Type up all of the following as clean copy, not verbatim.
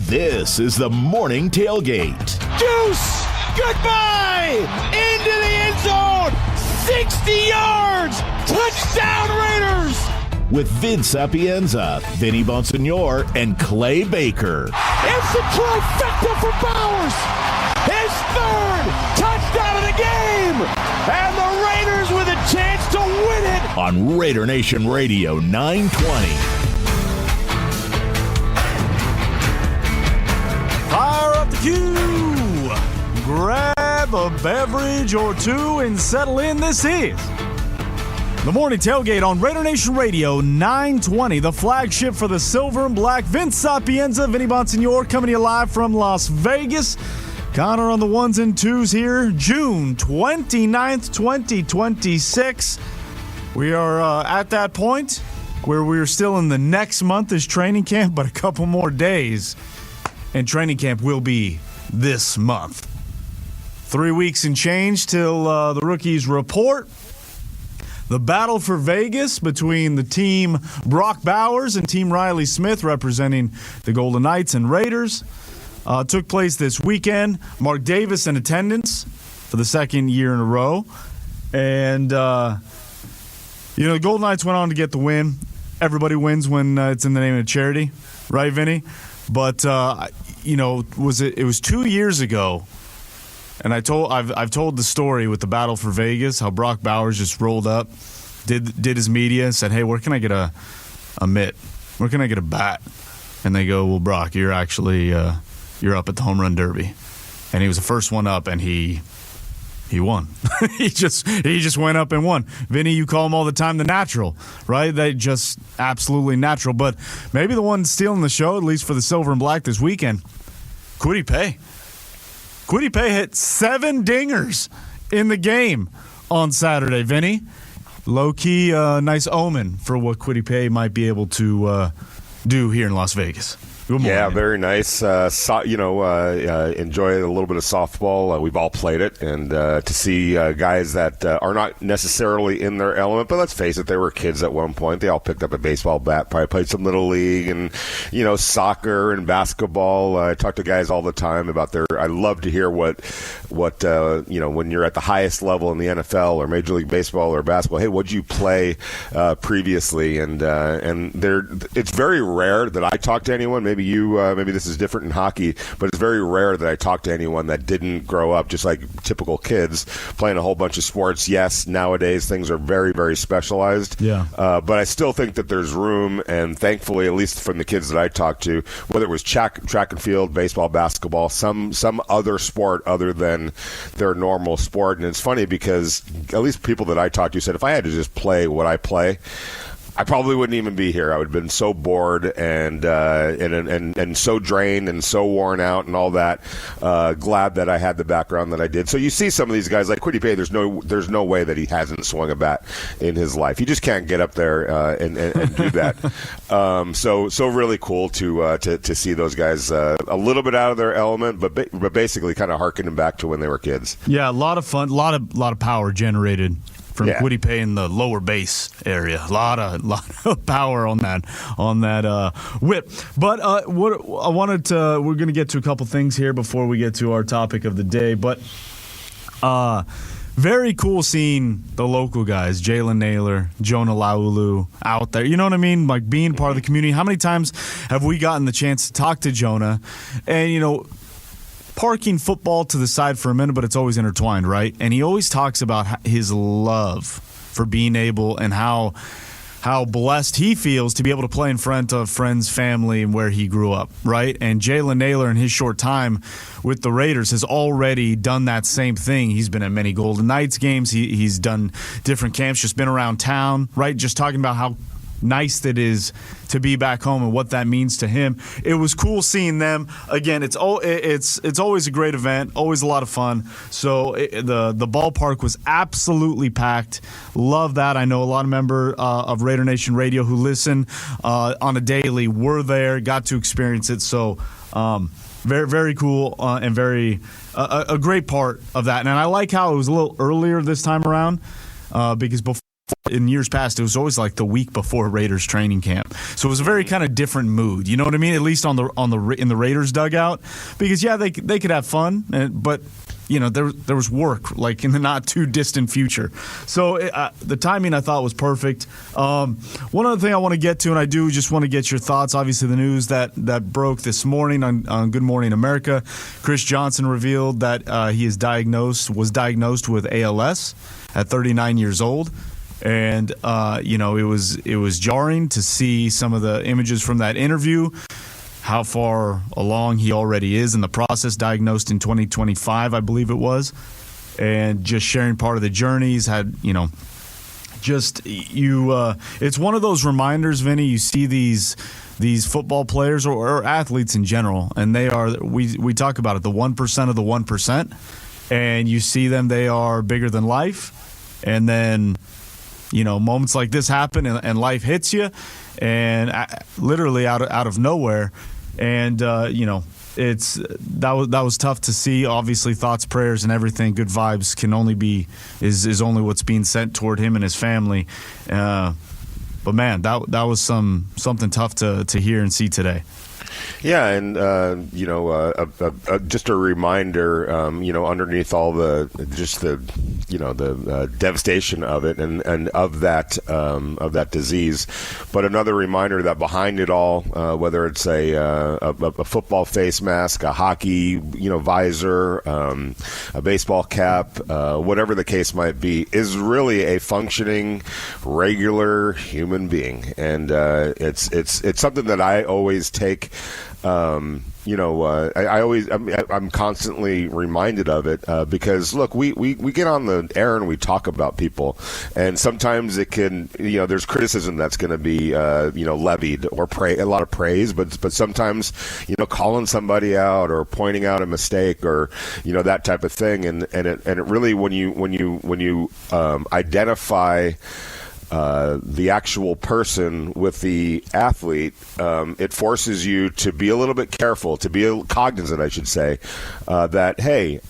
This is the Morning Tailgate. Deuce! Goodbye! Into the end zone! 60 yards! Touchdown Raiders! With Vince Sapienza, Vinny Bonsignore, and Clay Baker. It's a trifecta for Bowers! His third touchdown of the game! And the Raiders with a chance to win it! On Raider Nation Radio 920. Fire up the cue! Grab a beverage or two and settle in. This is the Morning Tailgate on Raider Nation Radio 920, the flagship for the Silver and Black. Vince Sapienza, Vinny Bonsignore coming to you live from Las Vegas. Connor on the ones and twos here, June 29th, 2026. We are at that point where we're still in the next month is training camp, but a couple more days. And training camp will be this month. 3 weeks and change till the rookies report. The battle for Vegas between the team Brock Bowers and team Riley Smith representing the Golden Knights and Raiders took place this weekend. Mark Davis in attendance for the second year in a row. And, the Golden Knights went on to get the win. Everybody wins when it's in the name of charity. Right, Vinny? But, it was 2 years ago, and I've told the story with the battle for Vegas, how Brock Bowers just rolled up, did his media, said, hey, where can I get a mitt? Where can I get a bat? And they go, well, Brock, you're actually you're up at the home run derby. And he was the first one up, and he won. he just went up and won. Vinny, you call him all the time the natural, right? They just absolutely natural. But maybe the one stealing the show, at least for the Silver and Black this weekend, Kwity Paye. Kwity Paye hit 7 dingers in the game on Saturday, Vinny. Low-key, nice omen for what Kwity Paye might be able to do here in Las Vegas. Good morning. Yeah, very nice. Enjoy a little bit of softball. We've all played it, and to see guys that are not necessarily in their element, but let's face it, they were kids at one point. They all picked up a baseball bat, probably played some little league, and soccer and basketball. I talk to guys all the time about their. I love to hear what when you're at the highest level in the NFL or Major League Baseball or basketball. Hey, what'd you play previously? And it's very rare that I talk to anyone. Maybe this is different in hockey, but it's very rare that I talk to anyone that didn't grow up just like typical kids playing a whole bunch of sports. Yes, nowadays things are very, very specialized. Yeah. But I still think that there's room, and thankfully, at least from the kids that I talked to, whether it was track and field, baseball, basketball, some other sport other than their normal sport. And it's funny because at least people that I talked to said if I had to just play what I play, I probably wouldn't even be here. I would have been so bored and so drained and so worn out and all that. Glad that I had the background that I did. So you see some of these guys like Kwity Paye. There's no way that he hasn't swung a bat in his life. He just can't get up there and do that. So really cool to see those guys a little bit out of their element, but basically kind of harkening back to when they were kids. Yeah, a lot of fun, a lot of power generated from Kwity Paye in the lower base area. A lot of power on that whip. But we're going to get to a couple things here before we get to our topic of the day. But very cool seeing the local guys, Jalen Naylor, Jonah Laulu out there. You know what I mean? Like being part of the community. How many times have we gotten the chance to talk to Jonah? And, parking football to the side for a minute, but it's always intertwined, right? And he always talks about his love for being able and how blessed he feels to be able to play in front of friends, family, and where he grew up, right? And Jalen Naylor in his short time with the Raiders has already done that same thing. He's been at many Golden Knights games. He's done different camps, just been around town, right? Just talking about how nice it is to be back home and what that means to him. It was cool seeing them again. It's always a great event, always a lot of fun. So the ballpark was absolutely packed. Love that. I know a lot of members of Raider Nation Radio who listen on a daily were there, got to experience it. So very, very cool and very a great part of that. And I like how it was a little earlier this time around because before in years past, it was always like the week before Raiders training camp, so it was a very kind of different mood. You know what I mean? At least in the Raiders dugout, because they could have fun, but there was work like in the not too distant future. So the timing I thought was perfect. One other thing I want to get to, and I do just want to get your thoughts. Obviously, the news that broke this morning on Good Morning America, Chris Johnson revealed that he was diagnosed with ALS at 39 years old. And it was jarring to see some of the images from that interview, how far along he already is in the process, diagnosed in 2025, I believe it was, and just sharing part of the journey. He's had, it's one of those reminders, Vinny. You see these football players or athletes in general, and we talk about it, the 1% of the 1%, and you see them, they are bigger than life, and then moments like this happen and life hits you, and literally out of nowhere, and that was tough to see. Obviously, thoughts, prayers, and everything, good vibes can only is only what's being sent toward him and his family. But man, that was something tough to hear and see today. Yeah, and just a reminder, underneath all the devastation of it and of that disease, but another reminder that behind it all, whether it's a football face mask, a hockey visor, a baseball cap, whatever the case might be, is really a functioning, regular human being, and it's something that I always take. I'm constantly reminded of it because look, we get on the air and we talk about people, and sometimes it can, there's criticism that's going to be, levied or a lot of praise, but sometimes, calling somebody out or pointing out a mistake or, that type of thing. And it really, when you identify the actual person with the athlete, it forces you to be a little bit careful, to be cognizant, I should say, that, hey,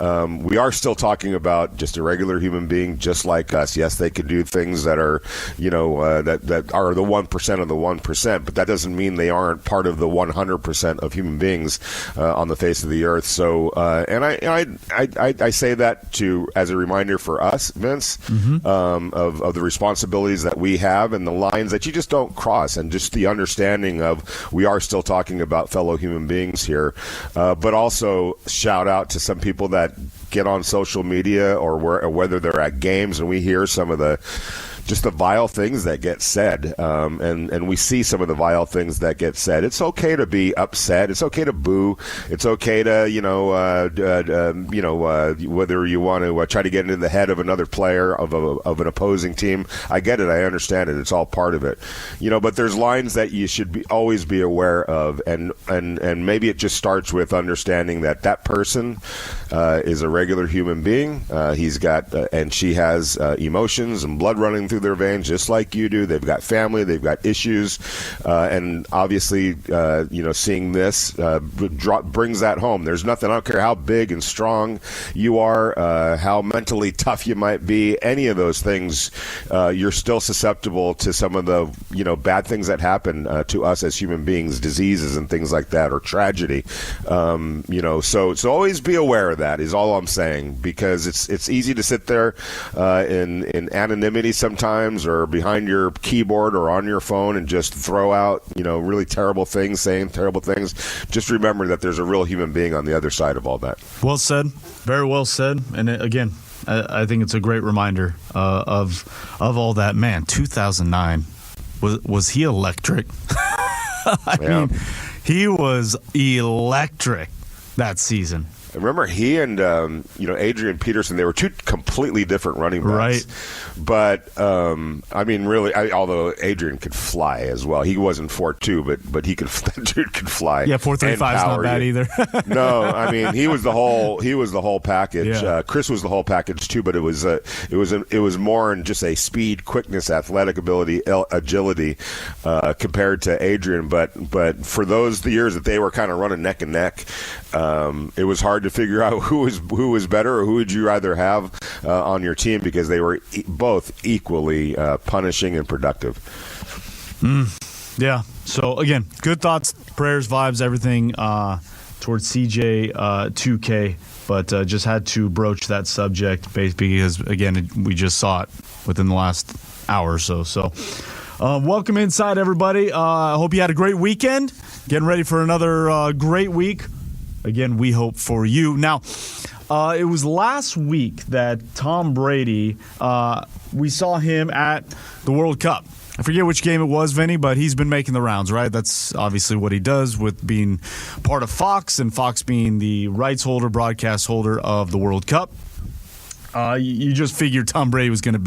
we are still talking about just a regular human being just like us. Yes, they can do things that are, that are the 1% of the 1%, but that doesn't mean they aren't part of the 100% of human beings on the face of the earth. So, and I say that as a reminder for us, Vince, of the responsibilities that we have and the lines that you just don't cross, and just the understanding of we are still talking about fellow human beings here, but also shout out to some people that get on social media or whether they're at games and we hear some of the vile things that get said, and we see some of the vile things that get said. It's okay to be upset. It's okay to boo. It's okay to, whether you want to try to get into the head of another player of an opposing team. I get it. I understand it. It's all part of it. But there's lines that you should always be aware of, and maybe it just starts with understanding that person is a regular human being. He's got and she has emotions and blood running through their veins just like you do. They've got family, they've got issues, and obviously seeing this brings that home. There's nothing, I don't care how big and strong you are, how mentally tough you might be, any of those things, you're still susceptible to some of the bad things that happen to us as human beings, diseases and things like that, or tragedy. So always be aware of that is all I'm saying, because it's easy to sit there in anonymity sometimes, or behind your keyboard or on your phone and just throw out, really terrible things, saying terrible things. Just remember that there's a real human being on the other side of all that. Well said. Very well said. And again, I think it's a great reminder of all that. Man, 2009, was he electric? I mean, he was electric that season. Remember, he and Adrian Peterson, they were two completely different running backs. Right. But really, although Adrian could fly as well, he wasn't 4.2, but he could. That dude could fly. Yeah, 4.35 is not bad either. No, I mean he was the whole package. Yeah. Chris was the whole package too, but it was more in just a speed, quickness, athletic ability, agility compared to Adrian. But for the years that they were kind of running neck and neck, it was hard to figure out who was better, or who would you rather have on your team, because they were both equally punishing and productive. Yeah. So, again, good thoughts, prayers, vibes, everything towards CJ 2K, but just had to broach that subject because, again, we just saw it within the last hour or so. So, welcome inside, everybody. I hope you had a great weekend. Getting ready for another great week. Again, we hope for you. Now, it was last week that Tom Brady, we saw him at the World Cup. I forget which game it was, Vinny, but he's been making the rounds, right? That's obviously what he does with being part of Fox, and Fox being the rights holder, broadcast holder of the World Cup. You just figured Tom Brady was going to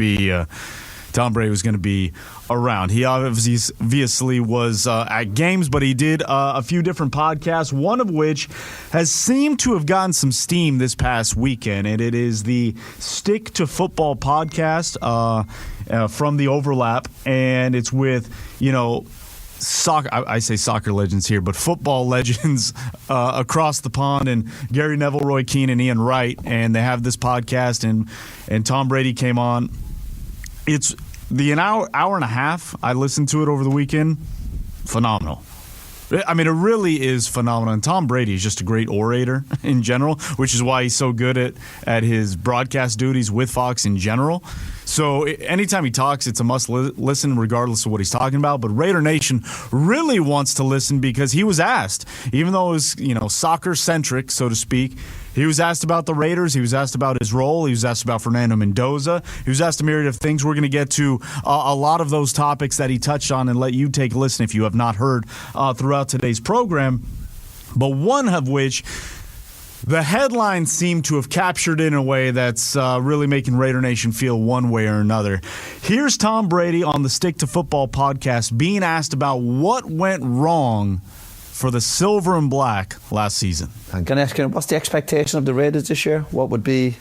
be around. He obviously was at games, but he did a few different podcasts, one of which has seemed to have gotten some steam this past weekend, and it is the Stick to Football podcast from the Overlap, and it's with, soccer. I say soccer legends here, but football legends across the pond, and Gary Neville, Roy Keane, and Ian Wright, and they have this podcast, and Tom Brady came on. It's an hour and a half. I listened to it over the weekend. Phenomenal. I mean, it really is phenomenal. And Tom Brady is just a great orator in general, which is why he's so good at his broadcast duties with Fox in general. So anytime he talks, it's a must listen regardless of what he's talking about. But Raider Nation really wants to listen because he was asked, even though it was, soccer-centric, so to speak, he was asked about the Raiders. He was asked about his role. He was asked about Fernando Mendoza. He was asked a myriad of things. We're going to get to a lot of those topics that he touched on and let you take a listen if you have not heard throughout today's program. But one of which, the headlines seem to have captured in a way that's really making Raider Nation feel one way or another. Here's Tom Brady on the Stick to Football podcast being asked about what went wrong for the Silver and Black last season. I'm going to ask you, what's the expectation of the Raiders this year? What are you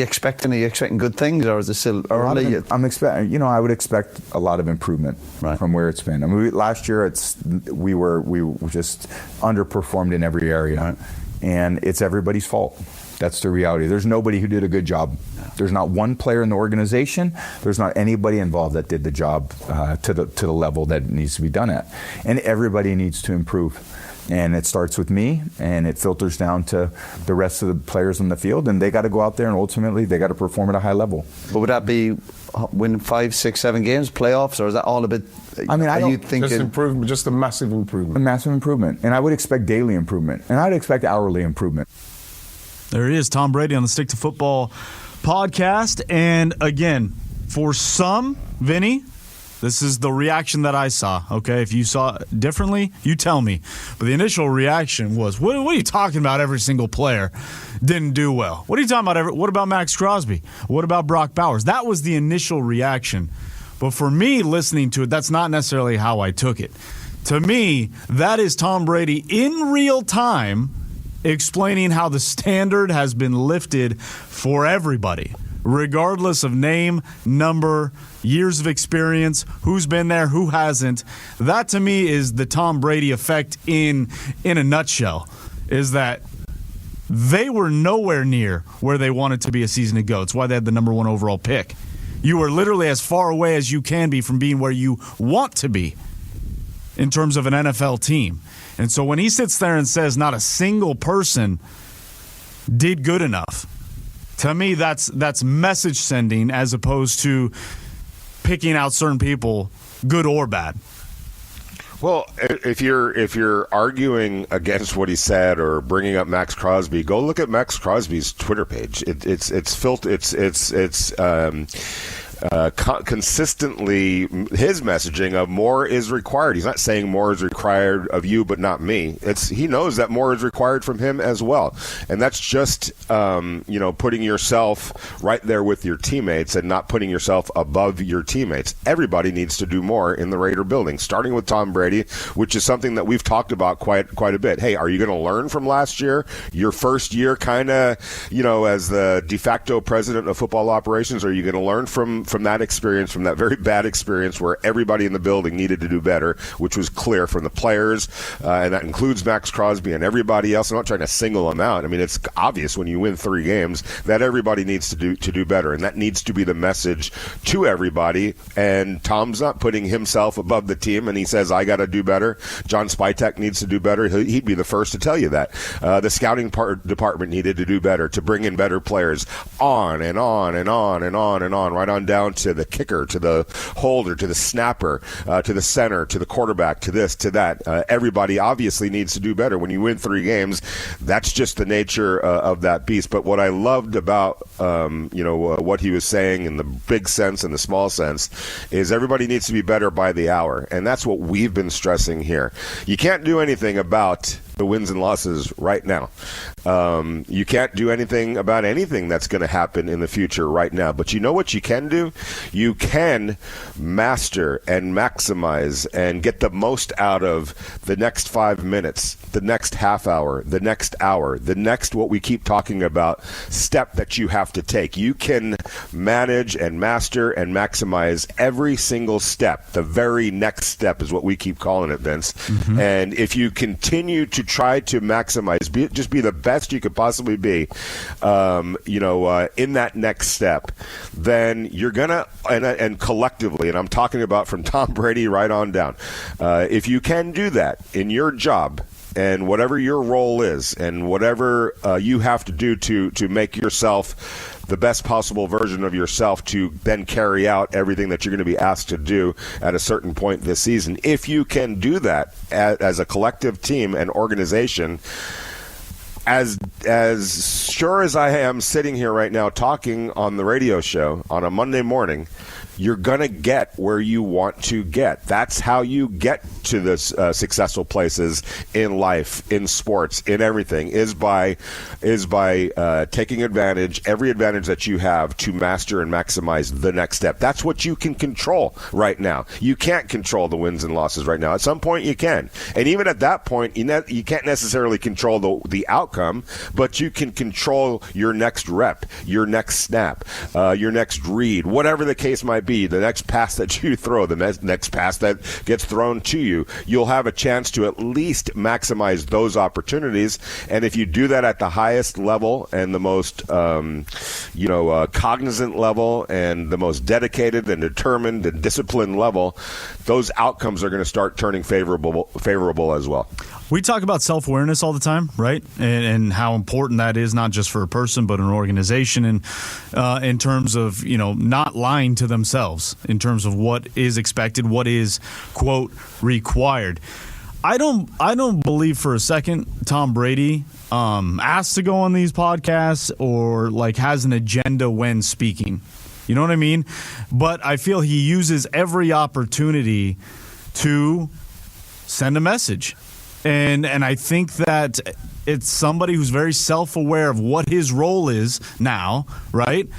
expecting? Are you expecting good things, or is it still early? I'm expecting. I would expect a lot of improvement from where it's been. I mean, last year we just underperformed in every area, right? And it's everybody's fault. That's the reality. There's nobody who did a good job. There's not one player in the organization. There's not anybody involved that did the job to the level that it needs to be done at. And everybody needs to improve. And it starts with me, and it filters down to the rest of the players on the field, and they got to go out there and ultimately they got to perform at a high level. But would that be win 5, 6, 7 games, playoffs, or is that all a bit? I mean, I don't think just improvement, just a massive improvement. A massive improvement, and I would expect daily improvement, and I'd expect hourly improvement. There he is, Tom Brady on the Stick to Football podcast, and again, for some, Vinny, this is the reaction that I saw, okay? If you saw it differently, you tell me. But the initial reaction was, what are you talking about? Every single player didn't do well. What are you talking about? What about Max Crosby? What about Brock Bowers? That was the initial reaction. But for me, listening to it, that's not necessarily how I took it. To me, that is Tom Brady in real time explaining how the standard has been lifted for everybody, regardless of name, number, years of experience, who's been there, who hasn't. That, to me, is the Tom Brady effect in a nutshell, is that they were nowhere near where they wanted to be a season ago. It's why they had the number 1 overall pick. You are literally as far away as you can be from being where you want to be in terms of an NFL team. And so when he sits there and says not a single person did good enough, to me that's message sending as opposed to picking out certain people, good or bad. Well, if you're arguing against what he said or bringing up Max Crosby, go look at Max Crosby's Twitter page. It's consistently his messaging of more is required. He's not saying more is required of you, but not me. He knows that more is required from him as well, and that's just putting yourself right there with your teammates and not putting yourself above your teammates. Everybody needs to do more in the Raider building, starting with Tom Brady, which is something that we've talked about quite a bit. Hey, are you going to learn from last year? Your first year, kind of, as the de facto president of football operations, are you going to learn from from that experience, from that very bad experience where everybody in the building needed to do better, which was clear from the players, and that includes Max Crosby and everybody else. I'm not trying to single them out. I mean, it's obvious when you win 3 games that everybody needs to do better, and that needs to be the message to everybody. And Tom's not putting himself above the team, and he says, I got to do better. John Spytek needs to do better. He'd be the first to tell you that. The scouting department needed to do better to bring in better players, on and on and on and on and on, right on down to the kicker, to the holder, to the snapper, to the center, to the quarterback, to this, to that. Everybody obviously needs to do better. When you win 3 games, that's just the nature of that beast. But what I loved about what he was saying in the big sense and the small sense is everybody needs to be better by the hour, and that's what we've been stressing here. You can't do anything about the wins and losses right now. You can't do anything about anything that's going to happen in the future right now. But you know what you can do? You can master and maximize and get the most out of the next 5 minutes, the next half hour, the next hour, the next, what we keep talking about, step that you have to take. You can manage and master and maximize every single step. The very next step is what we keep calling it, Vince. Mm-hmm. And if you continue to try to maximize, just be the best you could possibly be, in that next step, then you're gonna, and collectively, and I'm talking about from Tom Brady right on down, if you can do that in your job, and whatever your role is, and whatever you have to do to make yourself the best possible version of yourself to then carry out everything that you're going to be asked to do at a certain point this season. If you can do that as a collective team and organization, as sure as I am sitting here right now talking on the radio show on a Monday morning, you're going to get where you want to get. That's how you get to the successful places in life, in sports, in everything, is by taking advantage, every advantage that you have to master and maximize the next step. That's what you can control right now. You can't control the wins and losses right now. At some point you can. And even at that point, you can't necessarily control the outcome, but you can control your next rep, your next snap, your next read, whatever the case might be, the next pass that you throw, the next pass that gets thrown to you, you'll have a chance to at least maximize those opportunities. And if you do that at the highest level and the most cognizant level and the most dedicated and determined and disciplined level, those outcomes are going to start turning favorable as well. We talk about self-awareness all the time, right? And how important that is, not just for a person, but an organization, and in terms of, not lying to themselves in terms of what is expected, what is, quote, required. I don't believe for a second Tom Brady asked to go on these podcasts or has an agenda when speaking. You know what I mean? But I feel he uses every opportunity to send a message. And I think that it's somebody who's very self-aware of what his role is now, right?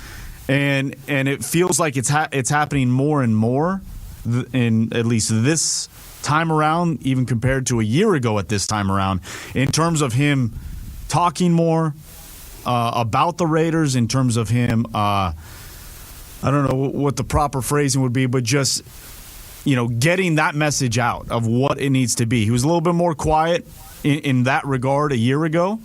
And it feels like it's happening more and more in at least this time around, even compared to a year ago at this time around, in terms of him talking more about the Raiders, in terms of him, I don't know what the proper phrasing would be, but just getting that message out of what it needs to be. He was a little bit more quiet in that regard a year ago,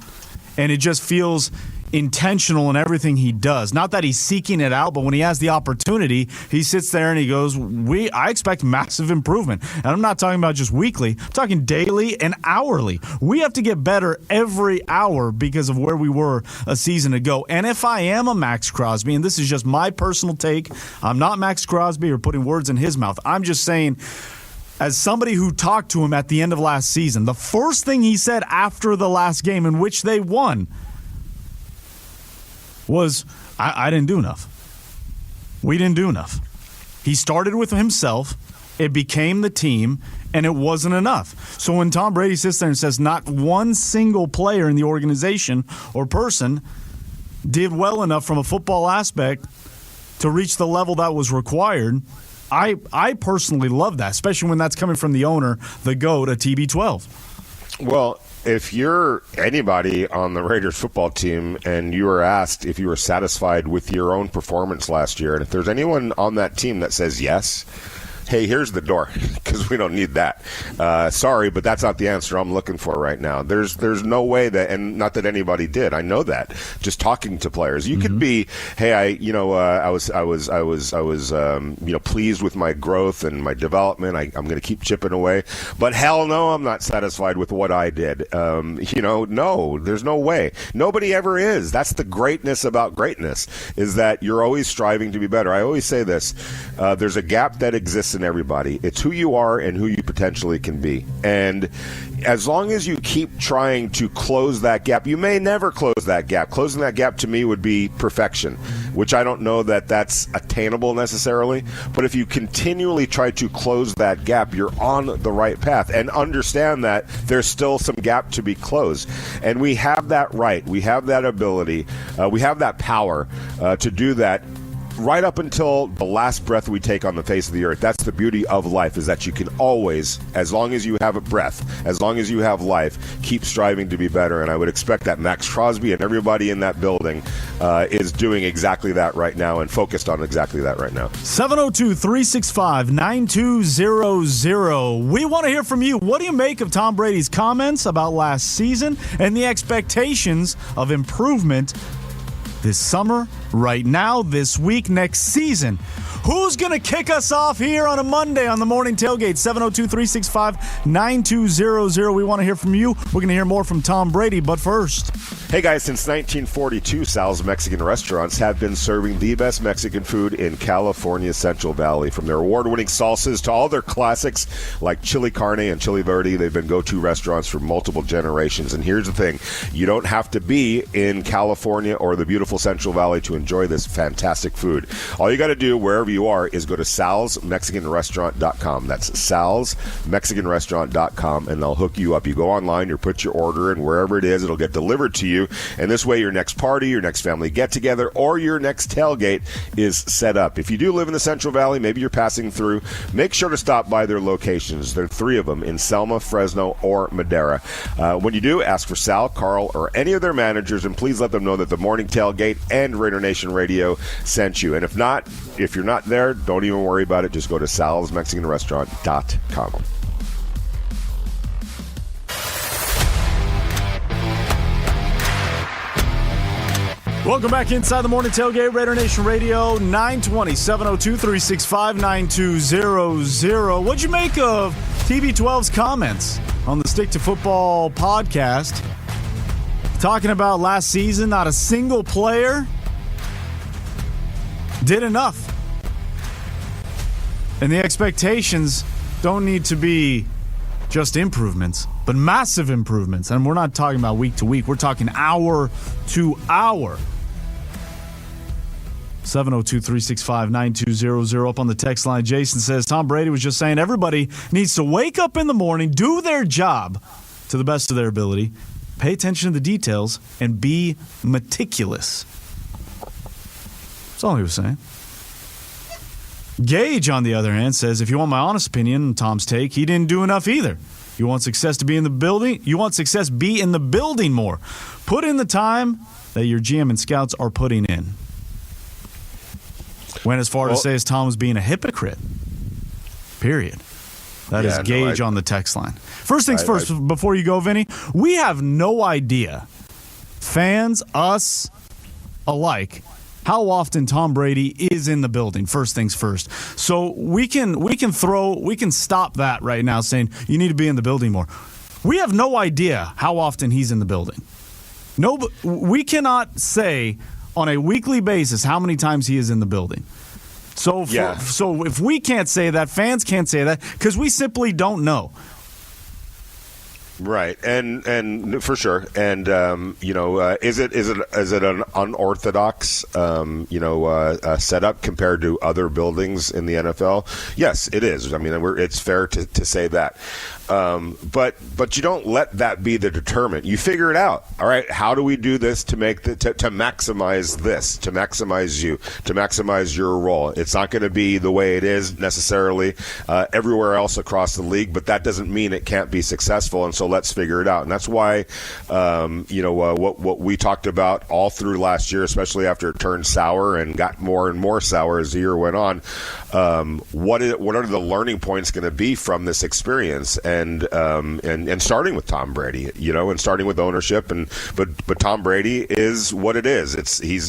and it just feels intentional in everything he does. Not that he's seeking it out, but when he has the opportunity, he sits there and he goes, I expect massive improvement. And I'm not talking about just weekly. I'm talking daily and hourly. We have to get better every hour because of where we were a season ago. And if I am a Max Crosby, and this is just my personal take, I'm not Max Crosby or putting words in his mouth. I'm just saying, as somebody who talked to him at the end of last season, the first thing he said after the last game in which they won was, I didn't do enough. We didn't do enough. He started with himself, it became the team, and it wasn't enough. So when Tom Brady sits there and says not one single player in the organization or person did well enough from a football aspect to reach the level that was required, I personally love that, especially when that's coming from the owner, the GOAT, a TB12. Well, if you're anybody on the Raiders football team and you were asked if you were satisfied with your own performance last year, and if there's anyone on that team that says yes, hey, here's the door, because we don't need that. Sorry, but that's not the answer I'm looking for right now. There's no way that, and not that anybody did. I know that. Just talking to players, you could be, hey, I was pleased with my growth and my development. I'm going to keep chipping away, but hell no, I'm not satisfied with what I did. No, there's no way. Nobody ever is. That's the greatness about greatness, is that you're always striving to be better. I always say this: there's a gap that exists in everybody. It's who you are and who you potentially can be. And as long as you keep trying to close that gap, you may never close that gap. Closing that gap to me would be perfection, which I don't know that that's attainable necessarily. But if you continually try to close that gap, you're on the right path. And understand that there's still some gap to be closed. And we have that right. We have that ability. We have that power to do that right up until the last breath we take on the face of the earth. That's the beauty of life, is that you can always, as long as you have a breath, as long as you have life, keep striving to be better. And I would expect that Max Crosby and everybody in that building is doing exactly that right now and focused on exactly that right now. 702-365-9200. We want to hear from you. What do you make of Tom Brady's comments about last season and the expectations of improvement this summer, right now, this week, next season? Who's going to kick us off here on a Monday on the Morning Tailgate? 702-365-9200. We want to hear from you. We're going to hear more from Tom Brady, but first. Hey guys, since 1942, Sal's Mexican restaurants have been serving the best Mexican food in California's Central Valley. From their award-winning salsas to all their classics like chili carne and chili verde, they've been go-to restaurants for multiple generations. And here's the thing, you don't have to be in California or the beautiful Central Valley to enjoy this fantastic food. All you got to do, wherever you are, is go to salsmexicanrestaurant.com. That's salsmexicanrestaurant.com, and they'll hook you up. You go online, you put your order in, wherever it is, it'll get delivered to you. And this way, your next party, your next family get-together, or your next tailgate is set up. If you do live in the Central Valley, maybe you're passing through, make sure to stop by their locations. There are 3 of them in Selma, Fresno, or Madera. When you do, ask for Sal, Carl, or any of their managers, and please let them know that the Morning Tailgate and Raider Nation Radio sent you. And if you're not there, don't even worry about it. Just go to salsmexicanrestaurant.com. Welcome back inside the Morning Tailgate, Raider Nation Radio, 920, 702-365-9200. What'd you make of TB12's comments on the Stick to Football podcast? Talking about last season, not a single player did enough. And the expectations don't need to be just improvements, but massive improvements. And we're not talking about week to week. We're talking hour to hour. 702-365-9200. Up on the text line, Jason says, Tom Brady was just saying everybody needs to wake up in the morning, do their job to the best of their ability, pay attention to the details, and be meticulous. That's all he was saying. Gage, on the other hand, says, if you want my honest opinion, Tom's take, he didn't do enough either. You want success to be in the building? You want success be in the building more. Put in the time that your GM and scouts are putting in. Went as far to say as Tom was being a hypocrite. Period. That is Gage on the text line. First things first, before you go, Vinny, we have no idea, fans, us alike, how often Tom Brady is in the building. First things first. So we can stop that right now saying you need to be in the building more. We have no idea how often he's in the building. No, we cannot say on a weekly basis how many times he is in the building. So if we can't say that, fans can't say that because we simply don't know. Right, and for sure, and is it an unorthodox setup compared to other buildings in the NFL? Yes, it is. I mean, it's fair to say that. But you don't let that be the determinant. You figure it out. All right, how do we do this to make to maximize this, to maximize you, to maximize your role? It's not going to be the way it is necessarily everywhere else across the league, but that doesn't mean it can't be successful. And so let's figure it out. And that's why, what we talked about all through last year, especially after it turned sour and got more and more sour as the year went on. What are the learning points going to be from this experience? And starting with Tom Brady, and starting with ownership, but Tom Brady is what it is. He's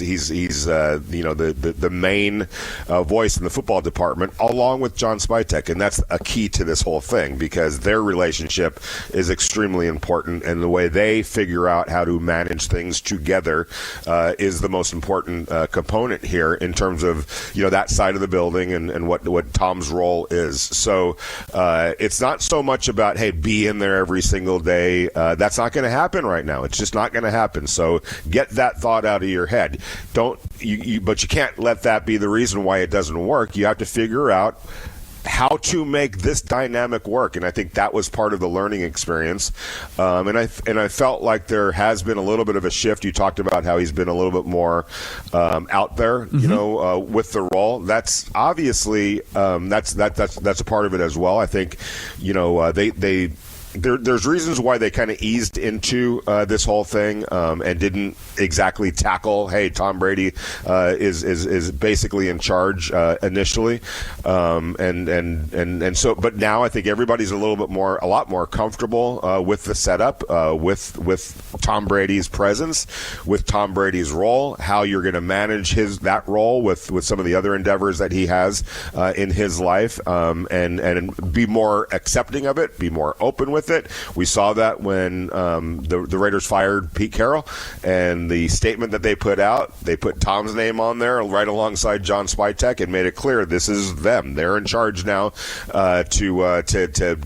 the main voice in the football department, along with John Spytek, and that's a key to this whole thing because their relationship is extremely important, and the way they figure out how to manage things together is the most important component here in terms of that side of the building and what Tom's role is. So it's not so much about, hey, be in there every single day. That's not going to happen right now. It's just not going to happen. So get that thought out of your head. But you can't let that be the reason why it doesn't work. You have to figure out how to make this dynamic work, and I think that was part of the learning experience. And I felt like there has been a little bit of a shift. You talked about how he's been a little bit more out there, with the role. That's obviously that's a part of it as well. I think there's reasons why they kind of eased into this whole thing and didn't exactly tackle, hey, Tom Brady is basically in charge initially, and so. But now I think everybody's a lot more comfortable with the setup, with Tom Brady's presence, with Tom Brady's role, how you're going to manage that role with some of the other endeavors that he has in his life, and be more accepting of it, be more open with it. We saw that when the Raiders fired Pete Carroll, and the statement that they put out, they put Tom's name on there right alongside John Spytek and made it clear this is them. They're in charge now to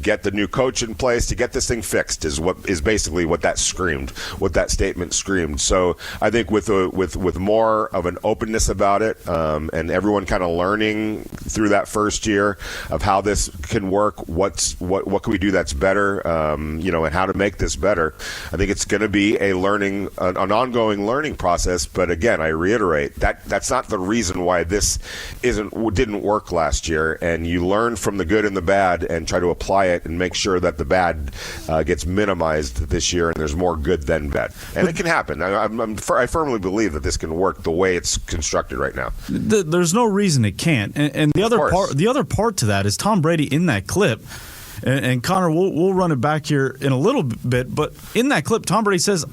get the new coach in place, to get this thing fixed is basically what that screamed, what that statement screamed. So I think with more of an openness about it, and everyone kind of learning through that first year of how this can work, what can we do that's better, and how to make this better. I think it's going to be an ongoing learning process. But again, I reiterate that's not the reason why this didn't work last year. And you learn from the good and the bad and try to apply it and make sure that the bad gets minimized this year and there's more good than bad. And it can happen. I firmly believe that this can work the way it's constructed right now. There's no reason it can't. And the other part to that is Tom Brady in that clip. And Connor, we'll run it back here in a little bit, but in that clip, Tom Brady says,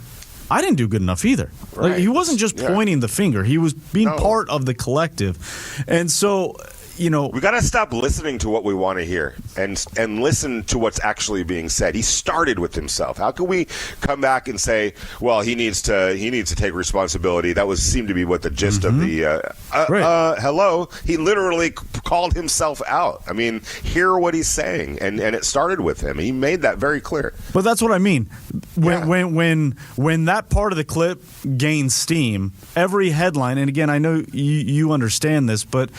I didn't do good enough either. Right. Like, he wasn't just pointing the finger. He was being part of the collective. And so, we got to stop listening to what we want to hear and listen to what's actually being said. He started with himself. How can we come back and say, well, he needs to take responsibility? That seemed to be what the gist of the hello. He literally called himself out. I mean, hear what he's saying, and it started with him. He made that very clear. But that's what I mean. When that part of the clip gains steam, every headline, and again, I know you understand this, but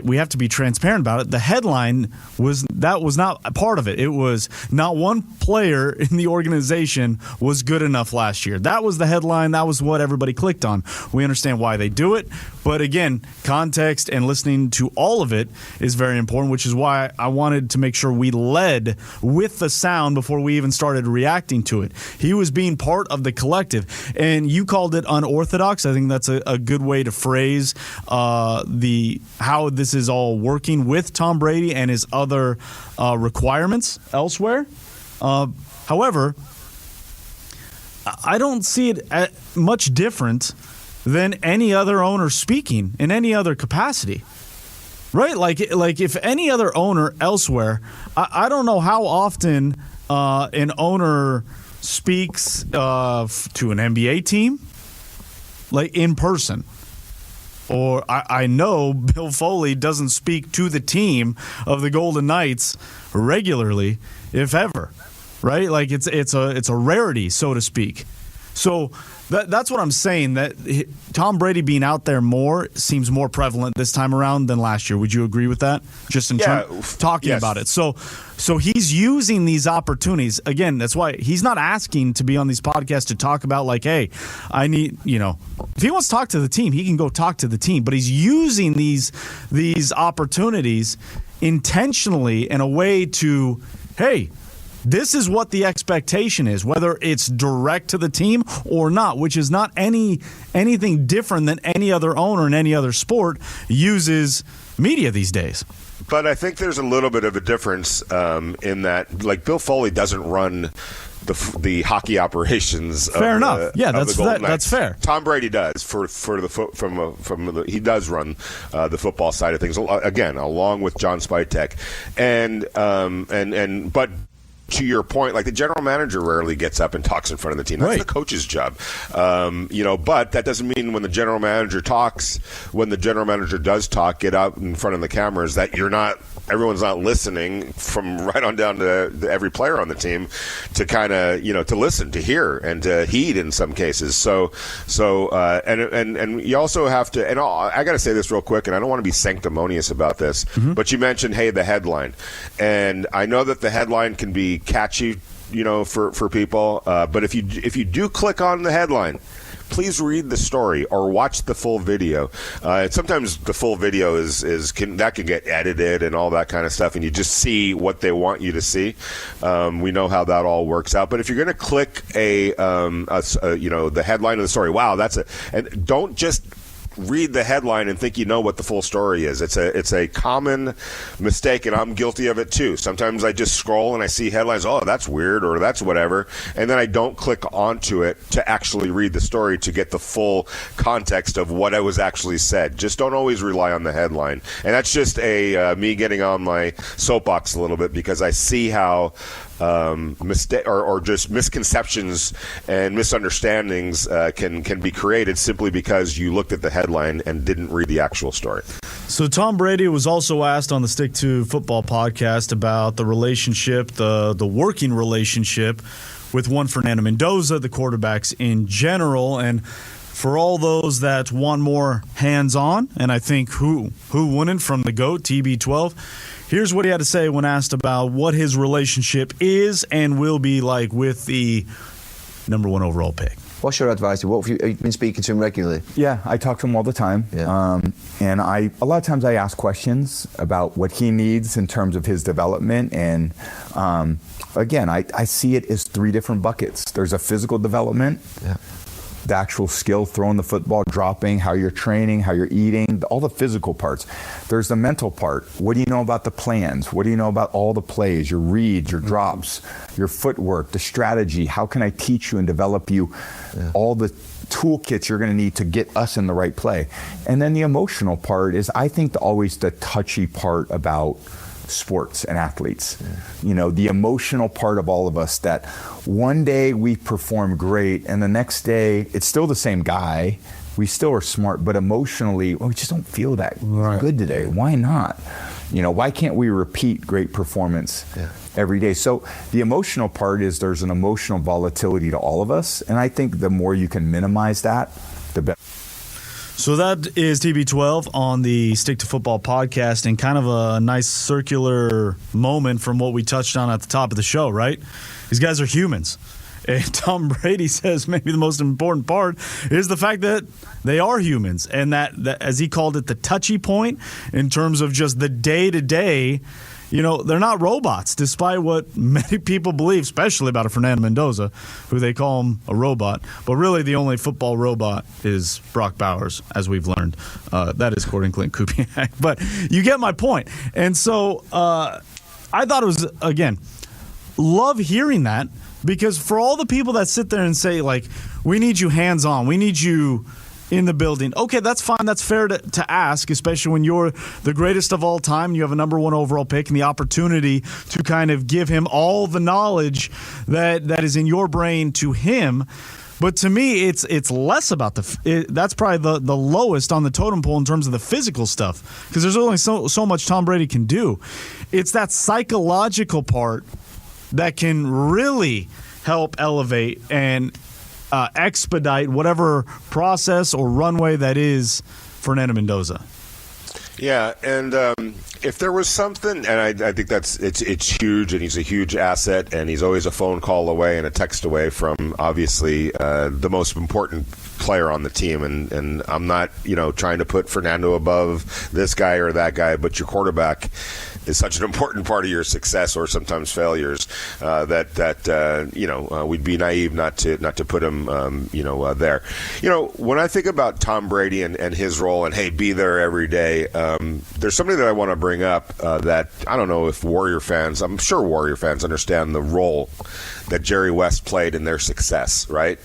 we have to be transparent about it. The headline was not a part of it. It was not one player in the organization was good enough last year. That was the headline. That was what everybody clicked on. We understand why they do it, but again, context and listening to all of it is very important, which is why I wanted to make sure we led with the sound before we even started reacting to it. He was being part of the collective, and you called it unorthodox. I think that's a good way to phrase how this is all working with Tom Brady and his other requirements elsewhere. However, I don't see it much different than any other owner speaking in any other capacity. Right? Like if any other owner elsewhere, I don't know how often an owner speaks to an NBA team, like in person. Or I know Bill Foley doesn't speak to the team of the Golden Knights regularly, if ever, right? Like it's a rarity, so to speak. So that's what I'm saying, that Tom Brady being out there more seems more prevalent this time around than last year. Would you agree with that? Just in talking about it. So he's using these opportunities. Again, that's why he's not asking to be on these podcasts to talk about like, hey, I need, if he wants to talk to the team, he can go talk to the team. But he's using these opportunities intentionally in a way to, hey, this is what the expectation is, whether it's direct to the team or not, which is not anything different than any other owner in any other sport uses media these days. But I think there's a little bit of a difference in that, like, Bill Foley doesn't run the hockey operations. Fair enough. Yeah, that's fair. Tom Brady does he does run the football side of things, again, along with John Spytek, but. To your point, like the general manager rarely gets up and talks in front of the team. That's the coach's job. But that doesn't mean when the general manager does talk, get out in front of the cameras, that everyone's not listening from right on down to every player on the team to kind of, to listen, to hear, and to heed in some cases. So and you also have to, and I got to say this real quick, and I don't want to be sanctimonious about this, but you mentioned, hey, the headline. And I know that the headline can be catchy, for people. But if you do click on the headline, please read the story or watch the full video. Sometimes the full video can get edited and all that kind of stuff, and you just see what they want you to see. We know how that all works out. But if you're going to click the headline of the story, wow, and don't just read the headline and think you know what the full story is. It's a common mistake, and I'm guilty of it too. Sometimes I just scroll and I see headlines, oh, that's weird, or that's whatever, and then I don't click onto it to actually read the story to get the full context of what was actually said. Just don't always rely on the headline. And that's just me getting on my soapbox a little bit, because I see how or just misconceptions and misunderstandings can be created simply because you looked at the headline and didn't read the actual story. So Tom Brady was also asked on the Stick to Football podcast about the relationship, the working relationship with Juan Fernando Mendoza, the quarterbacks in general, and for all those that want more hands-on, and I think who wouldn't, from the GOAT, TB12, here's what he had to say when asked about what his relationship is and will be like with the number 1 overall pick. What's your advice? What have you been speaking to him regularly? Yeah, I talk to him all the time. Yeah. And a lot of times I ask questions about what he needs in terms of his development. And again, I see it as 3 different buckets. There's a physical development. Yeah. The actual skill, throwing the football, dropping, how you're training, how you're eating, all the physical parts. There's the mental part. What do you know about the plans? What do you know about all the plays, your reads, your drops, your footwork, the strategy? How can I teach you and develop you all the toolkits you're going to need to get us in the right play? And then the emotional part is, I think, always the touchy part about sports and athletes. The emotional part of all of us, that one day we perform great and the next day it's still the same guy, we still are smart, but emotionally we just don't feel that good today. Why not? Why can't we repeat great performance every day? So the emotional part is, there's an emotional volatility to all of us, and I think the more you can minimize that, the better. So that is TB12 on the Stick to Football podcast, and kind of a nice circular moment from what we touched on at the top of the show, right? These guys are humans. And Tom Brady says maybe the most important part is the fact that they are humans, and that as he called it, the touchy point in terms of just the day-to-day. They're not robots, despite what many people believe, especially about a Fernando Mendoza, who they call him a robot. But really, the only football robot is Brock Bowers, as we've learned. That is according to Clint Kubiak. But you get my point. And so I thought it was, again, love hearing that, because for all the people that sit there and say, like, we need you hands-on, we need you in the building. Okay, that's fine. That's fair to ask, especially when you're the greatest of all time. You have a number 1 overall pick and the opportunity to kind of give him all the knowledge that is in your brain to him. But to me, it's less about that's probably the lowest on the totem pole in terms of the physical stuff, because there's only so much Tom Brady can do. It's that psychological part that can really help elevate and expedite whatever process or runway that is Fernando Mendoza. Yeah, and if there was something, and I think it's huge, and he's a huge asset, and he's always a phone call away and a text away from obviously the most important player on the team, and I'm not trying to put Fernando above this guy or that guy, but your quarterback is such an important part of your success or sometimes failures that we'd be naive not to put him there. When I think about Tom Brady and his role and hey, be there every day, there's something that I want to bring up that I don't know if I'm sure Warrior fans understand the role that Jerry West played in their success, right?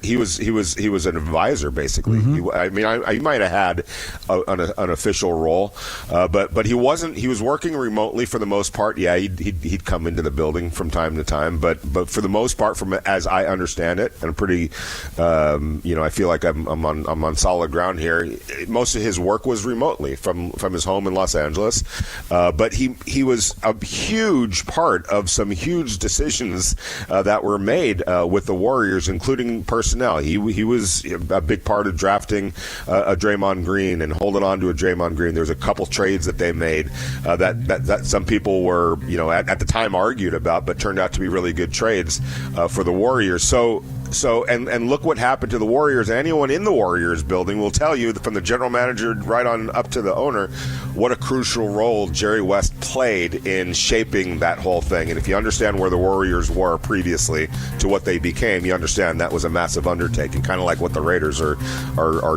He was an advisor basically. Mm-hmm. He might have had an official role, but he wasn't. He was working remotely for the most part. Yeah, he'd come into the building from time to time, but for the most part, from as I understand it, and I'm pretty, I feel like I'm on solid ground here. Most of his work was remotely from his home in Los Angeles, but he was a huge part of some huge decisions that were made with the Warriors, including personnel. He was a big part of drafting a Draymond Green and holding on to a Draymond Green. There was a couple trades that they made that some people were at the time argued about, but turned out to be really good trades for the Warriors. So look what happened to the Warriors. Anyone in the Warriors building will tell you, from the general manager right on up to the owner, what a crucial role Jerry West played in shaping that whole thing. And if you understand where the Warriors were previously to what they became, you understand that was a massive undertaking, kind of like what the Raiders are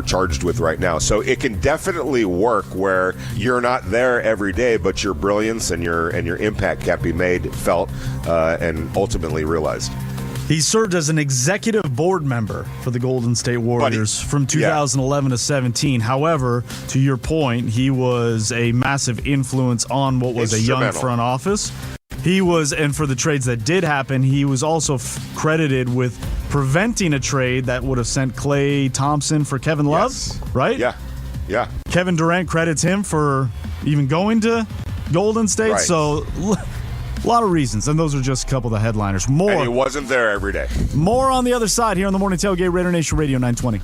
charged with right now. So it can definitely work where you're not there every day, but your brilliance and your impact can be made, felt, and ultimately realized. He served as an executive board member for the Golden State Warriors from 2011 to 17. However, to your point, he was a massive influence on what was a young front office. He was, and for the trades that did happen, he was also credited with preventing a trade that would have sent Klay Thompson for Kevin Love, right? Yeah. Kevin Durant credits him for even going to Golden State. Right. So a lot of reasons, and those are just a couple of the headliners. More. And he wasn't there every day. More on the other side here on the Morning Tailgate, Raider Nation Radio 920.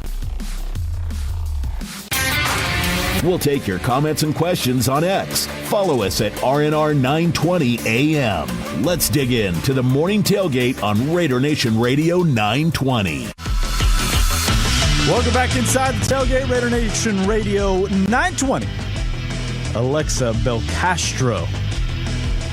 We'll take your comments and questions on X. Follow us at RNR920AM. Let's dig in to the Morning Tailgate on Raider Nation Radio 920. Welcome back inside the Tailgate, Raider Nation Radio 920. Alexa Belcastro,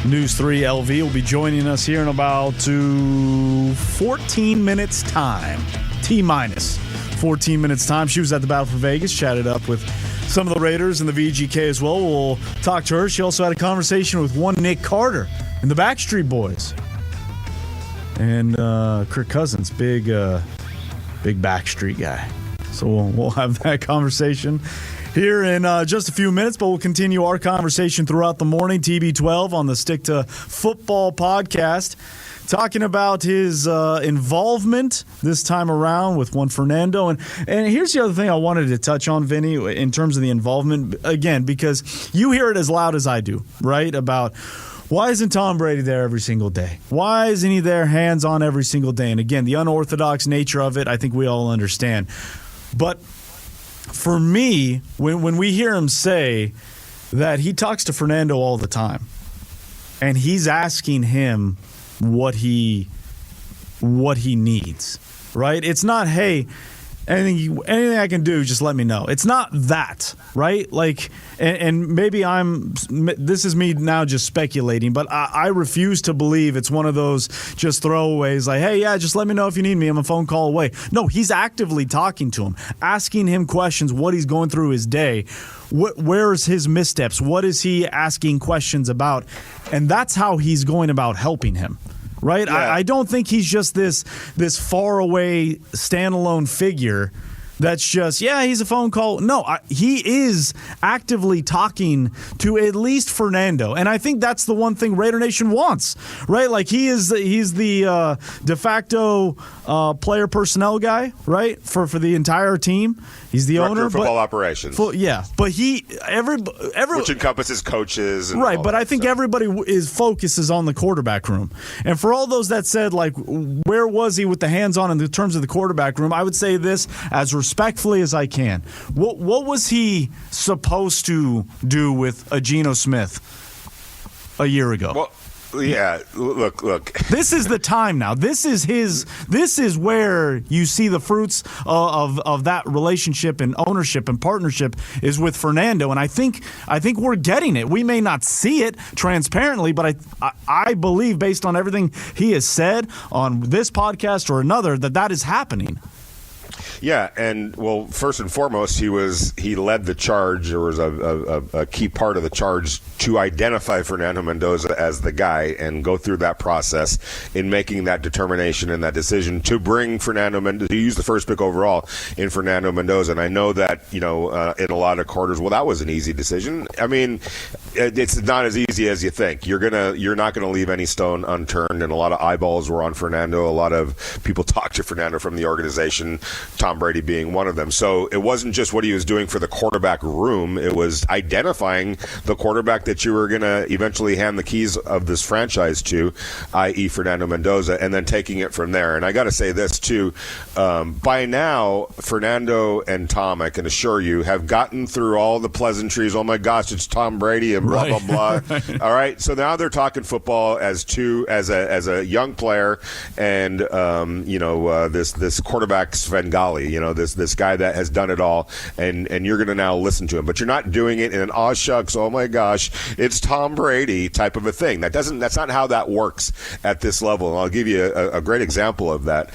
News 3 LV, will be joining us here in about 14 minutes time. T-minus 14 minutes time. She was at the Battle for Vegas, chatted up with some of the Raiders and the VGK as well. We'll talk to her. She also had a conversation with one Nick Carter and the Backstreet Boys. And Kirk Cousins, big Backstreet guy. So we'll have that conversation here in just a few minutes, but we'll continue our conversation throughout the morning. TB12 on the Stick to Football podcast, talking about his involvement this time around with Juan Fernando. And here's the other thing I wanted to touch on, Vinny, in terms of the involvement, again, because you hear it as loud as I do, right, about why isn't Tom Brady there every single day? Why isn't he there hands-on every single day? And again, the unorthodox nature of it, I think we all understand. But for me, when we hear him say that he talks to Fernando all the time, and he's asking him what he needs, right? It's not, hey, anything I can do, just let me know. It's not that, right? Like, and maybe this is me now just speculating, but I refuse to believe it's one of those just throwaways like, hey, yeah, just let me know if you need me. I'm a phone call away. No, he's actively talking to him, asking him questions, what he's going through his day. Where's his missteps? What is he asking questions about? And that's how he's going about helping him. Right? Yeah. I don't think he's just this far away standalone figure That's just, he's a phone call. No, he is actively talking to at least Fernando. And I think that's the one thing Raider Nation wants, right? Like he's the de facto player personnel guy, right? For the entire team. He's the Director owner. of football operations. But which encompasses coaches. And right, but I think everybody focuses on the quarterback room. And for all those that said, like, where was he with the hands-on in the terms of the quarterback room, I would say this as respectfully as I can. What was he supposed to do with Geno Smith a year ago? Well, yeah, look. This is the time now. This is where you see the fruits of that relationship and ownership and partnership is with Fernando, and I think we're getting it. We may not see it transparently, but I believe based on everything he has said on this podcast or another that is happening. Yeah, and well, first and foremost, he led the charge. There was a key part of the charge to identify Fernando Mendoza as the guy and go through that process in making that determination and that decision to bring Fernando Mendoza, to use the first pick overall in Fernando Mendoza. And I know that, in a lot of quarters, well, that was an easy decision. I mean, it's not as easy as you think. You're not gonna leave any stone unturned, and a lot of eyeballs were on Fernando. A lot of people talked to Fernando from the organization, Tom Brady being one of them. So it wasn't just what he was doing for the quarterback room. It was identifying the quarterback that you were going to eventually hand the keys of this franchise to, i.e. Fernando Mendoza, and then taking it from there. And I got to say this, too. By now, Fernando and Tom, I can assure you, have gotten through all the pleasantries. Oh, my gosh, it's Tom Brady and blah, blah, blah. Right. All right, so now they're talking football as a young player and, this quarterback Svengali, this guy that has done it all, and you're going to now listen to him. But you're not doing it in an aw shucks, oh my gosh, it's Tom Brady type of a thing. That's not how that works at this level. And I'll give you a great example of that.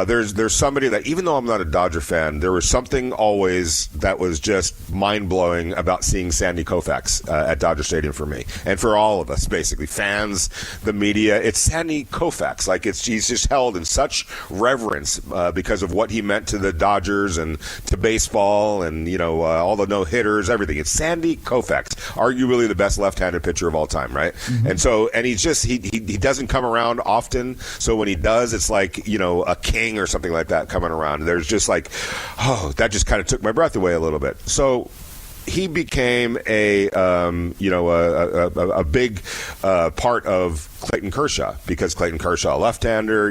There's somebody that, even though I'm not a Dodger fan, there was something always that was just mind-blowing about seeing Sandy Koufax at Dodger Stadium for me. And for all of us, basically, fans, the media. It's Sandy Koufax. Like, he's just held in such reverence because of what he meant to the Dodgers and to baseball and, all the no-hitters, everything. It's Sandy Koufax, arguably the best left-handed pitcher of all time, right? Mm-hmm. And so, and he's just, he doesn't come around often. So when he does, it's like, a king or something like that coming around. There's just like, oh, that just kind of took my breath away a little bit. So he became a big part of Clayton Kershaw, because Clayton Kershaw, a left-hander,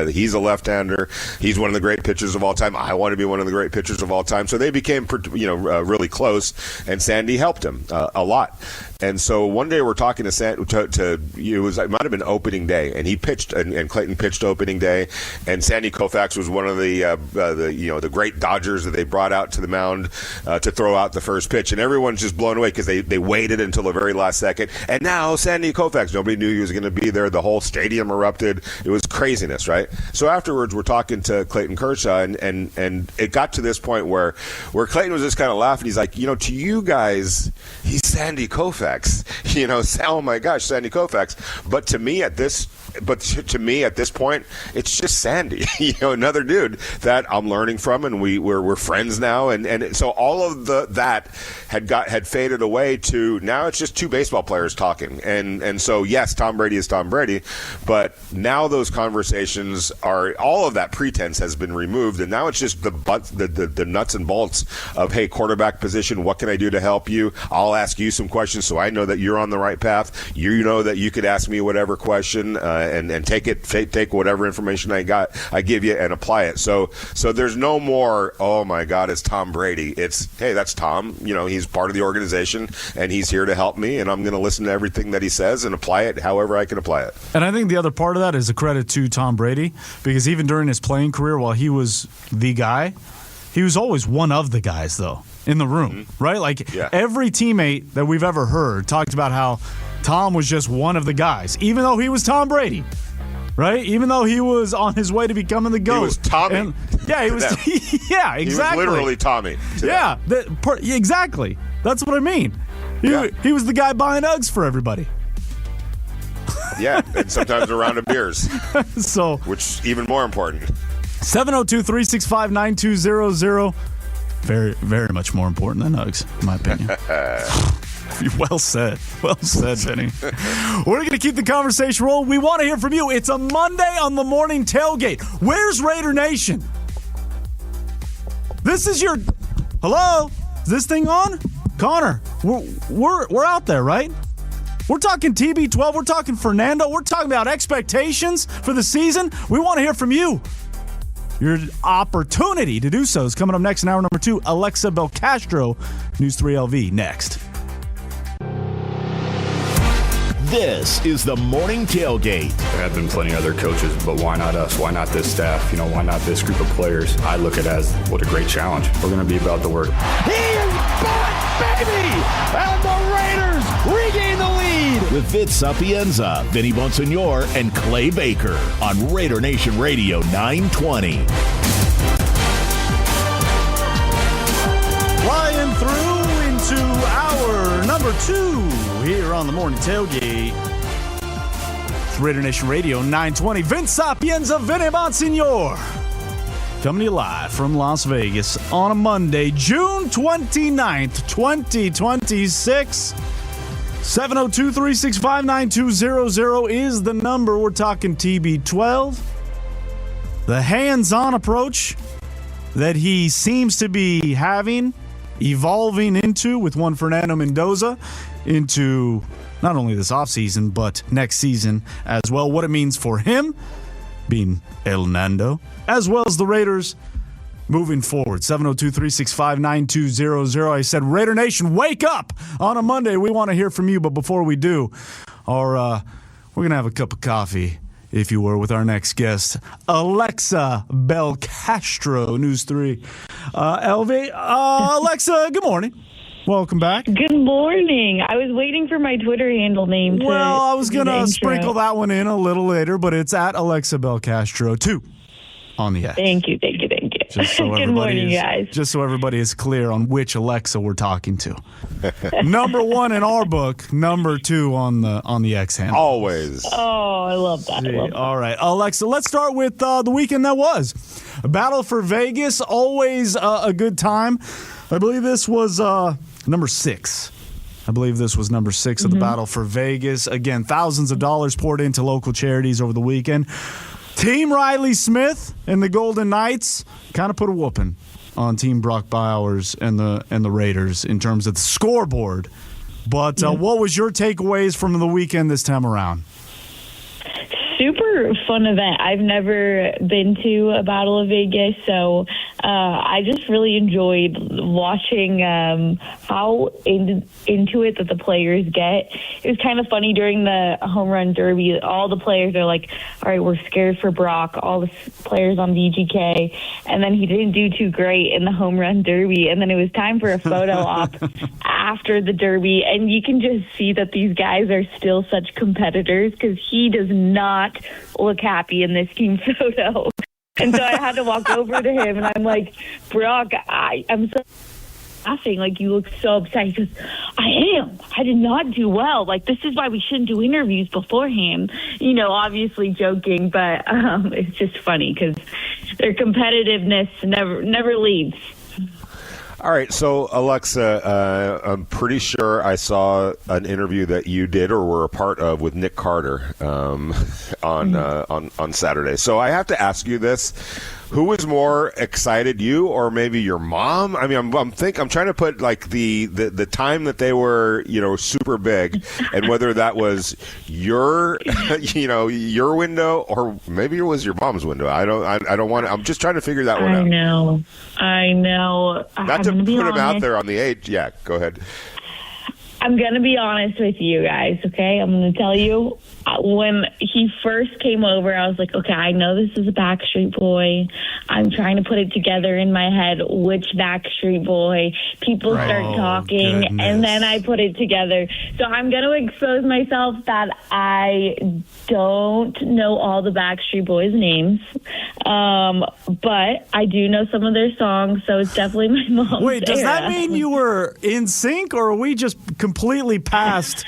he's a left-hander. He's one of the great pitchers of all time. I want to be one of the great pitchers of all time. So they became, really close, and Sandy helped him a lot. And so one day we're talking to Sandy. It might have been opening day, and he pitched, and Clayton pitched opening day, and Sandy Koufax was one of the great Dodgers that they brought out to the mound to throw out the first pitch, and everyone's just blown away because they waited until the very last second, and now Sandy Koufax, nobody knew he was going to be there. The whole stadium erupted. It was craziness, right? So afterwards, we're talking to Clayton Kershaw, and it got to this point where Clayton was just kind of laughing. He's like, to you guys, he's Sandy Koufax. Oh my gosh, Sandy Koufax. But to me at this point, it's just Sandy, another dude that I'm learning from, and we're friends now, and so all of that had faded away to now it's just two baseball players talking, and so yes, Tom Brady is Tom Brady, but now those conversations are, all of that pretense has been removed, and now it's just the nuts and bolts of, hey, quarterback position, what can I do to help you? I'll ask you some questions so I know that you're on the right path. You know that you could ask me whatever question and take whatever information I give you and apply it. So there's no more, oh my God, it's Tom Brady. It's, hey, that's Tom. He's part of the organization and he's here to help me, and I'm going to listen to everything that he says and apply it however I can apply it. And I think the other part of that is a credit to Tom Brady, because even during his playing career, while he was the guy, he was always one of the guys, though, in the room, right? Like, every teammate that we've ever heard talked about how Tom was just one of the guys, even though he was Tom Brady, right? Even though he was on his way to becoming the GOAT. He was Tommy. And, he was. Yeah, exactly. He was literally Tommy. Exactly. That's what I mean. He was the guy buying Uggs for everybody. Yeah, and sometimes a round of beers. So, which even more important. 702-365-9200. Very, very much more important than hugs, in my opinion. Well said. Well said, Vinny. We're going to keep the conversation rolling. We want to hear from you. It's a Monday on the morning tailgate. Where's Raider Nation? This is your... Hello? Is this thing on? Connor, we're out there, right? We're talking TB12. We're talking Fernando. We're talking about expectations for the season. We want to hear from you. Your opportunity to do so is coming up next in hour number 2. Alexa Belcastro, News 3LV, next. This is the Morning Tailgate. There have been plenty of other coaches, but why not us? Why not this staff? Why not this group of players? I look at it as what a great challenge. We're going to be about the work. He is back, baby! And the Raiders regain the lead! With Vince Sapienza, Vinny Bonsignor, and Clay Baker on Raider Nation Radio 920. Flying through into hour number 2 here on the Morning Tailgate. It's Raider Nation Radio 920. Vince Sapienza, Vinny Bonsignor. Coming to you live from Las Vegas on a Monday, June 29th, 2026. 702-365-9200 is the number. We're talking TB12. The hands-on approach that he seems to be having, evolving into with one Fernando Mendoza into not only this offseason, but next season as well. What it means for him, being El Nando, as well as the Raiders moving forward. 702-365-9200. I said, Raider Nation, wake up on a Monday. We want to hear from you, but before we do, we're going to have a cup of coffee, if you were, with our next guest, Alexa Belcastro, News 3 LV. Alexa, good morning. Welcome back. Good morning. I was waiting for my Twitter handle name to... Well, I was going to sprinkle that one in a little later, but it's at Alexa Belcastro 2 on the X. Thank you. Just so Good morning, guys. Just so everybody is clear on which Alexa we're talking to. Number 1 in our book, number 2 on the X handle. Always. Oh, I love that. All right, Alexa, let's start with the weekend that was. Battle for Vegas, always a good time. I believe this was number 6. Of the Battle for Vegas. Again, thousands of dollars poured into local charities over the weekend. Team Riley Smith and the Golden Knights kind of put a whooping on Team Brock Bowers and the Raiders in terms of the scoreboard. But what was your takeaways from the weekend this time around? Super fun event. I've never been to a Battle of Vegas, so I just really enjoyed watching how into it that the players get. It was kind of funny during the home run derby. All the players are like, all right, we're scared for Brock, all the players on VGK, and then he didn't do too great in the home run derby, and then it was time for a photo op after the derby, and you can just see that these guys are still such competitors because he does not look happy in this team photo. And so I had to walk over to him, and I'm like, Brock, I'm so laughing. Like, you look so upset. He goes, I am. I did not do well. Like, this is why we shouldn't do interviews beforehand. Obviously joking, but it's just funny because their competitiveness never leaves. All right, so Alexa, I'm pretty sure I saw an interview that you did or were a part of with Nick Carter on Saturday. So I have to ask you this: who was more excited, you or maybe your mom? I mean, I'm trying to put like the time that they were super big, and whether that was your your window or maybe it was your mom's window. I don't want. I'm just trying to figure that one out. I know. Not to put him out there on the age. Yeah, go ahead. I'm going to be honest with you guys, okay? I'm going to tell you, when he first came over, I was like, okay, I know this is a Backstreet Boy. I'm trying to put it together in my head, which Backstreet Boy. People start talking, and then I put it together. So I'm going to expose myself that I don't know all the Backstreet Boys' names, but I do know some of their songs, so it's definitely my mom's Wait, does era. that mean you were in sync, or are we just completely past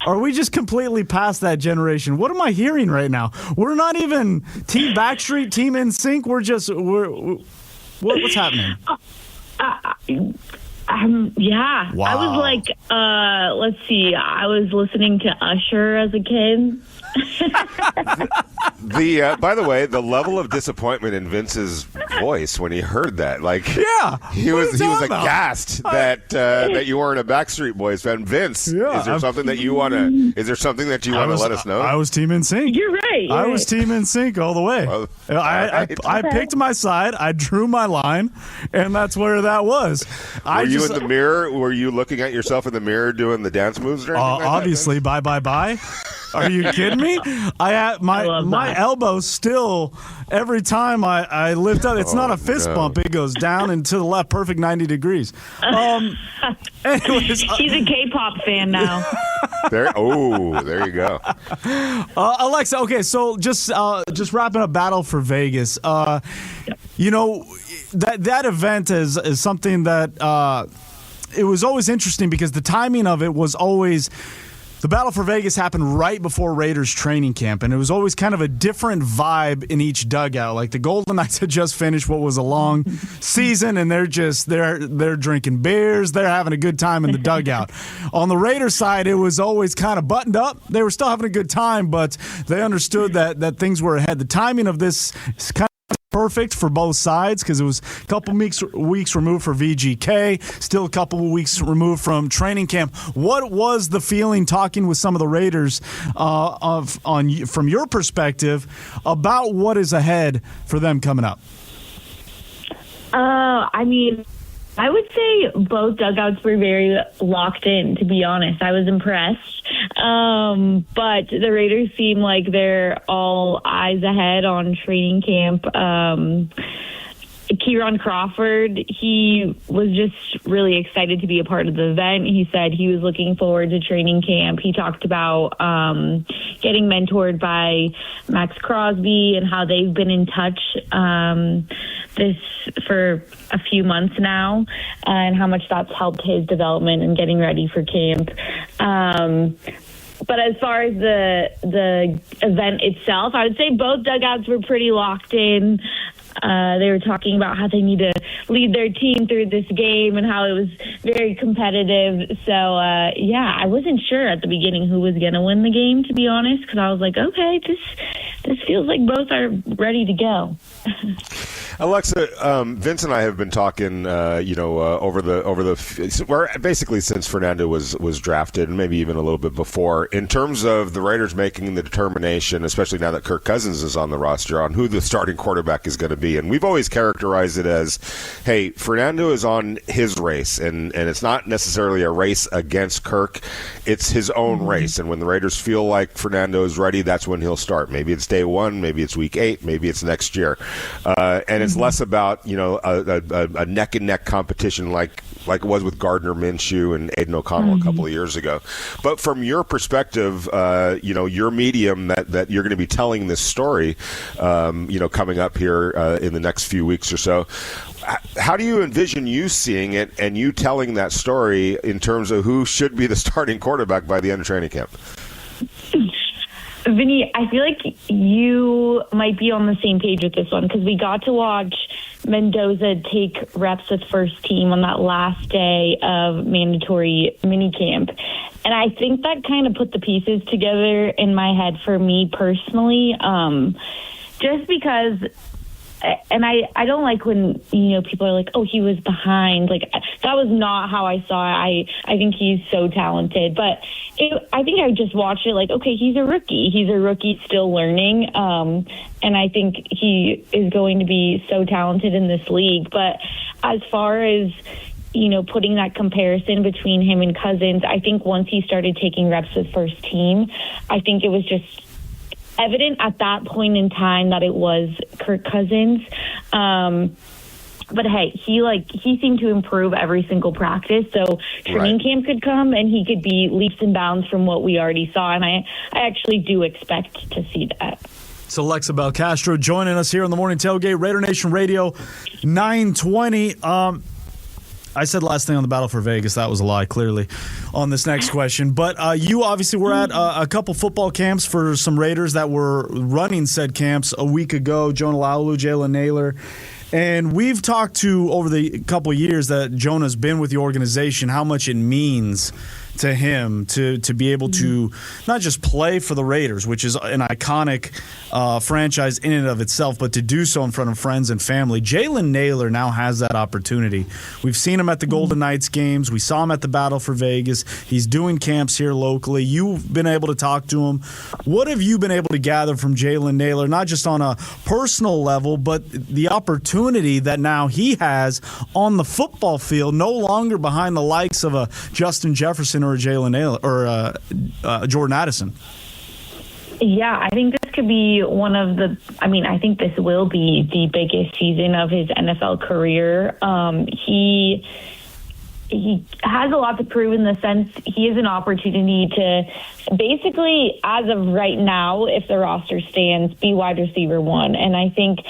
Are we just completely past that generation? What am I hearing right now? We're not even Team Backstreet, Team NSYNC. What's happening? Yeah. Wow. I was like, let's see. I was listening to Usher as a kid. By the way, the level of disappointment in Vince's voice when he heard that, he was aghast that you weren't a Backstreet Boys fan. Vince, is there something that you want to let us know? I was Team NSYNC. You're right. I was Team NSYNC all the way. Well, I picked my side. I drew my line, and that's where that was. Were you in the mirror? Were you looking at yourself in the mirror doing the dance moves? Or anything obviously, bye. Are you kidding me? I had my elbow still every time I lift up. It's not a fist bump. It goes down and to the left, perfect 90 degrees. Anyways, he's a K-pop fan now. There you go. Alexa, okay, so just wrapping up Battle for Vegas. You know, that event is something that it was always interesting because the timing of it was always. The Battle for Vegas happened right before Raiders training camp, and it was always kind of a different vibe in each dugout. Like the Golden Knights had just finished what was a long season, and they're drinking beers, they're having a good time in the dugout. On the Raiders side, it was always kind of buttoned up. They were still having a good time, but they understood that things were ahead. The timing of this is kind of perfect for both sides because it was a couple weeks removed for VGK, still a couple of weeks removed from training camp. What was the feeling talking with some of the Raiders from your perspective about what is ahead for them coming up? I would say both dugouts were very locked in, to be honest. I was impressed. But the Raiders seem like they're all eyes ahead on training camp. Kieran Crawford, he was just really excited to be a part of the event. He said he was looking forward to training camp. He talked about getting mentored by Max Crosby and how they've been in touch this for a few months now, and how much that's helped his development and getting ready for camp. But as far as the event itself, I would say both dugouts were pretty locked in. They were talking about how they need to lead their team through this game and how it was very competitive. So, I wasn't sure at the beginning who was going to win the game, to be honest, because I was like, okay, this feels like both are ready to go. Alexa, Vince and I have been talking, basically since Fernando was drafted, and maybe even a little bit before, in terms of the Raiders making the determination, especially now that Kirk Cousins is on the roster, on who the starting quarterback is going to be. And we've always characterized it as, hey, Fernando is on his race, and it's not necessarily a race against Kirk. It's his own race. And when the Raiders feel like Fernando is ready, that's when he'll start. Maybe it's day one, maybe it's week 8, maybe it's next year. And it's less about a neck and neck competition like it was with Gardner Minshew and Aiden O'Connell a couple of years ago. But from your perspective, your medium that you're going to be telling this story, coming up here in the next few weeks or so. How do you envision you seeing it and you telling that story in terms of who should be the starting quarterback by the end of training camp? Vinny, I feel like you might be on the same page with this one because we got to watch Mendoza take reps with first team on that last day of mandatory minicamp. And I think that kind of put the pieces together in my head for me personally, just because... And I don't like when, people are like, oh, he was behind. Like, that was not how I saw it. I think he's so talented. But I think I just watched it like, okay, he's a rookie. He's a rookie still learning. And I think he is going to be so talented in this league. But as far as, putting that comparison between him and Cousins, I think once he started taking reps with first team, I think it was just evident at that point in time that it was Kirk Cousins. But hey, he seemed to improve every single practice. So training camp could come and he could be leaps and bounds from what we already saw. And I actually do expect to see that. So Alexa Belcastro joining us here on the Morning Tailgate, Raider Nation Radio 920. I said last thing on the battle for Vegas. That was a lie, clearly, on this next question. But you obviously were at a couple football camps for some Raiders that were running said camps a week ago. Jonah Laulu, Jalen Naylor. And we've talked to, over the couple of years that Jonah's been with the organization, how much it means to him to be able to not just play for the Raiders, which is an iconic franchise in and of itself, but to do so in front of friends and family. Jalen Naylor now has that opportunity. We've seen him at the Golden Knights games. We saw him at the Battle for Vegas. He's doing camps here locally. You've been able to talk to him. What have you been able to gather from Jalen Naylor, not just on a personal level, but the opportunity that now he has on the football field, no longer behind the likes of a Justin Jefferson or a Jalen Naylor or Jordan Addison? Yeah, I think this could be I think this will be the biggest season of his NFL career. He has a lot to prove in the sense he has an opportunity to basically, as of right now, if the roster stands, be wide receiver one. And I think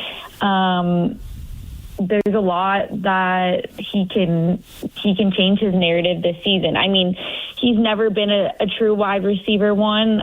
there's a lot that he can change his narrative this season. I mean, he's never been a true wide receiver one.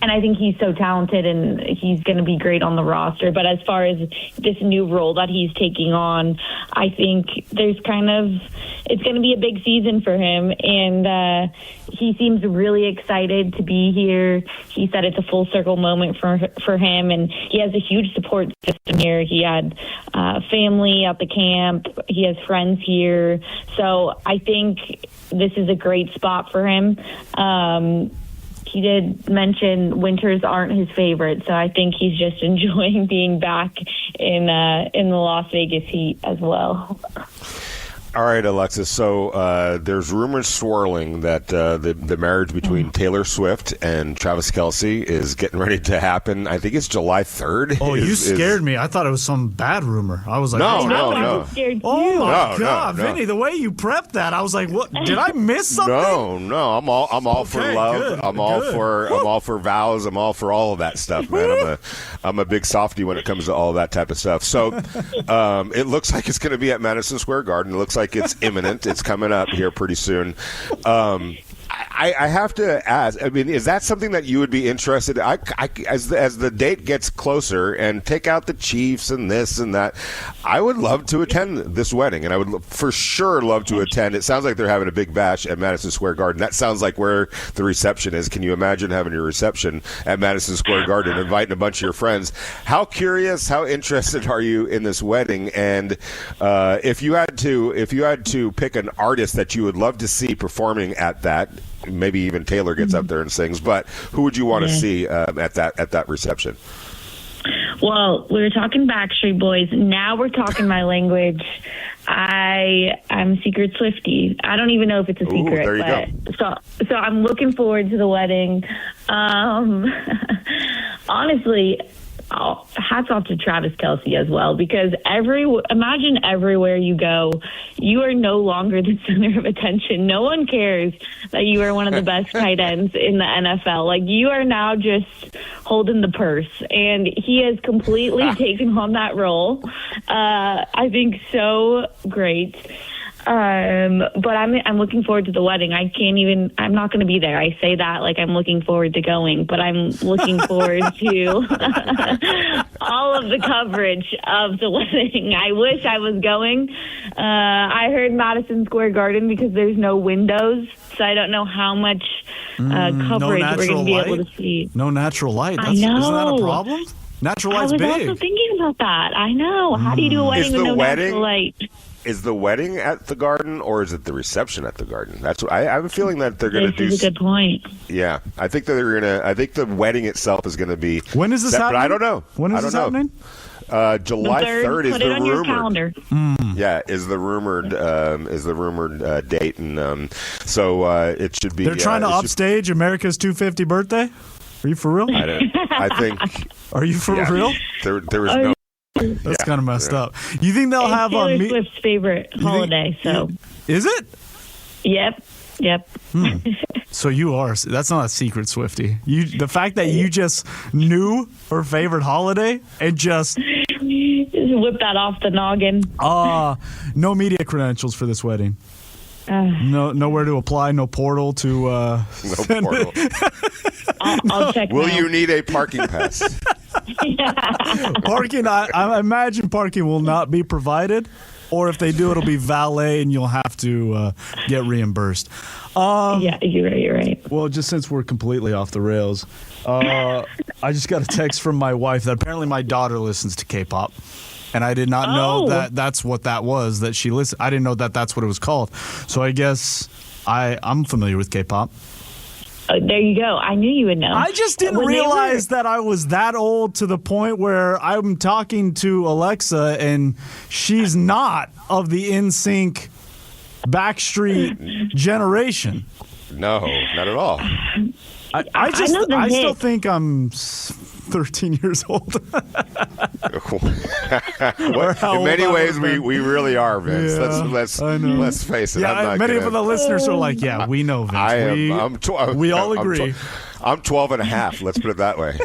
And I think he's so talented and he's going to be great on the roster. But as far as this new role that he's taking on, I think it's going to be a big season for him. And he seems really excited to be here. He said it's a full circle moment for him. And he has a huge support system here. He had family at the camp. He has friends here. So I think this is a great spot for him. He did mention winters aren't his favorite, so I think he's just enjoying being back in the Las Vegas heat as well. All right, Alexa. So there's rumors swirling that the marriage between Taylor Swift and Travis Kelce is getting ready to happen. I think it's July 3rd. Oh, you scared me. I thought it was some bad rumor. I was like, no. Oh my God, Vinny, the way you prepped that, I was like, what? Did I miss something? No. I'm all for love. Good, I'm all for vows. I'm all for all of that stuff, man. I'm a big softie when it comes to all that type of stuff. So it looks like it's going to be at Madison Square Garden. It looks like it's imminent. It's coming up here pretty soon. I have to ask, I mean, is that something that you would be interested in? As the date gets closer and take out the Chiefs and this and that, I would love to attend this wedding, and I would for sure love to attend. It sounds like they're having a big bash at Madison Square Garden. That sounds like where the reception is. Can you imagine having your reception at Madison Square Garden, inviting a bunch of your friends? How curious, how interested are you in this wedding? And if you had to pick an artist that you would love to see performing at that, maybe even Taylor gets up there and sings, but who would you want to see at that reception? Well, we were talking Backstreet Boys. Now we're talking my language. I'm a secret Swiftie. I don't even know if it's a secret. There you go. So I'm looking forward to the wedding. Honestly, hats off to Travis Kelce as well, because imagine everywhere you go, you are no longer the center of attention. No one cares that you are one of the best tight ends in the NFL. Like, you are now just holding the purse, and he has completely taken on that role. I think so great. But I'm looking forward to the wedding. I'm not going to be there. I say that like I'm looking forward to going, but I'm looking forward to all of the coverage of the wedding. I wish I was going. I heard Madison Square Garden because there's no windows, so I don't know how much coverage we're going to be able to see. No natural light. I know. Isn't that a problem? Natural light's big. I was also thinking about that. I know. How do you do a wedding with no natural light? Is the wedding at the Garden, or is it the reception at the Garden? That's what I have a feeling that they're going to do. This is a good point. Yeah, I think that they're going to. I think the wedding itself is going to be. When is this happening? But I don't know. When is this happening? July 3rd is the rumored. Put it on your calendar. Yeah, is the rumored date, and so it should be. They're trying to upstage America's 250 birthday. Are you for real? I think. Are you for real? There was no. That's kind of messed up. You think they'll have Taylor Swift's favorite holiday? So is it? Yep. Yep. So you are. That's not a secret, Swiftie. The fact that you just knew her favorite holiday and just whip that off the noggin. No media credentials for this wedding. Nowhere to apply. No portal to. No portal. I'll check. Will you need a parking pass? Parking. I imagine parking will not be provided. Or if they do, it'll be valet, and you'll have to get reimbursed. Yeah, you're right. Well, just since we're completely off the rails, I just got a text from my wife that apparently my daughter listens to K-pop, and I did not know that that's what that was. That she listened. I didn't know that that's what it was called. So I guess I'm familiar with K-pop. There you go. I knew you would know. I just didn't realize that I was that old to the point where I'm talking to Alexa and she's not of the NSYNC Backstreet generation. No, not at all. I still think I'm 13 years old. In many ways, we really are, Vince. Yeah, Let's face it. Yeah, many of the listeners are like, yeah, we know, Vince. We all agree. I'm 12 and a half. Let's put it that way.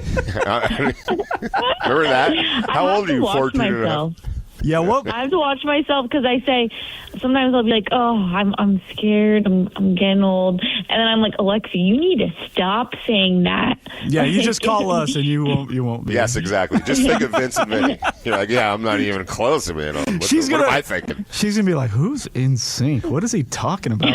Remember that? How old are you? 14 and a half? Yeah, what? I have to watch myself because I say sometimes I'll be like, "Oh, I'm scared. I'm getting old," and then I'm like, "Alexa, you need to stop saying that." Yeah, you just call us and you won't be. Yes, exactly. Just think of Vince and Vinny. You're like, yeah, I'm not even close to being old. What am I thinking? She's gonna be like, "Who's in sync? What is he talking about?"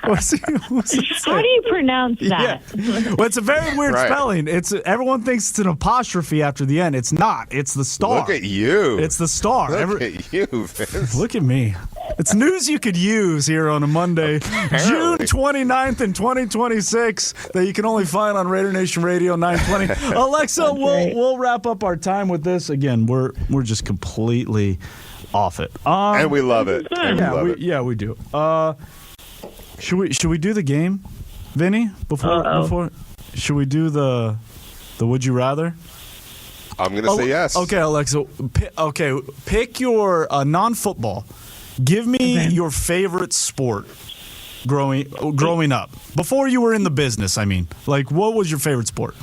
What's he How do you pronounce that? Yeah. Well, it's a very weird spelling. Everyone thinks it's an apostrophe after the end. It's not. It's the star. Look at you. It's the star. Look at you, Vince. Look at me. It's news you could use here on a Monday, June 29th in 2026, that you can only find on Raider Nation Radio 920. Alexa, we'll wrap up our time with this. Again, we're just completely off it. And we love it. Yeah, we do. Should we do the game, Vinny? Before should we do the Would You Rather? I'm going to say yes. Okay, Alexa. Pick your non-football. Give me your favorite sport growing up. Before you were in the business, I mean. Like, what was your favorite sport?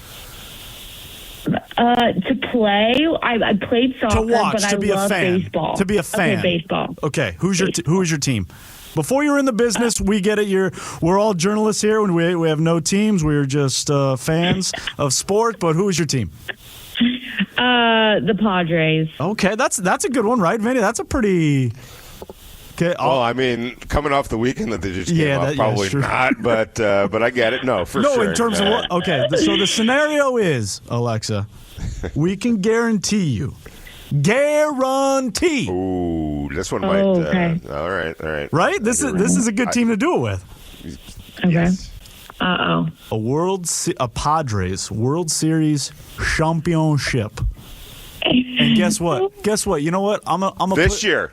To play, I played soccer, to watch, but to be love a fan. baseball. To be a fan. Okay, baseball. Okay, who is your team? Before you were in the business, we get it. We're all journalists here, and we have no teams. We're just fans of sport. But who is your team? The Padres. Okay, that's a good one, right, Vinny? That's a pretty. Okay. Well, I mean, coming off the weekend that they just came off, probably not. But I get it. No, for sure. No, in terms of what? Okay, so the scenario is, Alexa, we can guarantee you. Guarantee. Ooh, this one might. Okay. All right. Right? This is a good team to do it with. Okay. Yes. A Padres World Series championship. And guess what? You know what? I'm this year.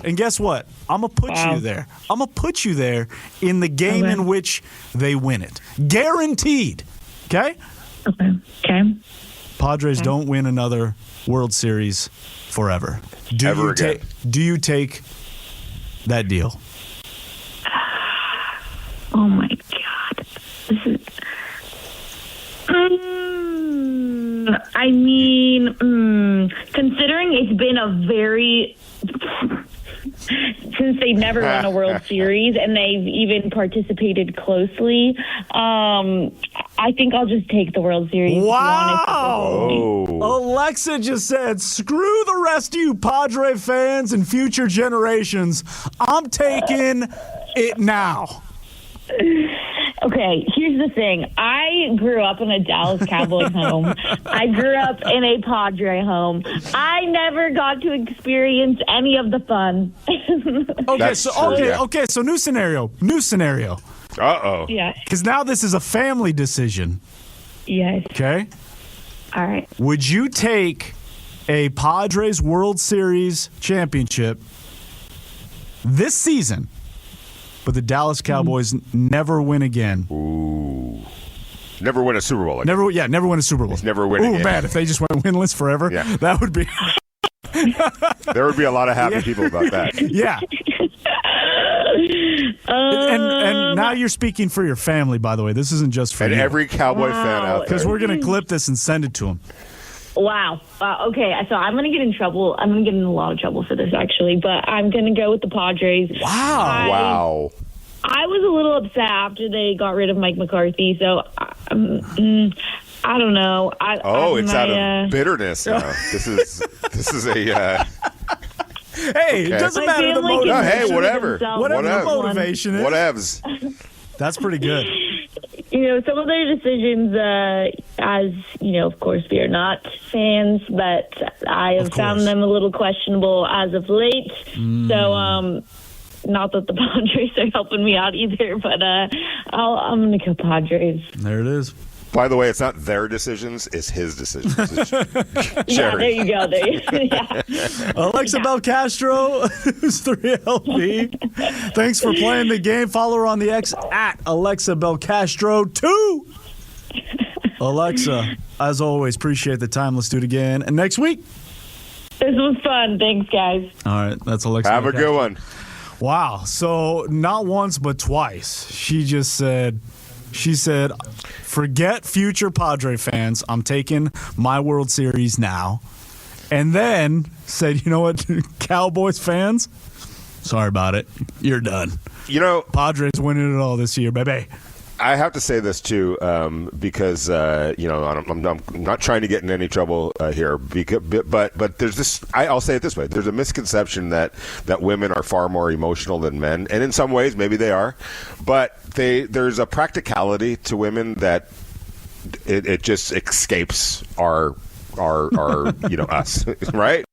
And guess what? I'm gonna put you there. I'm gonna put you there in the game in which they win it. Guaranteed. Okay? Okay. Padres don't win another World Series forever. Do you take that deal? Oh my God. This is. I mean, considering it's been a very. Since they've never won a World Series and they've even participated closely, I think I'll just take the World Series. Wow! Alexa just said, screw the rest of you Padre fans and future generations. I'm taking it now. Okay, here's the thing. I grew up in a Dallas Cowboy home. I grew up in a Padre home. I never got to experience any of the fun. Okay, so new scenario. Uh-oh. Yeah. Because now this is a family decision. Yes. Okay? All right. Would you take a Padres World Series championship this season, but the Dallas Cowboys never win again? Ooh. Never win a Super Bowl again. Never win a Super Bowl. Never win again. Ooh, man, if they just went winless forever, that would be... There would be a lot of happy people about that. Yeah. And now you're speaking for your family, by the way. This isn't just for and you. every Cowboy fan out there. Because we're going to clip this and send it to them. Wow. Okay, so I'm going to get in trouble. I'm going to get in a lot of trouble for this, actually. But I'm going to go with the Padres. Wow. I was a little upset after they got rid of Mike McCarthy. So I don't know. It's out of bitterness now. This is a... Hey, it doesn't matter the motivation. No, hey, whatever. Whatever the motivation is. Whatevs. That's pretty good. Some of their decisions, as, of course, we are not fans, but I have found them a little questionable as of late. So, not that the Padres are helping me out either, but I'm going to go Padres. There it is. By the way, it's not their decisions, it's his decisions. Yeah, there you go. Yeah. Alexa Belcastro, who's 3LB. Thanks for playing the game. Follow her on the X at Alexa Belcastro 2. Alexa, as always, appreciate the time. Let's do it again. And next week. This was fun. Thanks, guys. All right, that's Alexa Have Belcastro. a good one. Wow. So not once but twice, she said, forget future Padre fans. I'm taking my World Series now. And then said, you know what, Cowboys fans, sorry about it. You're done. Padres winning it all this year, baby. I have to say this, too, because, I'm not trying to get in any trouble here. But there's this, I'll say it this way. There's a misconception that women are far more emotional than men. And in some ways, maybe they are. But there's a practicality to women that it just escapes our us, right?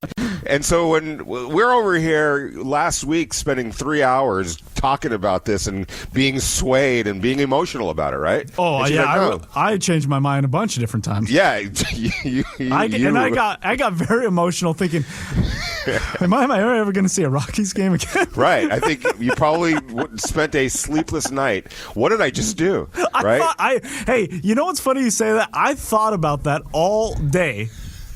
And so when we're over here last week spending 3 hours talking about this and being swayed and being emotional about it, right? Oh, yeah. I changed my mind a bunch of different times. Yeah. I got very emotional thinking, am I ever going to see a Rockies game again? Right. I think you probably spent a sleepless night. What did I just do? Right? Hey, you know what's funny you say that? I thought about that all day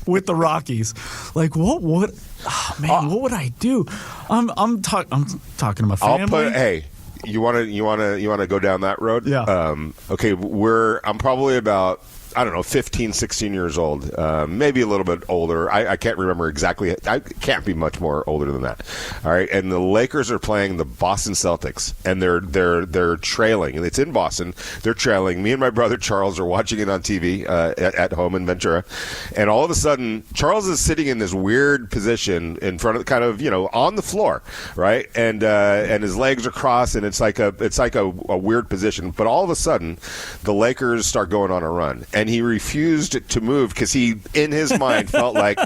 with the Rockies. Like, what would I do? I'm talking to my family. You want to go down that road? Yeah. Okay, I'm probably about, I don't know, 15, 16 years old, maybe a little bit older. I can't remember exactly. I can't be much more older than that. All right, and the Lakers are playing the Boston Celtics, and they're trailing. And it's in Boston. They're trailing. Me and my brother Charles are watching it on TV at home in Ventura, and all of a sudden, Charles is sitting in this weird position in front of, kind of, on the floor, right? And his legs are crossed, and it's like a weird position. But all of a sudden, the Lakers start going on a run. And he refused to move because he, in his mind, felt like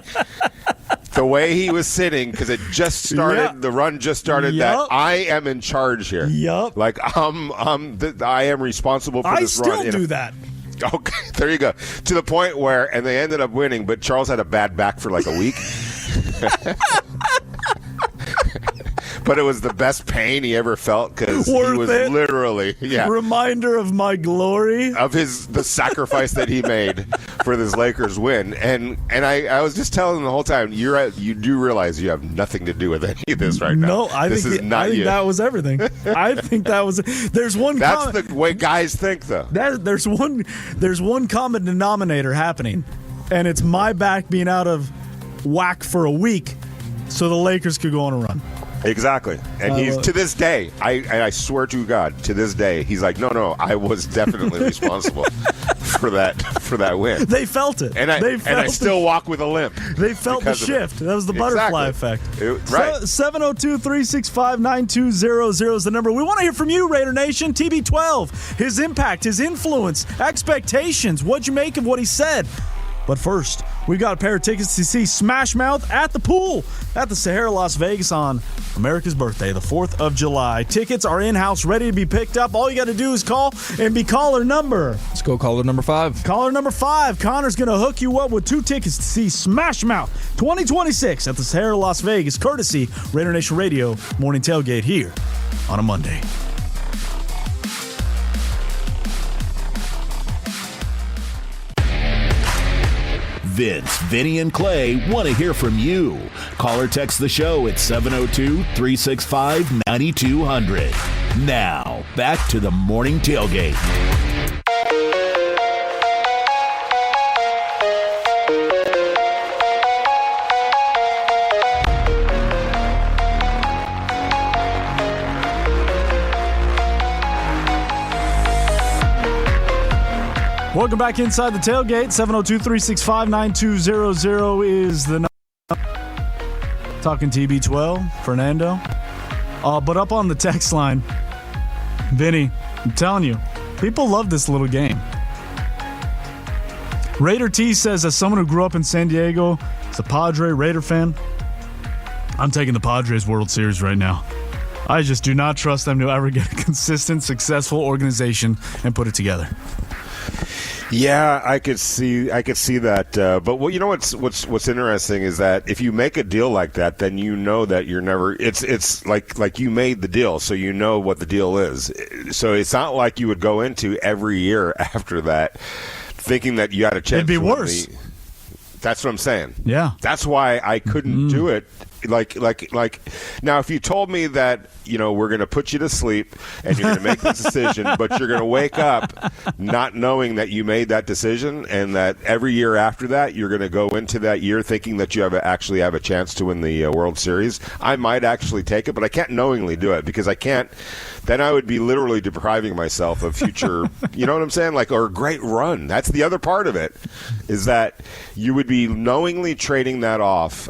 the way he was sitting, because it just started, the run just started, that I am in charge here. Yep. Like, I am responsible for this run. I still do that. Okay, there you go. To the point where, and they ended up winning, but Charles had a bad back for like a week. But it was the best pain he ever felt because he was literally reminder of my glory, of the sacrifice that he made for this Lakers win. And I was just telling him the whole time, you do realize you have nothing to do with any of this right now. No, I think that was everything. I think that was. There's one. That's the way guys think, though. There's one common denominator happening, and it's my back being out of whack for a week, so the Lakers could go on a run. Exactly. And he's, to this day, I swear to God, to this day, he's like, no, I was definitely responsible for that win. They felt it. And I still walk with a limp. They felt the shift. That was the butterfly effect. Right. 702-365-9200 is the number. We want to hear from you, Raider Nation. TB12, his impact, his influence, expectations. What'd you make of what he said? But first, we've got a pair of tickets to see Smash Mouth at the pool at the Sahara Las Vegas on America's birthday, the 4th of July. Tickets are in-house, ready to be picked up. All you got to do is call and be caller number. Let's go caller number 5. Caller number 5. Connor's going to hook you up with 2 tickets to see Smash Mouth 2026 at the Sahara Las Vegas, courtesy Raider Nation Radio Morning Tailgate here on a Monday. Vince, Vinny, and Clay want to hear from you. Call or text the show at 702-365-9200. Now, back to the Morning Tailgate. Welcome back inside the tailgate. 702-365-9200 is the number. Talking TB12, Fernando. But up on the text line, Vinny, I'm telling you, people love this little game. Raider T says, as someone who grew up in San Diego, as a Padre Raider fan, I'm taking the Padres World Series right now. I just do not trust them to ever get a consistent, successful organization and put it together. Yeah, I could see that. But you know what's interesting is that if you make a deal like that, then you know that you're never. It's like you made the deal, so you know what the deal is. So it's not like you would go into every year after that thinking that you had a chance. It'd be worse. That's what I'm saying. Yeah. That's why I couldn't do it. Like now, if you told me that, we're going to put you to sleep and you're going to make this decision, but you're going to wake up not knowing that you made that decision, and that every year after that you're going to go into that year thinking that you actually have a chance to win the World Series, I might actually take it, but I can't knowingly do it because I can't. Then I would be literally depriving myself of future, you know what I'm saying? Or a great run. That's the other part of it, is that you would be knowingly trading that off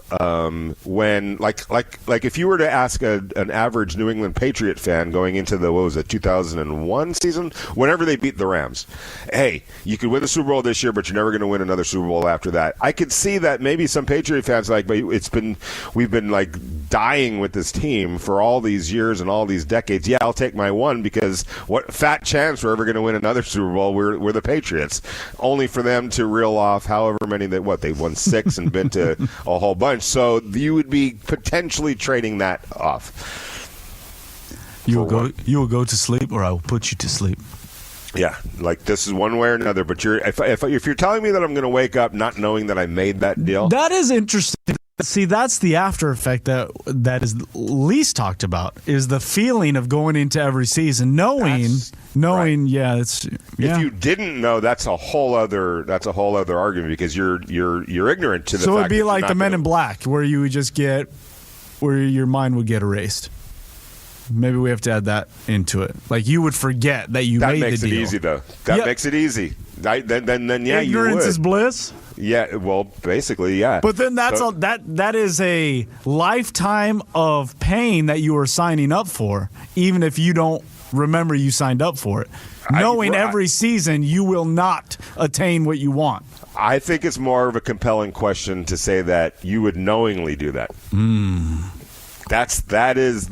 when, like if you were to ask an average New England Patriot fan going into the, 2001 season, whenever they beat the Rams, hey, you could win the Super Bowl this year, but you're never going to win another Super Bowl after that. I could see that maybe some Patriot fans but we've been dying with this team for all these years and all these decades. Yeah, I'll take my one, because what fat chance we're ever going to win another Super Bowl? We're the Patriots. Only for them to reel off however many they've won 6 and been to a whole bunch. So you would be potentially trading that off. You will go to sleep, or I will put you to sleep. Yeah, this is one way or another. But if you're telling me that I'm going to wake up not knowing that I made that deal, that is interesting. See, that's the after effect that is least talked about, is the feeling of going into every season knowing. Right. If you didn't know, that's a whole other argument, because you're ignorant to the fact. So it'd be like the Men in Black, where you would just where your mind would get erased. Maybe we have to add that into it. You would forget that you made the deal. That makes it easy, though. That makes it easy. Then yeah, ignorance you would. is bliss. Yeah, well, basically, yeah. But then that is a lifetime of pain that you are signing up for, even if you don't remember you signed up for it. Knowing every season you will not attain what you want. I think it's more of a compelling question to say that you would knowingly do that. That is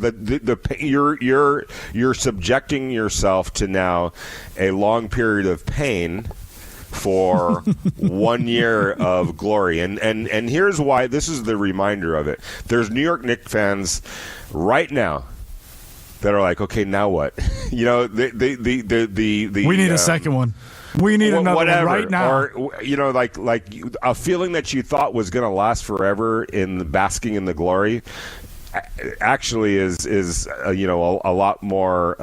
you're subjecting yourself to now a long period of pain for 1 year of glory. And here's why. This is the reminder of it. There's New York Knicks fans right now that are like, okay, now what? We need a second one. We need another one right now. Or like a feeling that you thought was going to last forever in the basking in the glory actually is a lot more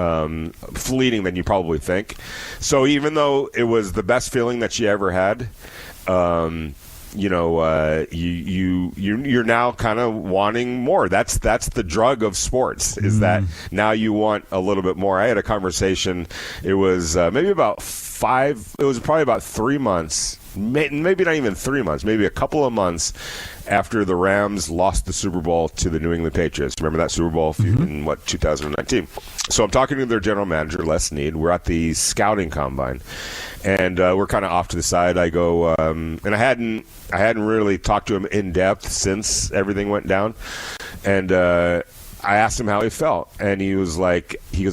fleeting than you probably think. So even though it was the best feeling that you ever had, you're now kind of wanting more. That's the drug of sports, is that now you want a little bit more. I had a conversation. It was probably about 3 months, maybe not even 3 months, maybe a couple of months after the Rams lost the Super Bowl to the New England Patriots. Remember that Super Bowl in 2019? So I'm talking to their general manager, Les Snead. We're at the scouting combine, and we're kind of off to the side. I go, and I hadn't really talked to him in depth since everything went down, and I asked him how he felt, and he goes,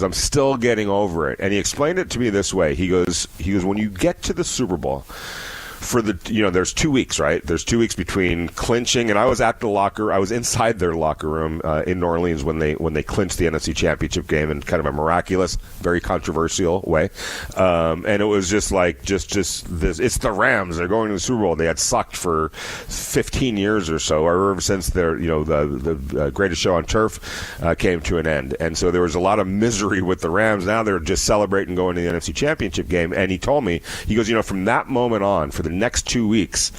I'm still getting over it. And he explained it to me this way. He goes, when you get to the Super Bowl, for the, there's 2 weeks, right? There's 2 weeks between clinching, and I was inside their locker room in New Orleans when they clinched the NFC Championship game in kind of a miraculous, very controversial way. And it was just like, just this, it's the Rams. They're going to the Super Bowl. They had sucked for 15 years or so, or ever since their, the greatest show on turf came to an end. And so there was a lot of misery with the Rams. Now they're just celebrating going to the NFC Championship game. And he told me, he goes, from that moment on, for the next 2 weeks,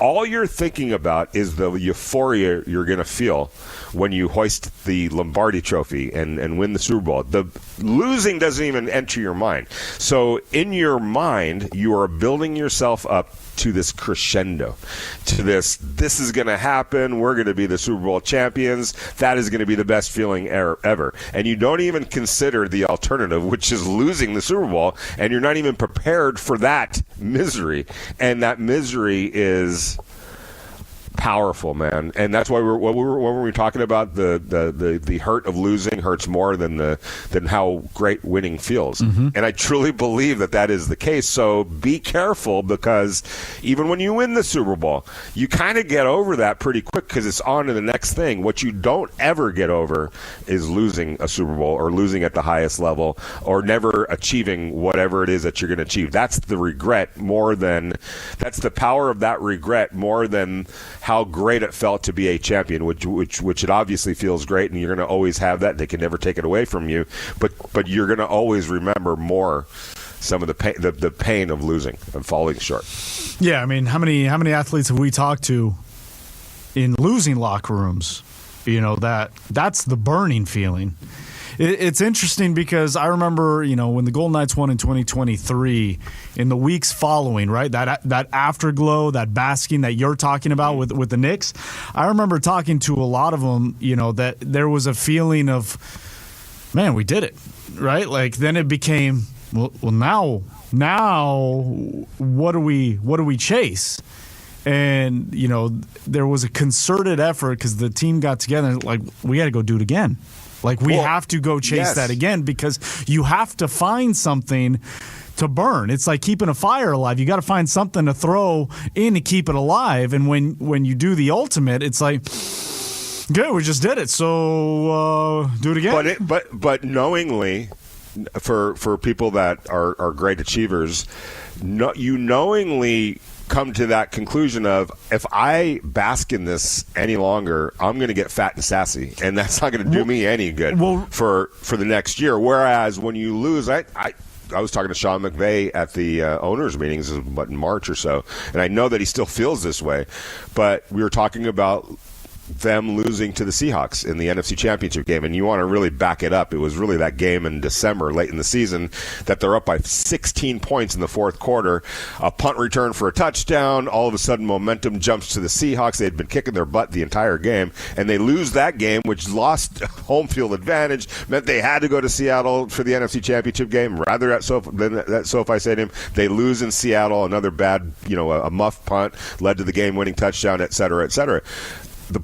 all you're thinking about is the euphoria you're going to feel when you hoist the Lombardi Trophy and win the Super Bowl. The losing doesn't even enter your mind. So in your mind, you are building yourself up to this crescendo, to this is going to happen, we're going to be the Super Bowl champions, that is going to be the best feeling ever. And you don't even consider the alternative, which is losing the Super Bowl, and you're not even prepared for that misery. And that misery is powerful, man. And that's why when we were talking about the hurt of losing hurts more than how great winning feels. Mm-hmm. And I truly believe that is the case. So be careful, because even when you win the Super Bowl, you kind of get over that pretty quick because it's on to the next thing. What you don't ever get over is losing a Super Bowl or losing at the highest level or never achieving whatever it is that you're going to achieve. That's the regret that's the power of that regret more than how great it felt to be a champion, which it obviously feels great, and you're going to always have that. They can never take it away from you, but you're going to always remember more some of the pain of losing and falling short. Yeah, I mean, how many athletes have we talked to in losing locker rooms? That's the burning feeling. It's interesting because I remember, when the Golden Knights won in 2023, in the weeks following, right, that afterglow, that basking that you're talking about with the Knicks, I remember talking to a lot of them, that there was a feeling of, man, we did it, right? Like then it became, well now what do we chase? And there was a concerted effort because the team got together and like, we got to go do it again. Like, we have to go chase that again, because you have to find something to burn. It's like keeping a fire alive. You got to find something to throw in to keep it alive. And when you do the ultimate, it's like, okay, we just did it, so do it again. But knowingly, for people that are great achievers, you knowingly come to that conclusion of, if I bask in this any longer, I'm going to get fat and sassy, and that's not going to do me any good for the next year. Whereas when you lose, I was talking to Sean McVay at the owners' meetings, in March or so, and I know that he still feels this way, but we were talking about them losing to the Seahawks in the NFC Championship game, and you want to really back it up. It was really that game in December, late in the season, that they're up by 16 points in the fourth quarter. A punt return for a touchdown. All of a sudden, momentum jumps to the Seahawks. They had been kicking their butt the entire game, and they lose that game, which lost home field advantage, meant they had to go to Seattle for the NFC Championship game rather at SoFi Stadium. They lose in Seattle. Another bad, a muff punt led to the game-winning touchdown, et cetera, et cetera.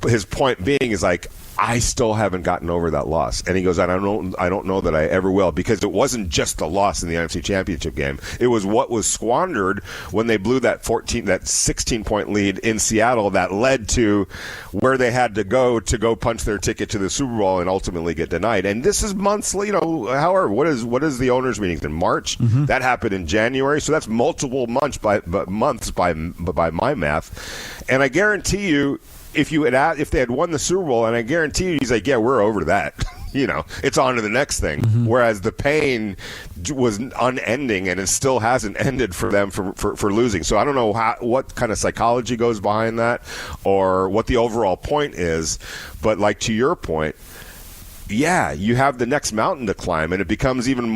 His point being is like, I still haven't gotten over that loss. And he goes, I don't know that I ever will, because it wasn't just the loss in the NFC Championship game. It was what was squandered when they blew that 16-point lead in Seattle that led to where they had to go punch their ticket to the Super Bowl and ultimately get denied. And this is months, however, what is the owners' meetings in March? Mm-hmm. That happened in January. So that's multiple months by my math. And I guarantee you, if they had won the Super Bowl, and I guarantee you, he's like, yeah, we're over that. It's on to the next thing. Mm-hmm. Whereas the pain was unending, and it still hasn't ended for them for losing. So I don't know what kind of psychology goes behind that, or what the overall point is. But like, to your point, yeah, you have the next mountain to climb, and it becomes even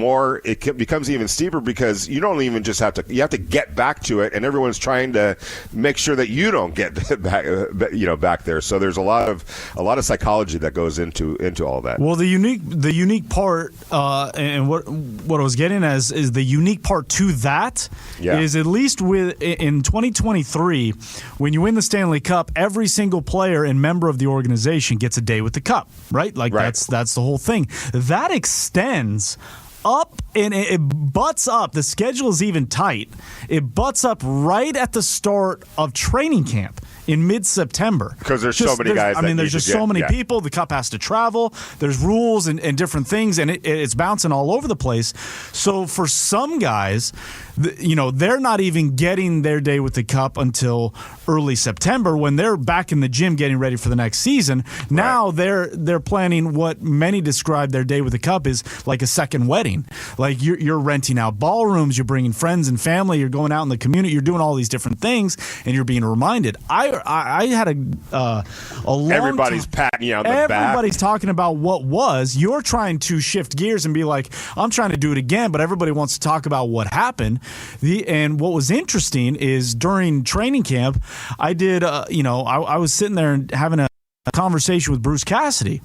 steeper, because you don't even just have to get back to it, and everyone's trying to make sure that you don't get back there. So there's a lot of psychology that goes into all that. Well, the unique part, and what I was getting as is the unique part to that is, at least in 2023, when you win the Stanley Cup, every single player and member of the organization gets a day with the cup, right? Like, right. That's the whole thing. That extends up And it butts up. The schedule is even tight. It butts up right at the start of training camp in mid-September. Because there's so many guys. There's just so many people. The Cup has to travel. There's rules and different things, and it's bouncing all over the place. So for some guys, they're not even getting their day with the Cup until early September when they're back in the gym getting ready for the next season. Now they're planning what many describe their day with the Cup is like a second wedding. Like you're renting out ballrooms, you're bringing friends and family, you're going out in the community, you're doing all these different things, and you're being reminded. I had a long everybody's patting you on the back. Everybody's talking about what was. You're trying to shift gears and be like, I'm trying to do it again, but everybody wants to talk about what happened. And what was interesting is during training camp, I did, I was sitting there and having a conversation with Bruce Cassidy,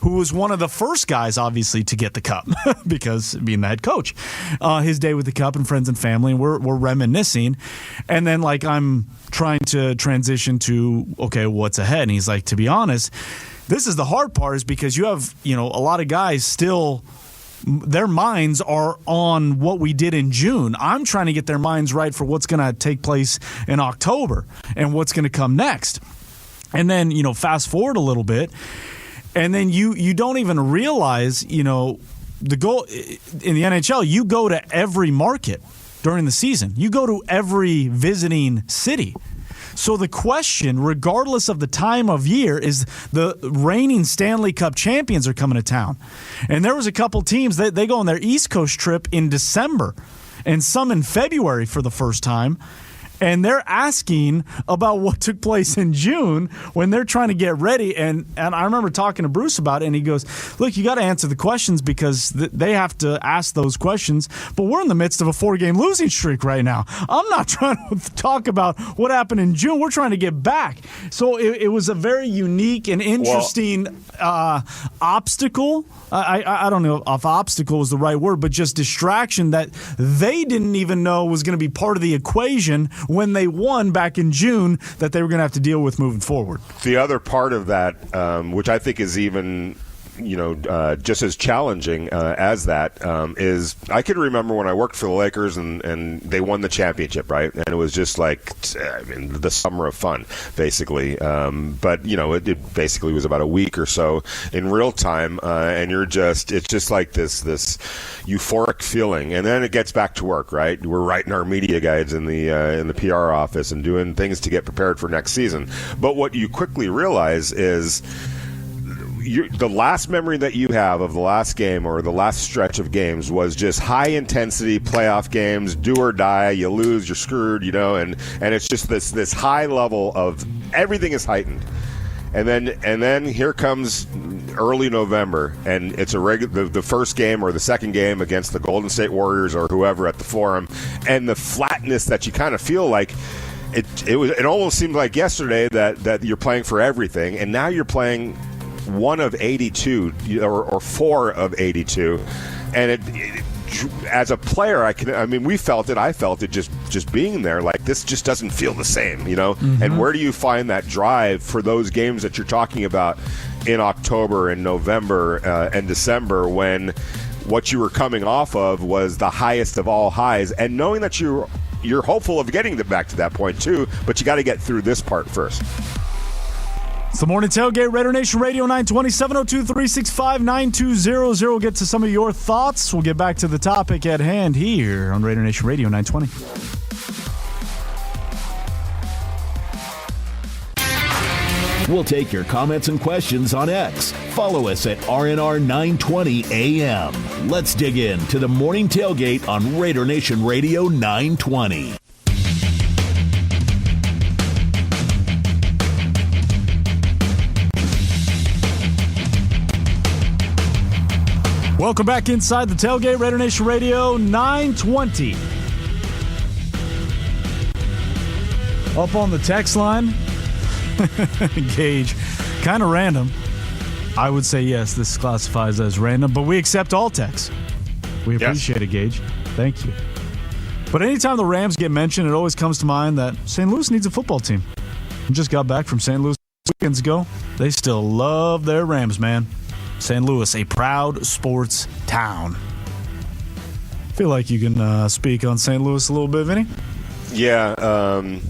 who was one of the first guys, obviously, to get the Cup because being the head coach. His day with the Cup and friends and family, and we're reminiscing. And then, I'm trying to transition to, okay, what's ahead? And he's like, to be honest, this is the hard part is because you have, a lot of guys still – their minds are on what we did in June. I'm trying to get their minds right for what's going to take place in October and what's going to come next. And then, fast forward a little bit, and then you don't even realize, the goal in the NHL, you go to every market during the season. You go to every visiting city. So the question, regardless of the time of year, is the reigning Stanley Cup champions are coming to town. And there was a couple teams that they go on their East Coast trip in December and some in February for the first time. And they're asking about what took place in June when they're trying to get ready. And I remember talking to Bruce about it, and he goes, look, you got to answer the questions because they have to ask those questions. But we're in the midst of a 4-game losing streak right now. I'm not trying to talk about what happened in June. We're trying to get back. So it was a very unique and interesting obstacle. I don't know if obstacle is the right word, but just distraction that they didn't even know was going to be part of the equation when they won back in June that they were going to have to deal with moving forward. The other part of that, which I think is even just as challenging as that, is I can remember when I worked for the Lakers and they won the championship, right? And it was just the summer of fun, basically. But, it basically was about a week or so in real time, and it's just like this euphoric feeling. And then it gets back to work, right? We're writing our media guides in the PR office and doing things to get prepared for next season. But what you quickly realize is the last memory that you have of the last game or the last stretch of games was just high-intensity playoff games, do or die, you lose, you're screwed, and it's just this high level of everything is heightened. And then here comes early November, and it's the first game or the second game against the Golden State Warriors or whoever at the Forum, and the flatness that you kind of feel like it almost seemed like yesterday that you're playing for everything, and now you're playing one of 82 or 4 of 82, and as a player, we felt it. I felt it just being there. Like, this just doesn't feel the same, Mm-hmm. And where do you find that drive for those games that you're talking about in October and November and December when what you were coming off of was the highest of all highs, and knowing that you're hopeful of getting back to that point too, but you got to get through this part first. It's the Morning Tailgate, Raider Nation Radio 920, 702-365-9200. We'll get to some of your thoughts. We'll get back to the topic at hand here on Raider Nation Radio 920. We'll take your comments and questions on X. Follow us at RNR920AM. Let's dig in to the Morning Tailgate on Raider Nation Radio 920. Welcome back inside the tailgate, Raider Nation Radio 920. Up on the text line, Gage, kind of random. I would say yes, this classifies as random, but we accept all texts. We appreciate it, Gage. Thank you. But anytime the Rams get mentioned, it always comes to mind that St. Louis needs a football team. We just got back from St. Louis weekends ago. They still love their Rams, man. St. Louis, a proud sports town. feel like you can speak on St. Louis a little bit, Vinny. Yeah, and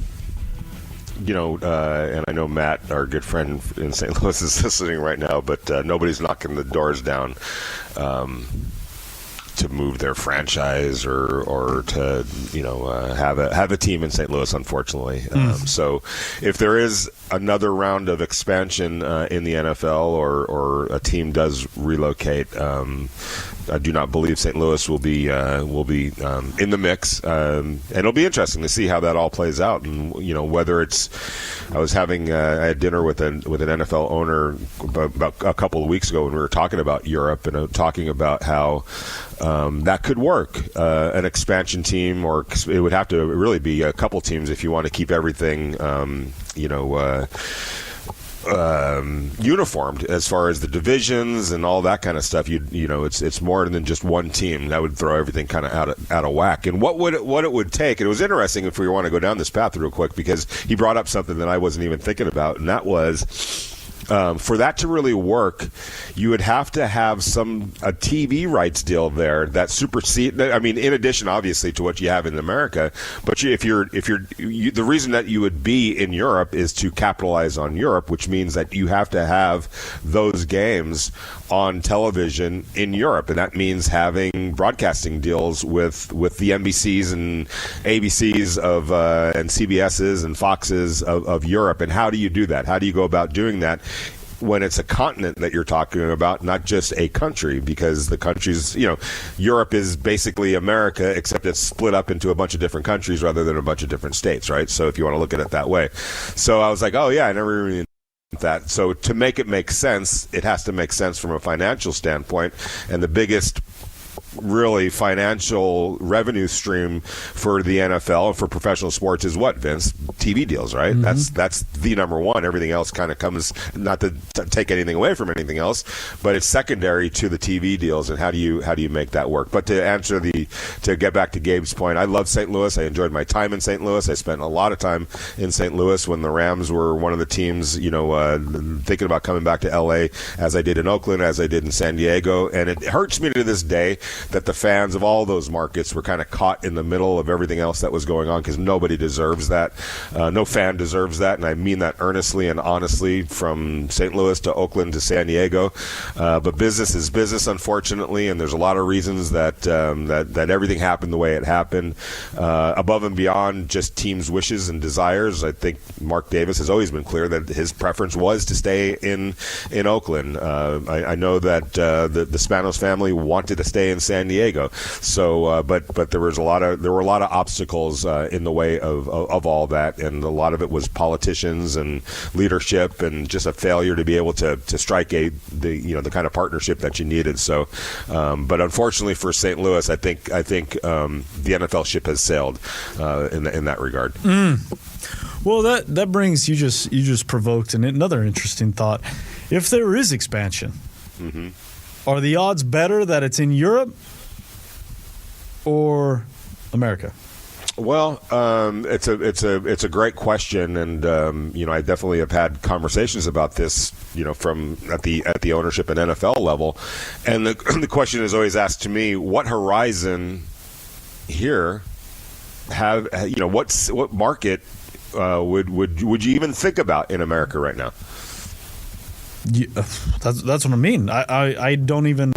I know Matt, our good friend in St. Louis, is listening right now, but nobody's knocking the doors down to move their franchise or to have a team in St. Louis, unfortunately. So if there is another round of expansion in the NFL or a team does relocate, I do not believe St. Louis will be in the mix, and it'll be interesting to see how that all plays out. And whether it's, I had dinner with an NFL owner about a couple of weeks ago when we were talking about Europe and talking about how that could work, an expansion team, or it would have to really be a couple teams if you want to keep everything uniformed as far as the divisions and all that kind of stuff. It's more than just one team. That would throw everything kind of out of whack. And what it would take, and it was interesting if we want to go down this path real quick, because he brought up something that I wasn't even thinking about, and that was, for that to really work, you would have to have a TV rights deal there that supersede. I mean, in addition, obviously, to what you have in America. But the reason that you would be in Europe is to capitalize on Europe, which means that you have to have those games on television in Europe, and that means having broadcasting deals with the NBCs and ABCs and CBSs and Foxes of Europe. And how do you do that? How do you go about doing that when it's a continent that you're talking about, not just a country? Because the countries, Europe is basically America, except it's split up into a bunch of different countries rather than a bunch of different states, right? So if you want to look at it that way. So I was like, oh yeah, I never really that. So to make it make sense, it has to make sense from a financial standpoint. And the biggest really financial revenue stream for the NFL and for professional sports is what, Vince? TV deals, right? Mm-hmm. That's the number one. Everything else kind of comes, not to take anything away from anything else, but it's secondary to the TV deals. And how do you make that work? But to get back to Gabe's point, I love St. Louis. I enjoyed my time in St. Louis. I spent a lot of time in St. Louis when the Rams were one of the teams, thinking about coming back to LA, as I did in Oakland, as I did in San Diego. And it hurts me to this day that the fans of all those markets were kind of caught in the middle of everything else that was going on, because nobody deserves that. No fan deserves that, and I mean that earnestly and honestly, from St. Louis to Oakland to San Diego. But business is business, unfortunately, and there's a lot of reasons that everything happened the way it happened, above and beyond just teams' wishes and desires. I think Mark Davis has always been clear that his preference was to stay in Oakland. I know that the Spanos family wanted to stay in San Diego. So, but there were a lot of obstacles in the way of all that, and a lot of it was politicians and leadership, and just a failure to be able to strike the kind of partnership that you needed. So, but unfortunately for St. Louis, I think the NFL ship has sailed in that regard. Well, that brings, you just provoked another interesting thought. If there is expansion, are the odds better that it's in Europe or America? Well, it's a great question, and I definitely have had conversations about this, from at the ownership and NFL level, and the question is always asked to me: what horizon here what market would you even think about in America right now? Yeah, that's what I mean. I don't even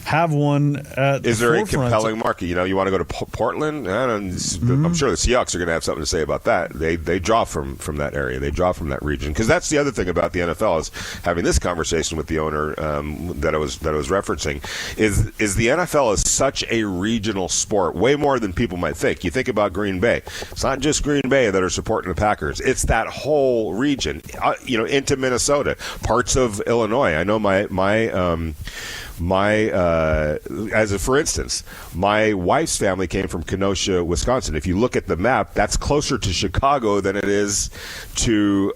have one at Is there the a compelling market? You want to go to Portland? I'm sure the Seahawks are going to have something to say about that. They draw from that area. They draw from that region. Because that's the other thing about the NFL, is having this conversation with the owner that I was referencing, is the NFL is such a regional sport, way more than people might think. You think about Green Bay. It's not just Green Bay that are supporting the Packers. It's that whole region, into Minnesota, parts of Illinois. I know for instance, my wife's family came from Kenosha, Wisconsin. If you look at the map, that's closer to Chicago than it is to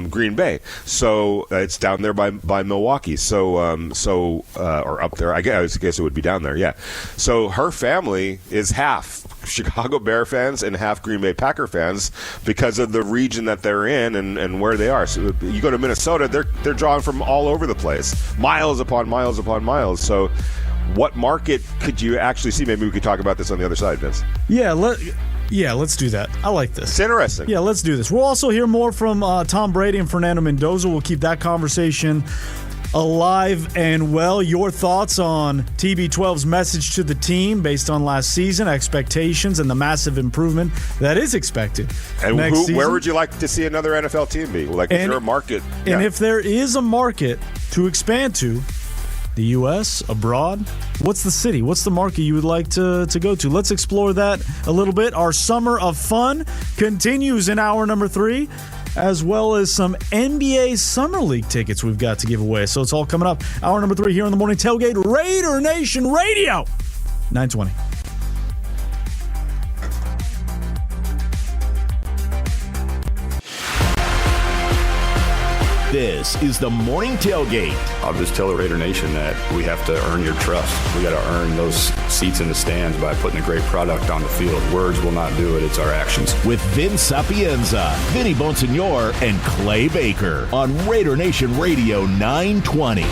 Green Bay. So it's down there by Milwaukee. Or up there. I guess it would be down there. Yeah. So her family is half Chicago Bear fans and half Green Bay Packer fans because of the region that they're in and where they are. So you go to Minnesota, they're drawing from all over the place, miles upon miles upon miles. So what market could you actually see? Maybe we could talk about this on the other side, Vince. Yeah, let's do that. I like this. It's interesting. Yeah, let's do this. We'll also hear more from Tom Brady and Fernando Mendoza. We'll keep that conversation alive and well. Your thoughts on TB12's message to the team based on last season, expectations, and the massive improvement that is expected and next season. Where would you like to see another NFL team be? Like, is there a market? And if there is a market to expand to, the U.S., abroad, what's the city? What's the market you would like to go to? Let's explore that a little bit. Our summer of fun continues in hour number 3, as well as some NBA Summer League tickets we've got to give away. So it's all coming up. Hour number 3 here on the Morning Tailgate, Raider Nation Radio, 920. This is the Morning Tailgate. I'll just tell the Raider Nation that we have to earn your trust. We got to earn those seats in the stands by putting a great product on the field. Words will not do it. It's our actions. With Vince Sapienza, Vinny Bonsignor, and Clay Baker on Raider Nation Radio 920.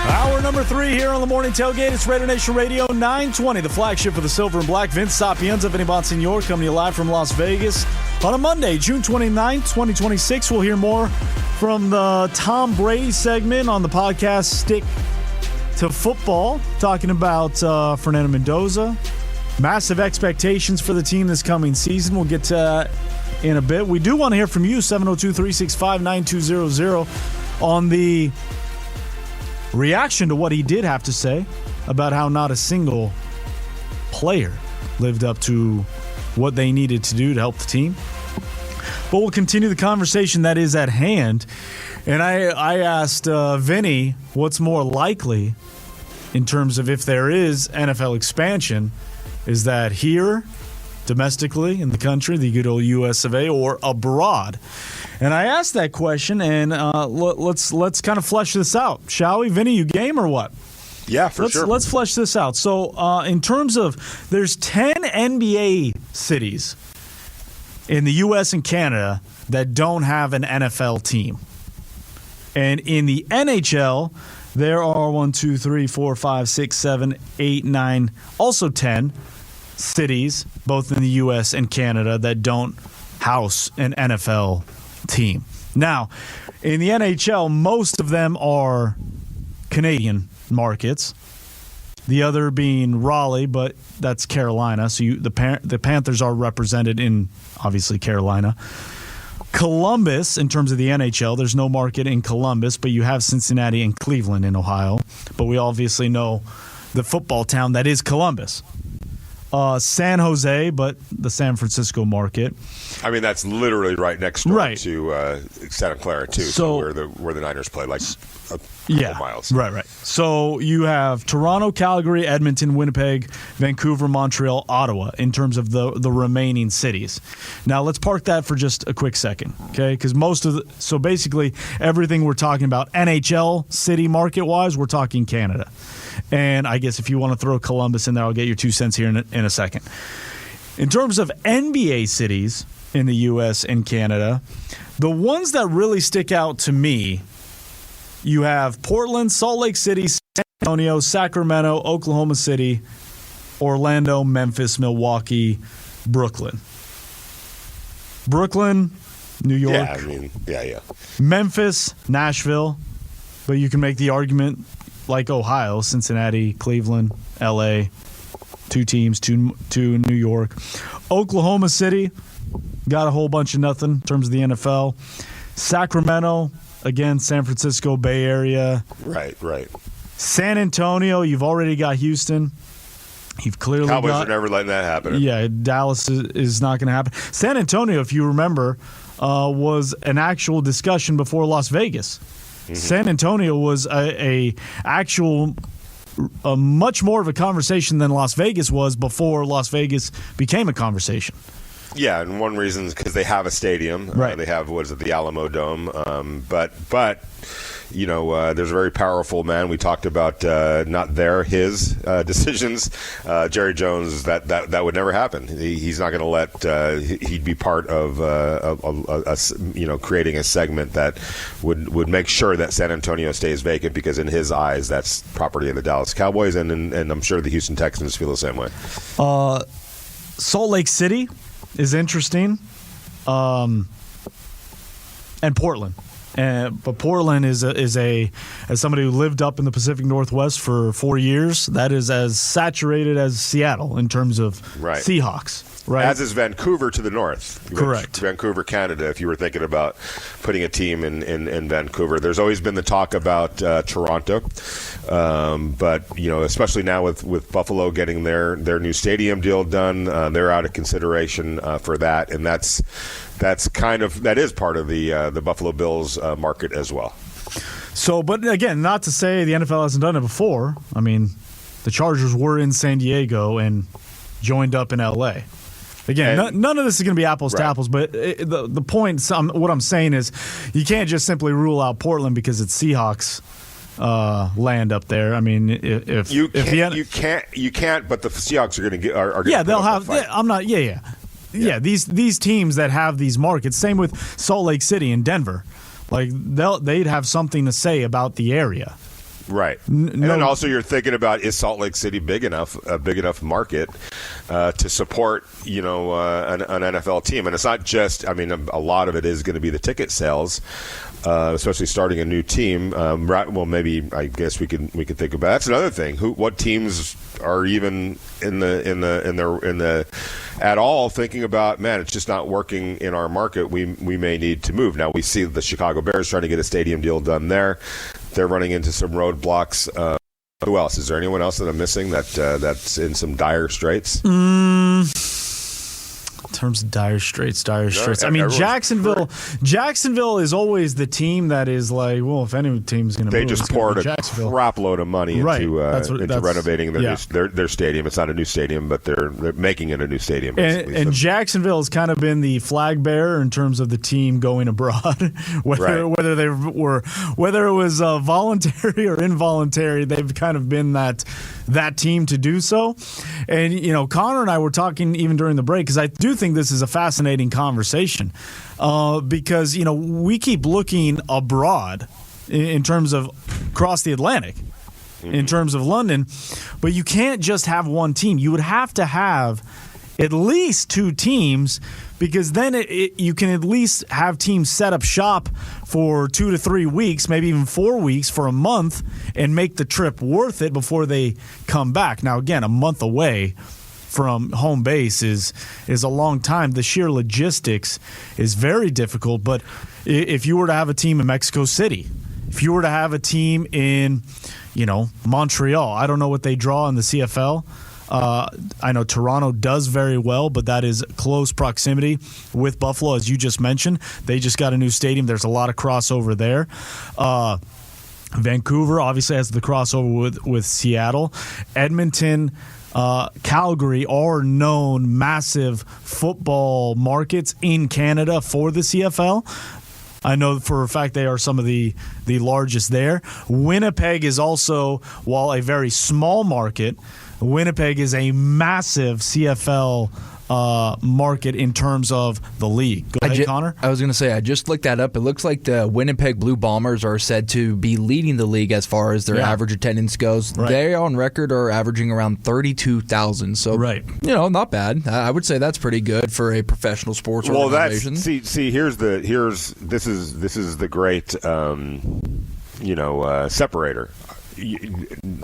Hour number 3 here on the Morning Tailgate. It's Raider Nation Radio 920, the flagship of the Silver and Black. Vince Sapienza, Vinny Bonsignor, coming to you live from Las Vegas on a Monday, June 29th, 2026. We'll hear more from the Tom Brady segment on the podcast Stick to Football, talking about Fernando Mendoza. Massive expectations for the team this coming season. We'll get to that in a bit. We do want to hear from you, 702-365-9200, on the reaction to what he did have to say about how not a single player lived up to what they needed to do to help the team. But we'll continue the conversation that is at hand. And I asked Vinny what's more likely in terms of if there is NFL expansion. Is that here, domestically in the country, the good old US of A, or abroad? And I asked that question, and let's kind of flesh this out, shall we? Vinny, you game or what? Yeah, sure. Let's flesh this out. So in terms of, there's 10 NBA cities in the U.S. and Canada that don't have an NFL team. And in the NHL, there are 1, 2, 3, 4, 5, 6, 7, 8, 9, also 10 cities, both in the U.S. and Canada, that don't house an NFL team. Now, in the NHL, most of them are Canadian markets. The other being Raleigh, but that's Carolina. So the Panthers are represented in, obviously, Carolina. Columbus, in terms of the NHL, there's no market in Columbus, but you have Cincinnati and Cleveland in Ohio. But we obviously know the football town that is Columbus. San Jose, but the San Francisco market. I mean, that's literally right next door to Santa Clara, too, so where the Niners play, like a couple miles. Right. So you have Toronto, Calgary, Edmonton, Winnipeg, Vancouver, Montreal, Ottawa in terms of the remaining cities. Now, let's park that for just a quick second, okay? Because so basically everything we're talking about NHL city market-wise, we're talking Canada. And I guess if you want to throw Columbus in there, I'll get your 2 cents here in a second. In terms of NBA cities in the U.S. and Canada, the ones that really stick out to me, you have Portland, Salt Lake City, San Antonio, Sacramento, Oklahoma City, Orlando, Memphis, Milwaukee, Brooklyn. Brooklyn, New York. Yeah. Memphis, Nashville. But you can make the argument like Ohio, Cincinnati, Cleveland, L.A., 2 teams, two New York. Oklahoma City, got a whole bunch of nothing in terms of the NFL. Sacramento, again, San Francisco, Bay Area. Right. San Antonio, you've already got Houston. You've clearly Cowboys are never letting that happen. Yeah, Dallas is not going to happen. San Antonio, if you remember, was an actual discussion before Las Vegas. Mm-hmm. San Antonio was a much more of a conversation than Las Vegas was before Las Vegas became a conversation. Yeah, and one reason is because they have a stadium. Right. They have, the Alamo Dome. But there's a very powerful man. We talked about his decisions. Jerry Jones, that would never happen. He's not going to let he'd be part of creating a segment that would make sure that San Antonio stays vacant, because in his eyes that's property of the Dallas Cowboys, and I'm sure the Houston Texans feel the same way. Salt Lake City is interesting, and Portland. But Portland is as somebody who lived up in the Pacific Northwest for 4 years, that is as saturated as Seattle in terms of Seahawks. Right. As is Vancouver to the north. Correct. Vancouver, Canada, if you were thinking about putting a team in Vancouver. There's always been the talk about Toronto. But, especially now with Buffalo getting their new stadium deal done, they're out of consideration for that. And that is part of the Buffalo Bills market as well. So, but again, not to say the NFL hasn't done it before. I mean, the Chargers were in San Diego and joined up in L.A. Again, none of this is going to be apples to apples, but the point, what I'm saying is, you can't just simply rule out Portland because it's Seahawks land up there. I mean, if you can't, but the Seahawks are going to get. They'll have. These teams that have these markets. Same with Salt Lake City and Denver. Like they'd have something to say about the area. Right. And then also you're thinking about, is Salt Lake City a big enough market to support, an NFL team? And it's not just, a lot of it is going to be the ticket sales, especially starting a new team. Well, maybe I guess we can think about that's another thing. What teams are even in the at all thinking about, man, it's just not working in our market. We may need to move. Now we see the Chicago Bears trying to get a stadium deal done there. They're running into some roadblocks. Who else? Is there anyone else that I'm missing that's in some dire straits? In terms of dire straits. I mean, Jacksonville is always the team that is like, well, if any team's going to move, they just poured a crap load of money into renovating their stadium. It's not a new stadium, but they're making it a new stadium. And Jacksonville has kind of been the flag bearer in terms of the team going abroad, whether it was voluntary or involuntary. They've kind of been that team to do so. And Connor and I were talking even during the break, because I do think this is a fascinating conversation, because we keep looking abroad in terms of across the Atlantic, in terms of London, but you can't just have one team. You would have to have at least two teams, because then you can at least have teams set up shop for 2 to 3 weeks, maybe even 4 weeks, for a month, and make the trip worth it before they come back. Now, again, a month away from home base is a long time. The sheer logistics is very difficult. But if you were to have a team in Mexico City, if you were to have a team in, Montreal, I don't know what they draw in the CFL. I know Toronto does very well, but that is close proximity with Buffalo, as you just mentioned. They just got a new stadium. There's a lot of crossover there. Vancouver obviously has the crossover with Seattle. Edmonton, Calgary are known massive football markets in Canada for the CFL. I know for a fact they are some of the largest there. Winnipeg is also, while a very small market, Winnipeg is a massive CFL market in terms of the league. Go ahead, Connor. I was going to say, I just looked that up. It looks like the Winnipeg Blue Bombers are said to be leading the league as far as their average attendance goes. Right. They, on record, are averaging around 32,000. So, not bad. I would say that's pretty good for a professional sports organization. This is the great separator.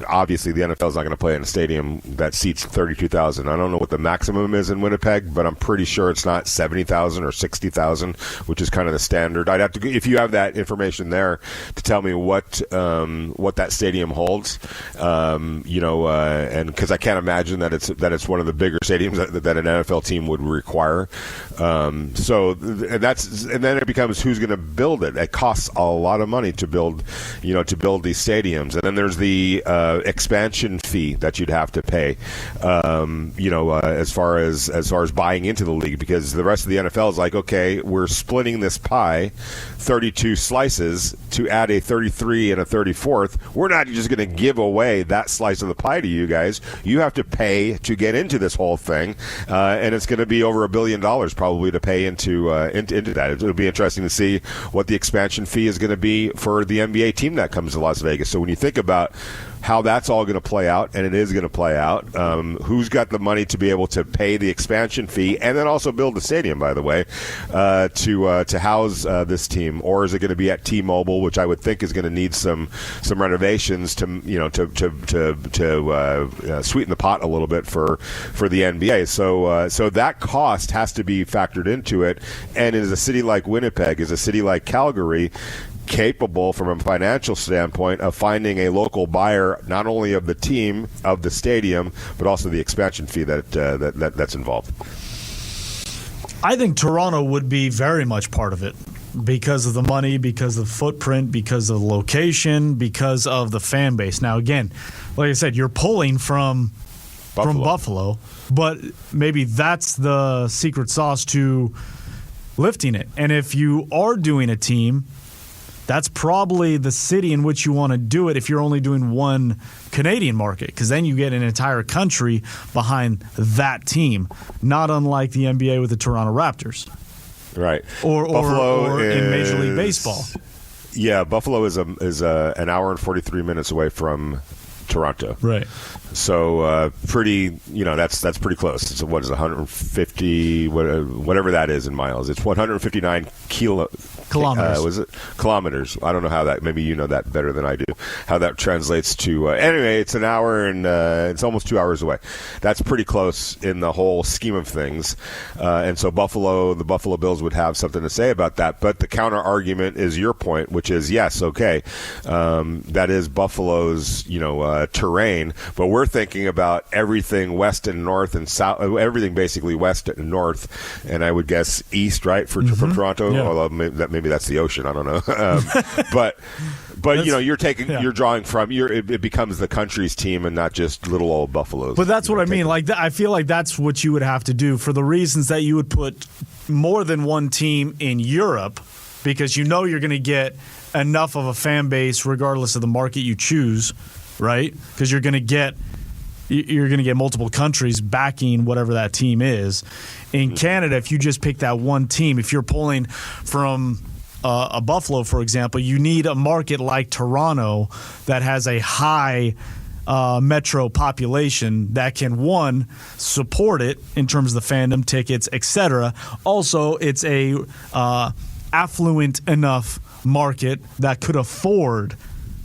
Obviously, the NFL is not going to play in a stadium that seats 32,000. I don't know what the maximum is in Winnipeg, but I'm pretty sure it's not 70,000 or 60,000, which is kind of the standard. I'd have to, if you have that information there, to tell me what that stadium holds. And because I can't imagine that it's one of the bigger stadiums that an NFL team would require. And then it becomes who's going to build it. It costs a lot of money to build these stadiums, and then there's the expansion fee that you'd have to pay. As far as buying into the league, because the rest of the NFL is like, okay, we're splitting this pie, 32 slices to add a 33 and a 34th. We're not just going to give away that slice of the pie to you guys. You have to pay to get into this whole thing, and it's going to be over $1 billion probably to pay into that. It'll be interesting to see what the expansion fee is going to be for the NBA team that comes to Las Vegas. So when you think about how that's all going to play out, and it is going to play out, who's got the money to be able to pay the expansion fee and then also build the stadium, by the way, to house this team? Or is it going to be at T-Mobile, which I would think is going to need some renovations to sweeten the pot a little bit for the NBA. So that cost has to be factored into it. And is a city like Winnipeg, is a city like Calgary capable from a financial standpoint of finding a local buyer, not only of the team, of the stadium, but also the expansion fee that's involved? I think Toronto would be very much part of it because of the money, because of the footprint, because of the location, because of the fan base. Now, again, like I said, you're pulling from Buffalo, but maybe that's the secret sauce to lifting it. And if you are doing a team, that's probably the city in which you want to do it if you're only doing one Canadian market, because then you get an entire country behind that team, not unlike the NBA with the Toronto Raptors. Right. Or in Major League Baseball. Yeah, Buffalo is an hour and 43 minutes away from Toronto. Right. So pretty, that's pretty close. So what is 150, whatever that is in miles? It's 159 kilometers. Was it kilometers? I don't know how that. Maybe you know that better than I do. How that translates to. Anyway, it's an hour and it's almost 2 hours away. That's pretty close in the whole scheme of things. And so the Buffalo Bills would have something to say about that. But the counter argument is your point, which is yes, okay, that is Buffalo's terrain, but we're thinking about everything west and north and south, everything basically west and north, and I would guess east, right, for Toronto. Yeah. Although maybe that's the ocean, I don't know. But you're drawing from it becomes the country's team and not just little old Buffaloes. But that's what I mean. Like I feel like that's what you would have to do for the reasons that you would put more than one team in Europe, because you're going to get enough of a fan base regardless of the market you choose. Right, because you're going to get multiple countries backing whatever that team is. In Canada, if you just pick that one team, if you're pulling from a Buffalo, for example, you need a market like Toronto that has a high metro population that can, one, support it in terms of the fandom, tickets, etc. Also, it's a affluent enough market that could afford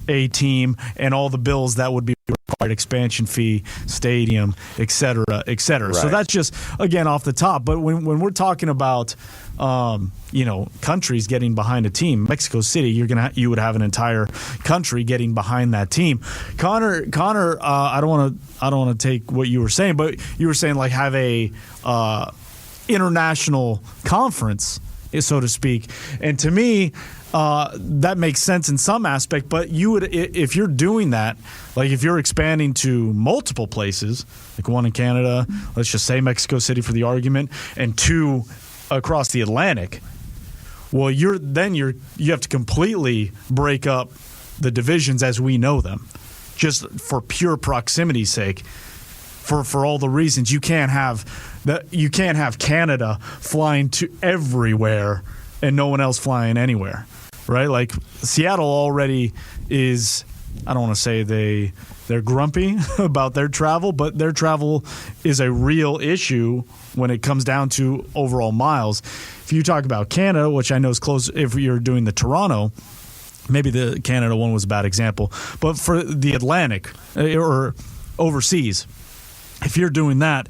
a team and all the bills that would be required, expansion fee, stadium, et cetera, et cetera. Right. So that's just, again, off the top. But when we're talking about, countries getting behind a team, Mexico City, you would have an entire country getting behind that team. Connor, I don't want to take what you were saying, but you were saying like have a international conference, so to speak. And to me, that makes sense in some aspect, but you would, if you're doing that, like if you're expanding to multiple places, like one in Canada, let's just say Mexico City for the argument, and two across the Atlantic, well, you have to completely break up the divisions as we know them, just for pure proximity's sake. For all the reasons you can't have Canada flying to everywhere and no one else flying anywhere. Right, like Seattle already is. I don't want to say they're grumpy about their travel, but their travel is a real issue when it comes down to overall miles. If you talk about Canada, which I know is close, if you're doing the Toronto, maybe the Canada one was a bad example, but for the Atlantic or overseas, if you're doing that,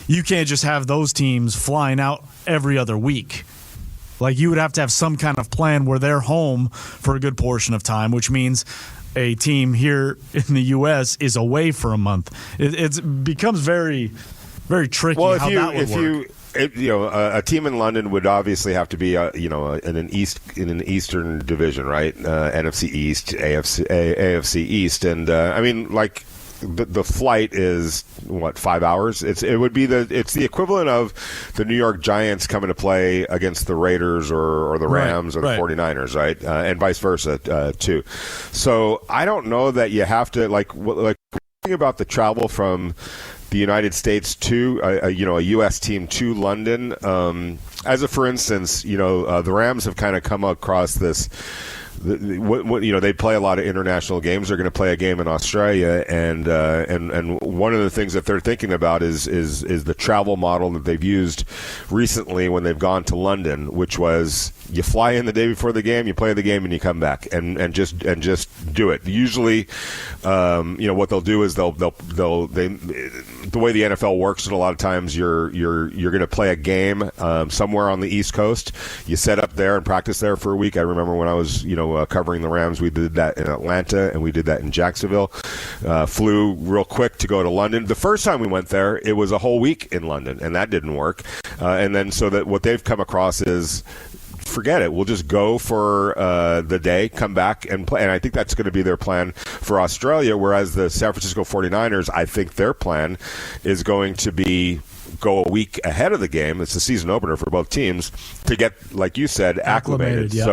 you can't just have those teams flying out every other week. Like you would have to have some kind of plan where they're home for a good portion of time, which means a team here in the U.S. is away for a month. It becomes very, very tricky how that would work. A team in London would obviously have to be, in an Eastern division, right? NFC East, AFC East, and the flight is 5 hours. It's the equivalent of the New York Giants coming to play against the Raiders or the Rams or the 49ers, right? And vice versa too. So I don't know that you have to like thinking about the travel from the United States to a U.S. team to London. For instance, the Rams have kind of come across this. They play a lot of international games. They're going to play a game in Australia, and one of the things that they're thinking about is the travel model that they've used recently when they've gone to London, which was you fly in the day before the game, you play the game, and you come back and just do it. Usually, what they'll do is the way the NFL works, a lot of times you're going to play a game somewhere on the East Coast. You set up there and practice there for a week. I remember when I was covering the Rams, we did that in Atlanta and we did that in Jacksonville. Flew real quick to go to London. The first time we went there, it was a whole week in London, and that didn't work. And then so that what they've come across is, forget it. We'll just go for the day, come back and play. And I think that's going to be their plan for Australia, whereas the San Francisco 49ers, I think their plan is going to be go a week ahead of the game. It's the season opener for both teams to get, like you said, acclimated. Yeah.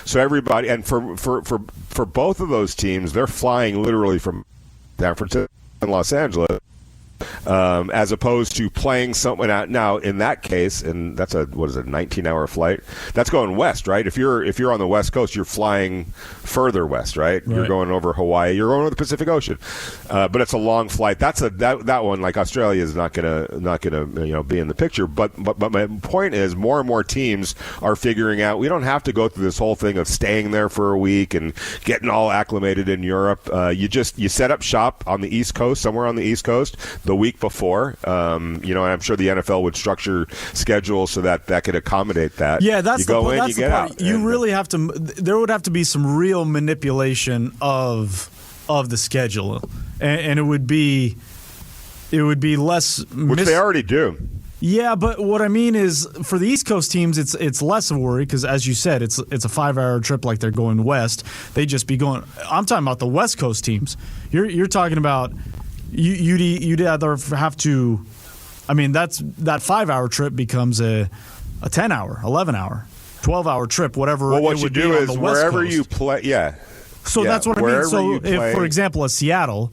So everybody, and for both of those teams, they're flying literally from San Francisco and Los Angeles. As opposed to playing someone out now in that case, and that's a 19-hour flight. That's going west, right? If you're on the West Coast, you're flying further west, right? You're going over Hawaii. You're going over the Pacific Ocean, but it's a long flight. That one, like Australia, is not gonna be in the picture. But my point is, more and more teams are figuring out we don't have to go through this whole thing of staying there for a week and getting all acclimated in Europe. You set up shop on the East Coast, somewhere on the East Coast, the week before, and I'm sure the NFL would structure schedules so that could accommodate that. Yeah, that's you go the, in, that's you the get part. out. You really have to. There would have to be some real manipulation of the schedule, and it would be less. Which they already do. Yeah, but what I mean is, for the East Coast teams, it's less of a worry because, as you said, it's a 5-hour trip like they're going west. They'd just be going. I'm talking about the West Coast teams. You're talking about. You'd either have to, that 5-hour trip becomes a 10-hour, 11-hour, 12-hour trip, whatever. Well, what it you would do be is on the West wherever Coast. you play, yeah. So that's what I mean. So if, for example, a Seattle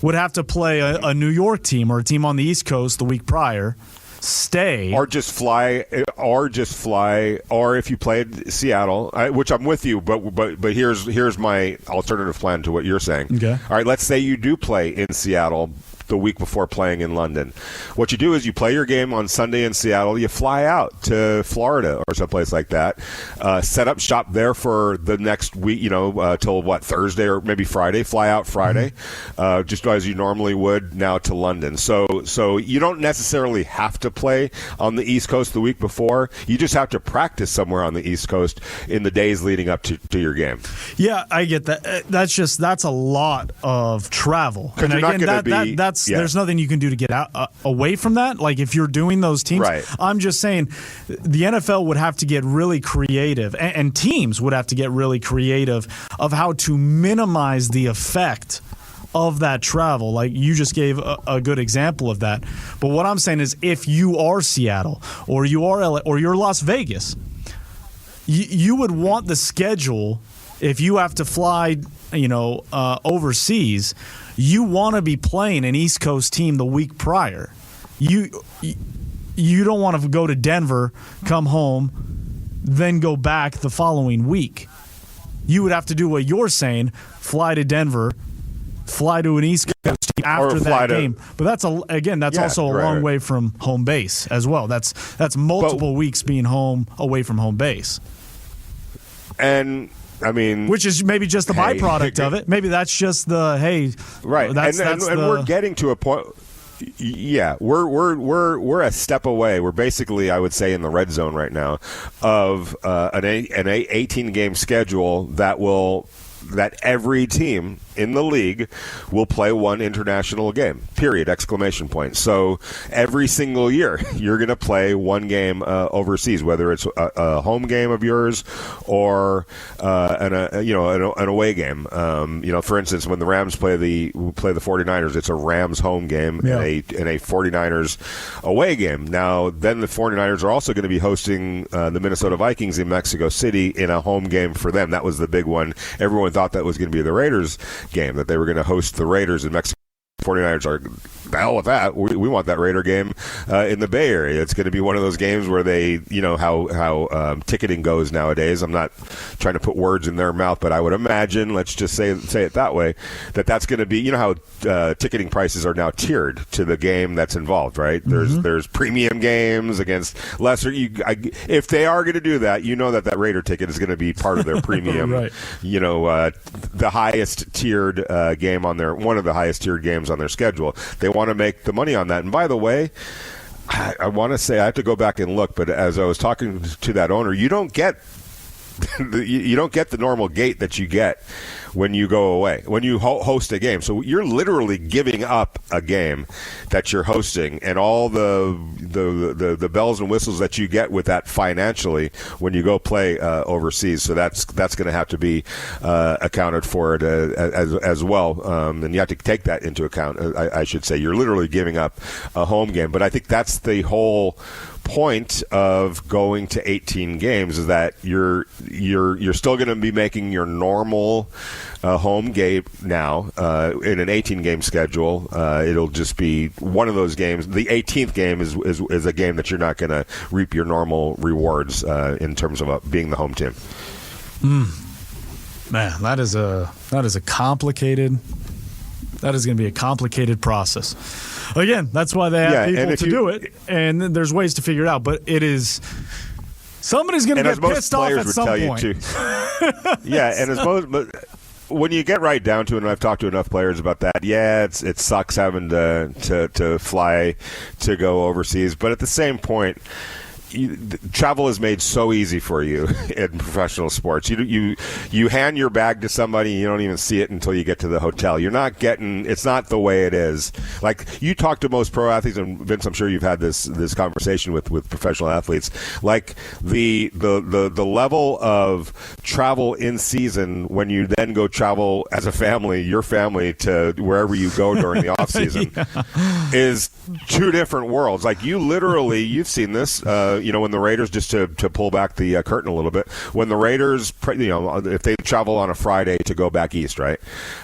would have to play a New York team or a team on the East Coast the week prior, stay, or just fly, or if you played Seattle, which I'm with you, but here's my alternative plan to what you're saying. Okay. All right, let's say you do play in Seattle the week before playing in London. What you do is you play your game on Sunday in Seattle, you fly out to Florida or someplace like that, set up shop there for the next week, till Thursday or maybe Friday, fly out Friday, just as you normally would now to London. So you don't necessarily have to play on the East Coast the week before. You just have to practice somewhere on the East Coast in the days leading up to your game. Yeah, I get that. That's a lot of travel. And again, there's nothing you can do to get out away from that. Like if you're doing those teams, right. I'm just saying the NFL would have to get really creative, and teams would have to get really creative of how to minimize the effect of that travel. Like you just gave a good example of that. But what I'm saying is, if you are Seattle or you are LA or you're Las Vegas, you would want the schedule. If you have to fly, overseas, you want to be playing an East Coast team the week prior. You don't want to go to Denver, come home, then go back the following week. You would have to do what you're saying: fly to Denver, fly to an East Coast team after that game. But that's also a long way from home base as well. That's multiple weeks being away from home base. And which is maybe just the byproduct of it. Maybe that's just the right. We're getting to a point. Yeah, we're a step away. We're basically, I would say, in the red zone right now of an 18-game schedule that every team in the league will play one international game, period, exclamation point. So every single year you're going to play one game overseas, whether it's a home game of yours or an away game. For instance, when the Rams play the 49ers, it's a Rams home game and a 49ers away game. Now, then the 49ers are also going to be hosting the Minnesota Vikings in Mexico City in a home game for them. That was the big one. Everyone thought that was going to be the Raiders game, that they were going to host the Raiders in Mexico. 49ers are, the hell with that. We want that Raider game in the Bay Area. It's going to be one of those games where they, how ticketing goes nowadays. I'm not trying to put words in their mouth, but I would imagine, let's just say it that way, that's going to be, how ticketing prices are now tiered to the game that's involved, right? Mm-hmm. There's premium games against lesser. If they are going to do that, that Raider ticket is going to be part of their premium, right. The highest tiered game on their, one of the highest tiered games on their schedule. They want to make the money on that. And by the way, I want to say, I have to go back and look, but as I was talking to that owner, you don't get the normal gate that you get when you go away, when you host a game. So you're literally giving up a game that you're hosting and all the bells and whistles that you get with that financially when you go play overseas. So that's going to have to be accounted for as well. And you have to take that into account, I should say. You're literally giving up a home game. But I think that's the whole point of going to 18 games, is that you're still going to be making your normal home game now in an 18-game schedule. It'll just be one of those games. The 18th game is a game that you're not going to reap your normal rewards in terms of being the home team. Man, that is complicated. That is going to be a complicated process. Again, that's why they have people to do it, and there's ways to figure it out. But it is, somebody's going to get pissed off at some point. But when you get right down to it, and I've talked to enough players about that, it sucks having to fly to go overseas. But at the same point, travel is made so easy for you in professional sports. You hand your bag to somebody, and you don't even see it until you get to the hotel. It's not the way it is. Like, you talk to most pro athletes, and Vince, I'm sure you've had this conversation with professional athletes. Like, the level of travel in season when you then go travel as a family, your family, to wherever you go during the off season is two different worlds. Like, you've seen this. When the Raiders, just to pull back the curtain a little bit, when the Raiders, if they travel on a Friday to go back east, right,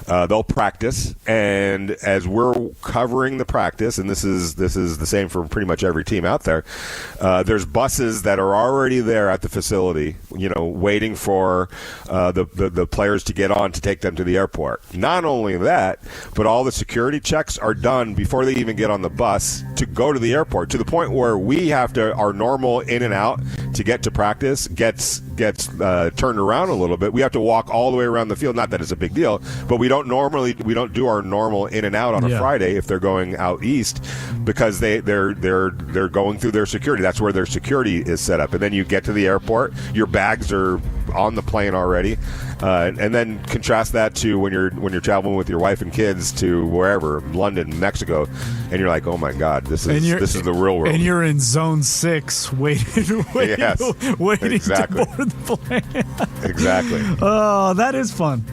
they'll practice, and as we're covering the practice, and this is the same for pretty much every team out there, there's buses that are already there at the facility, waiting for the players to get on to take them to the airport. Not only that, but all the security checks are done before they even get on the bus to go to the airport, to the point where we have to, our normal in and out to get to practice gets turned around a little bit. We have to walk all the way around the field. Not that it's a big deal, but we don't do our normal in and out on a Friday if they're going out east, because they're going through their security. That's where their security is set up. And then you get to the airport, your bags are on the plane already, and then contrast that to when you're traveling with your wife and kids to wherever, London, Mexico, and you're like, oh my God, this is the real world. And you're in zone 6 waiting exactly. to board the plane. Exactly. Oh, that is fun.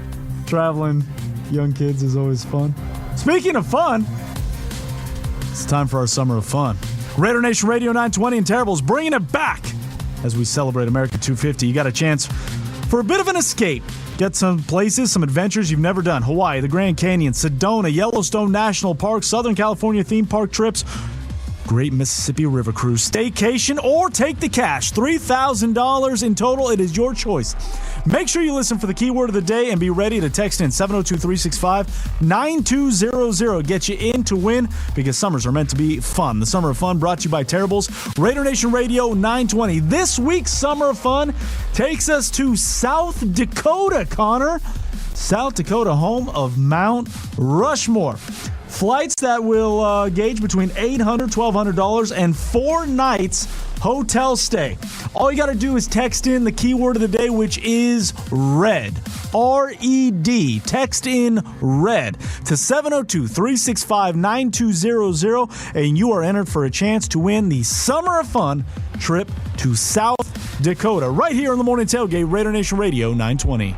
Traveling young kids is always fun. Speaking of fun, it's time for our Summer of Fun. Raider Nation Radio 920 and Terrible's bringing it back as we celebrate America 250. You got a chance for a bit of an escape. Get some places, some adventures you've never done. Hawaii, the Grand Canyon, Sedona, Yellowstone National Park, Southern California theme park trips, Great Mississippi River Cruise, staycation, or take the cash. $3,000 in total. It is your choice. Make sure you listen for the keyword of the day and be ready to text in 702-365-9200. Get you in to win, because summers are meant to be fun. The Summer of Fun brought to you by Terrible's Raider Nation Radio 920. This week's Summer of Fun takes us to South Dakota, Connor. South Dakota, home of Mount Rushmore. Flights that will gauge between $800, $1,200 and 4 nights hotel stay. All you got to do is text in the keyword of the day, which is red. RED. Text in RED to 702-365-9200, and you are entered for a chance to win the Summer of Fun trip to South Dakota. Right here on the Morning Tailgate, Raider Nation Radio 920.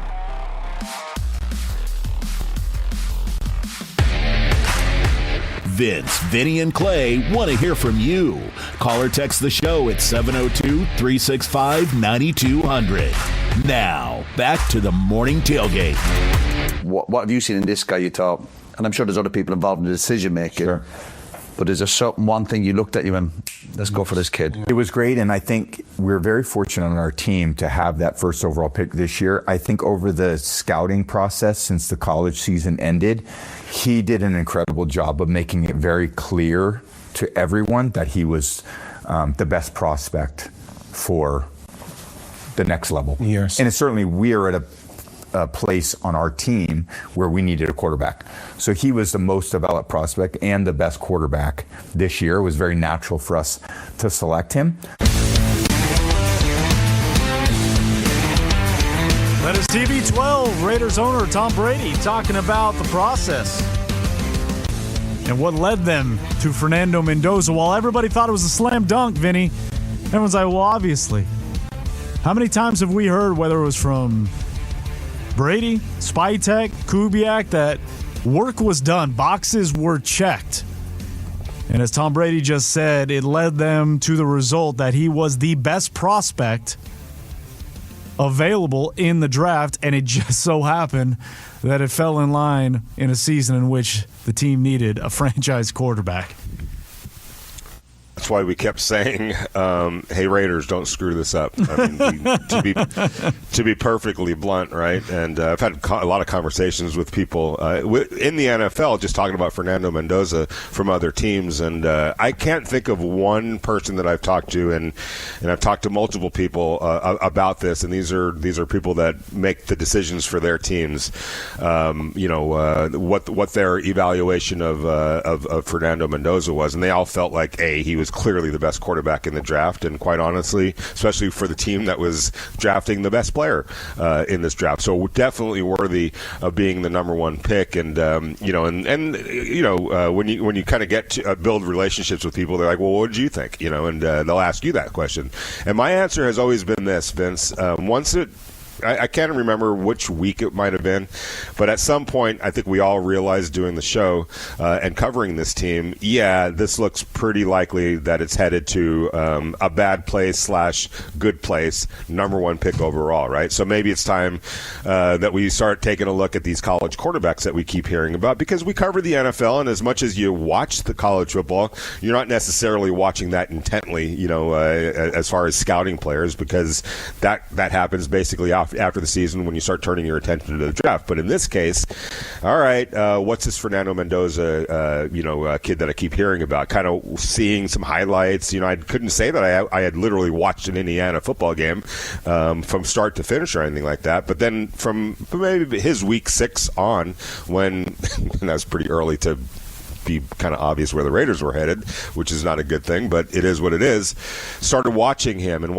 Vince, Vinny, and Clay want to hear from you. Call or text the show at 702-365-9200. Now, back to the Morning Tailgate. What have you seen in this guy you thought, and I'm sure there's other people involved in the decision making, Sure. but is there one thing you looked at you and let's go for this kid? It was great, and I think we're very fortunate on our team to have that first overall pick this year. I think over the scouting process since the college season ended, he did an incredible job of making it very clear to everyone that he was the best prospect for the next level. Yes. And it's certainly we are at a place on our team where we needed a quarterback. So he was the most developed prospect and the best quarterback this year. It was very natural for us to select him. That is TB12, Raiders owner Tom Brady, talking about the process and what led them to Fernando Mendoza. While everybody thought it was a slam dunk, Vinny, everyone's like, well, obviously. How many times have we heard, whether it was from Brady, Spytek, Kubiak, that work was done, boxes were checked? And as Tom Brady just said, it led them to the result that he was the best prospect available in the draft, and it just so happened that it fell in line in a season in which the team needed a franchise quarterback. That's why we kept saying, "Hey Raiders, don't screw this up." I mean, to be perfectly blunt, right? And I've had a lot of conversations with people in the NFL, just talking about Fernando Mendoza from other teams, and I can't think of one person that I've talked to, and I've talked to multiple people about this, and these are people that make the decisions for their teams. What their evaluation of Fernando Mendoza was, and they all felt like, he was clearly the best quarterback in the draft, and quite honestly, especially for the team that was drafting the best player in this draft, so definitely worthy of being the number one pick. And when you kind of get to build relationships with people, they're like, well, what did you think? And they'll ask you that question, and my answer has always been this, Vince. I can't remember which week it might have been, but at some point, I think we all realized doing the show and covering this team, this looks pretty likely that it's headed to a bad place / good place, number one pick overall, right? So maybe it's time that we start taking a look at these college quarterbacks that we keep hearing about, because we cover the NFL, and as much as you watch the college football, you're not necessarily watching that intently, as far as scouting players, because that happens basically after the season when you start turning your attention to the draft. But in this case, all right, what's this Fernando Mendoza, kid that I keep hearing about? Kind of seeing some highlights. I couldn't say that I had literally watched an Indiana football game from start to finish or anything like that. But then from maybe his week 6 on, when that was pretty early to be kind of obvious where the Raiders were headed, which is not a good thing, but it is what it is. Started watching him and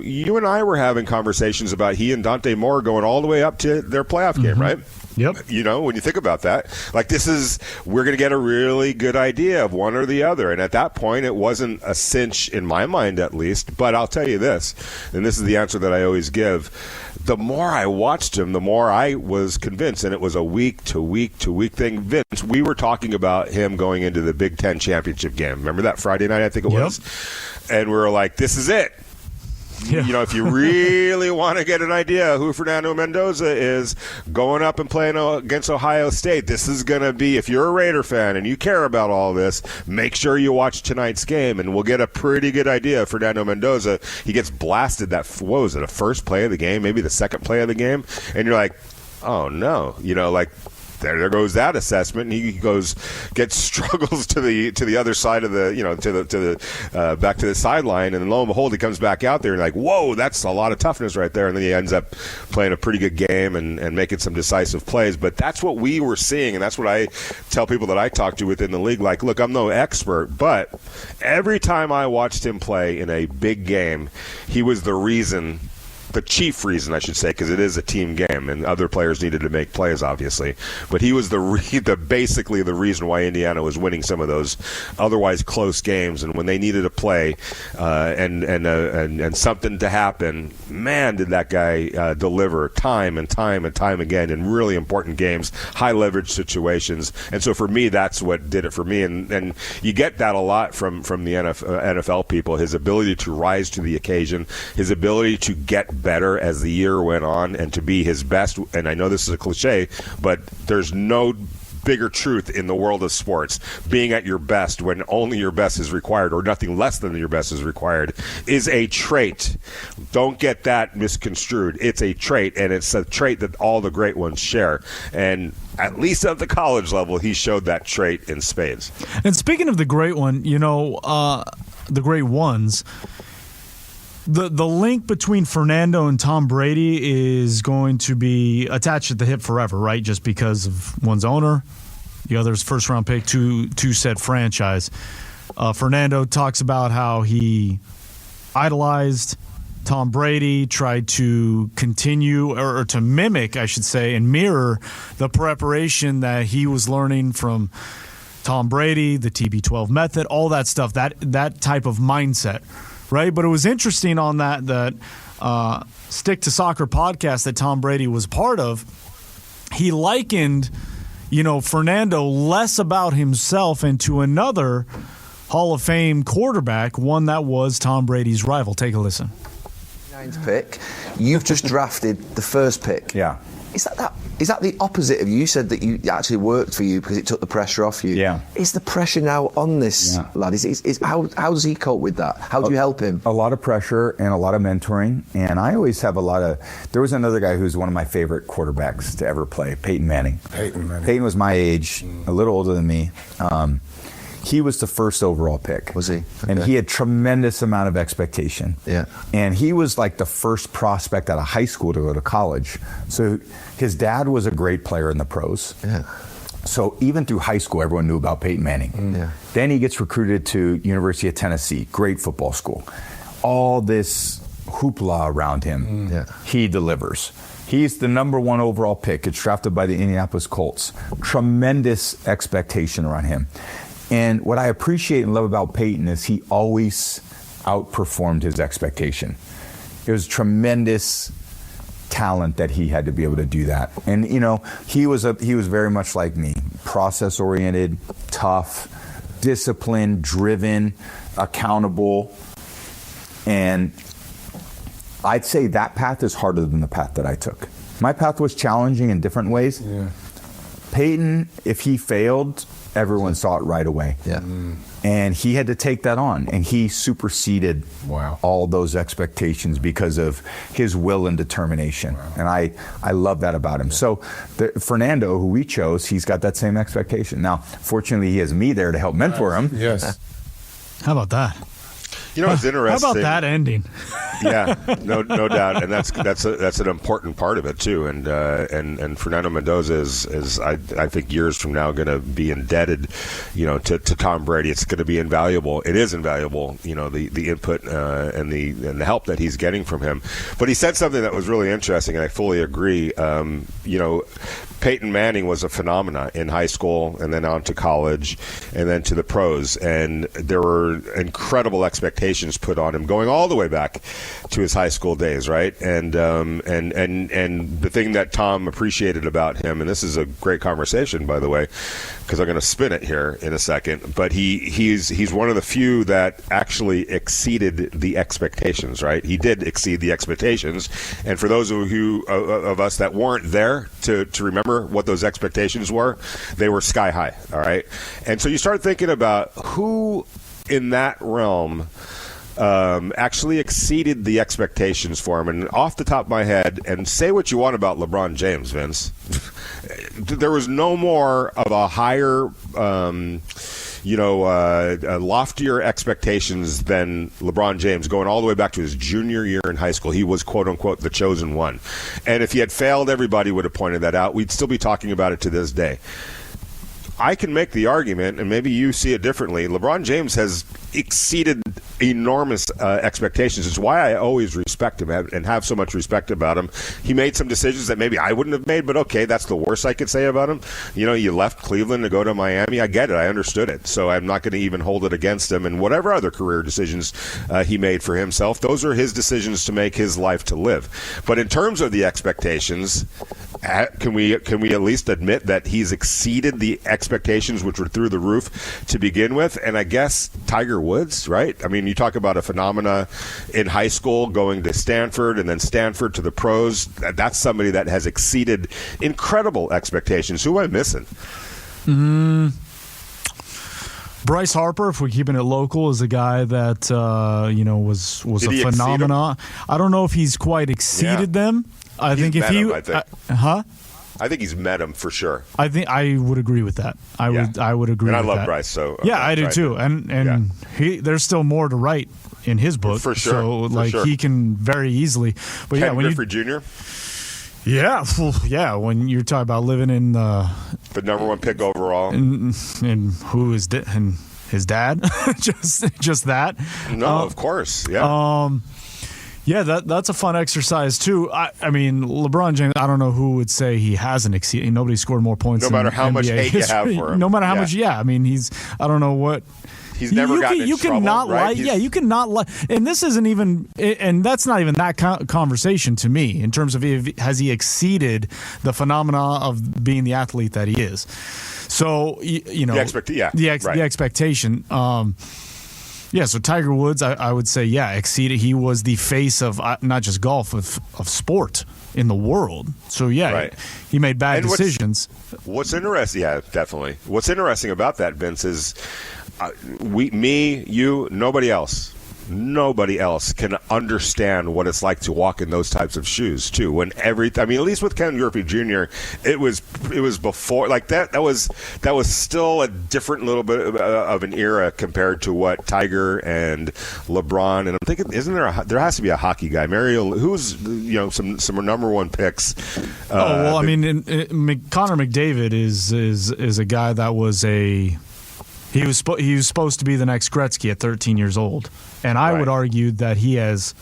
you and I were having conversations about he and Dante Moore going all the way up to their playoff game, right? Yep. When you think about that, we're going to get a really good idea of one or the other. And at that point, it wasn't a cinch in my mind, at least. But I'll tell you this, and this is the answer that I always give. The more I watched him, the more I was convinced, and it was a week-to-week thing. Vince, we were talking about him going into the Big Ten championship game. Remember that Friday night, I think it was? And we were like, this is it. Yeah. If you really want to get an idea who Fernando Mendoza is going up and playing against Ohio State, this is going to be, if you're a Raider fan and you care about all this, make sure you watch tonight's game, and we'll get a pretty good idea of Fernando Mendoza. He gets blasted that, what was it, the first play of the game, maybe the second play of the game, and you're like, oh no, there goes that assessment, and he struggles to the other side of the back to the sideline, and lo and behold, he comes back out there and like, whoa, that's a lot of toughness right there, and then he ends up playing a pretty good game and making some decisive plays. But that's what we were seeing, and that's what I tell people that I talk to within the league. Like, look, I'm no expert, but every time I watched him play in a big game, he was the reason the chief reason, I should say, because it is a team game and other players needed to make plays, obviously. But he was basically the reason why Indiana was winning some of those otherwise close games. And when they needed a play and something to happen, man, did that guy deliver time and time and time again in really important games, high leverage situations. And so for me, that's what did it for me. And you get that a lot from the NFL people, his ability to rise to the occasion, his ability to get better as the year went on and to be his best. And I know this is a cliche, but there's no bigger truth in the world of sports. Being at your best when only your best is required or nothing less than your best is required is a trait. Don't get that misconstrued. It's a trait, and it's a trait that all the great ones share. And at least at the college level, he showed that trait in spades. And speaking of the great one, the great ones, The link between Fernando and Tom Brady is going to be attached at the hip forever, right? Just because of one's owner, the other's first-round pick, two-set franchise. Fernando talks about how he idolized Tom Brady, tried to continue or to mimic, I should say, and mirror the preparation that he was learning from Tom Brady, the TB12 method, all that stuff, that type of mindset. Right, but it was interesting on that Stick to Soccer podcast that Tom Brady was part of. He likened, Fernando less about himself and to another Hall of Fame quarterback, one that was Tom Brady's rival. Take a listen. 9th pick. You've just drafted the first pick. Yeah. Is that the opposite of you? You said that you actually worked for you because it took the pressure off you. Yeah. Is the pressure now on this lad? How does he cope with that? How do you help him? A lot of pressure and a lot of mentoring. And I always have there was another guy who's one of my favorite quarterbacks to ever play, Peyton Manning. Peyton was my age, a little older than me. He was the first overall pick. Was he? Okay. And he had tremendous amount of expectation. Yeah. And he was like the first prospect out of high school to go to college. So his dad was a great player in the pros. Yeah. So even through high school, everyone knew about Peyton Manning. Yeah. Then he gets recruited to University of Tennessee, great football school. All this hoopla around him. Yeah. He delivers. He's the number 1 overall pick. Gets drafted by the Indianapolis Colts. Tremendous expectation around him. And what I appreciate and love about Peyton is he always outperformed his expectation. It was tremendous talent that he had to be able to do that. And he was very much like me, process oriented, tough, disciplined, driven, accountable. And I'd say that path is harder than the path that I took. My path was challenging in different ways. Yeah. Peyton, if he failed, everyone saw it right away. Yeah. And he had to take that on, and he superseded all those expectations because of his will and determination. Wow. And I love that about him. So Fernando, who we chose, he's got that same expectation. Now, fortunately, he has me there to help mentor him. Yes. How about that? It's interesting. How about that ending? Yeah, no doubt, and that's an important part of it too. And Fernando Mendoza is I think years from now going to be indebted, to Tom Brady. It's going to be invaluable. It is invaluable, the input and the help that he's getting from him. But he said something that was really interesting, and I fully agree. Peyton Manning was a phenomenon in high school and then on to college and then to the pros. And there were incredible expectations put on him going all the way back to his high school days, right? And the thing that Tom appreciated about him, and this is a great conversation, by the way, because I'm going to spin it here in a second, but he's one of the few that actually exceeded the expectations, right? He did exceed the expectations. And for those of us that weren't there to remember what those expectations were, they were sky high, all right? And so you start thinking about who in that realm actually exceeded the expectations for him. And off the top of my head, and say what you want about LeBron James, Vince, there was no more of a higher loftier expectations than LeBron James going all the way back to his junior year in high school. He was, quote unquote, the chosen one. And if he had failed, everybody would have pointed that out. We'd still be talking about it to this day. I can make the argument, and maybe you see it differently, LeBron James has exceeded enormous expectations. It's why I always respect him and have so much respect about him. He made some decisions that maybe I wouldn't have made, but okay, that's the worst I could say about him. You left Cleveland to go to Miami. I get it. I understood it. So I'm not going to even hold it against him. And whatever other career decisions he made for himself, those are his decisions to make, his life to live. But in terms of the expectations, can we at least admit that he's exceeded the expectations, which were through the roof to begin with? And I guess Tiger Woods, right? I mean, you talk about a phenomena in high school going to Stanford and then Stanford to the pros. That's somebody that has exceeded incredible expectations. Who am I missing? Bryce Harper, if we're keeping it local, is a guy that was a phenomenon. I don't know if he's quite exceeded them. I think he's met him for sure. I think I would agree with that. I would agree. And I with love that. Bryce. So I do too. And there's still more to write in his book for sure. So he can very easily. But Ken Griffey Jr. Yeah, when you're talking about living in the number one pick overall, and who is and his dad, just that. No, of course, yeah. Yeah, that's a fun exercise too. I mean, LeBron James, I don't know who would say he hasn't exceeded. Nobody scored more points. No matter how NBA much hate history. you have for him. No matter how much, I mean, I don't know what. He's never gotten in trouble, right? You cannot lie. And this isn't even, and that's not even that conversation to me in terms of has he exceeded the phenomena of being the athlete that he is. So, the expectation. So Tiger Woods, I would say, exceeded. He was the face of not just golf, of sport in the world. So, he made bad decisions. What's interesting, definitely. What's interesting about that, Vince, is nobody else can understand what it's like to walk in those types of shoes too. When at least with Ken Griffey Jr., it was before like that. That was still a different little bit of an era compared to what Tiger and LeBron. And I'm thinking, there has to be a hockey guy, Mario, who's some number one picks. Connor McDavid is a guy that was He was supposed to be the next Gretzky at 13 years old, and I would argue that he has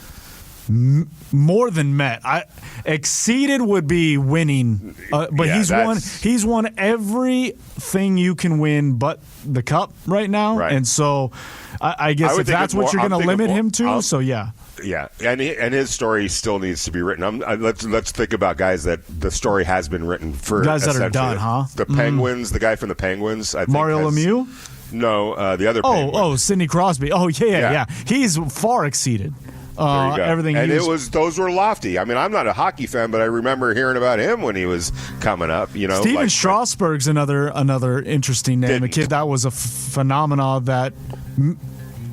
more than met. Exceeded would be winning, but he's won everything you can win, but the cup right now, and so I guess if that's what you're going to limit him to, Yeah, and his story still needs to be written. Let's think about guys that the story has been written for. Guys that are done, huh? The Penguins, the guy from the Penguins, I think Mario Lemieux. No, the other. Penguin. Sidney Crosby. Oh, yeah. He's far exceeded everything. And those were lofty. I mean, I'm not a hockey fan, but I remember hearing about him when he was coming up. Steven Strasburg's another interesting name. A kid that was a phenomenon that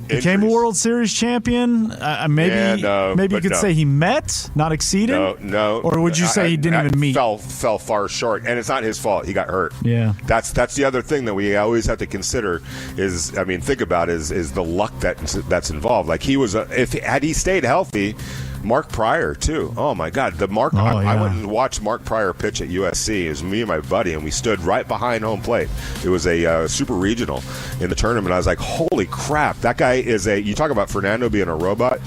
became a World Series champion. Maybe you could say he met, not exceeded. No. Or would you say he didn't even meet? Fell far short, and it's not his fault. He got hurt. Yeah. That's the other thing that we always have to consider is the luck that's involved. Like had he stayed healthy. Mark Pryor, too. Oh, my God. I went and watched Mark Pryor pitch at USC. It was me and my buddy, and we stood right behind home plate. It was a super regional in the tournament. I was like, holy crap. That guy you talk about Fernando being a robot.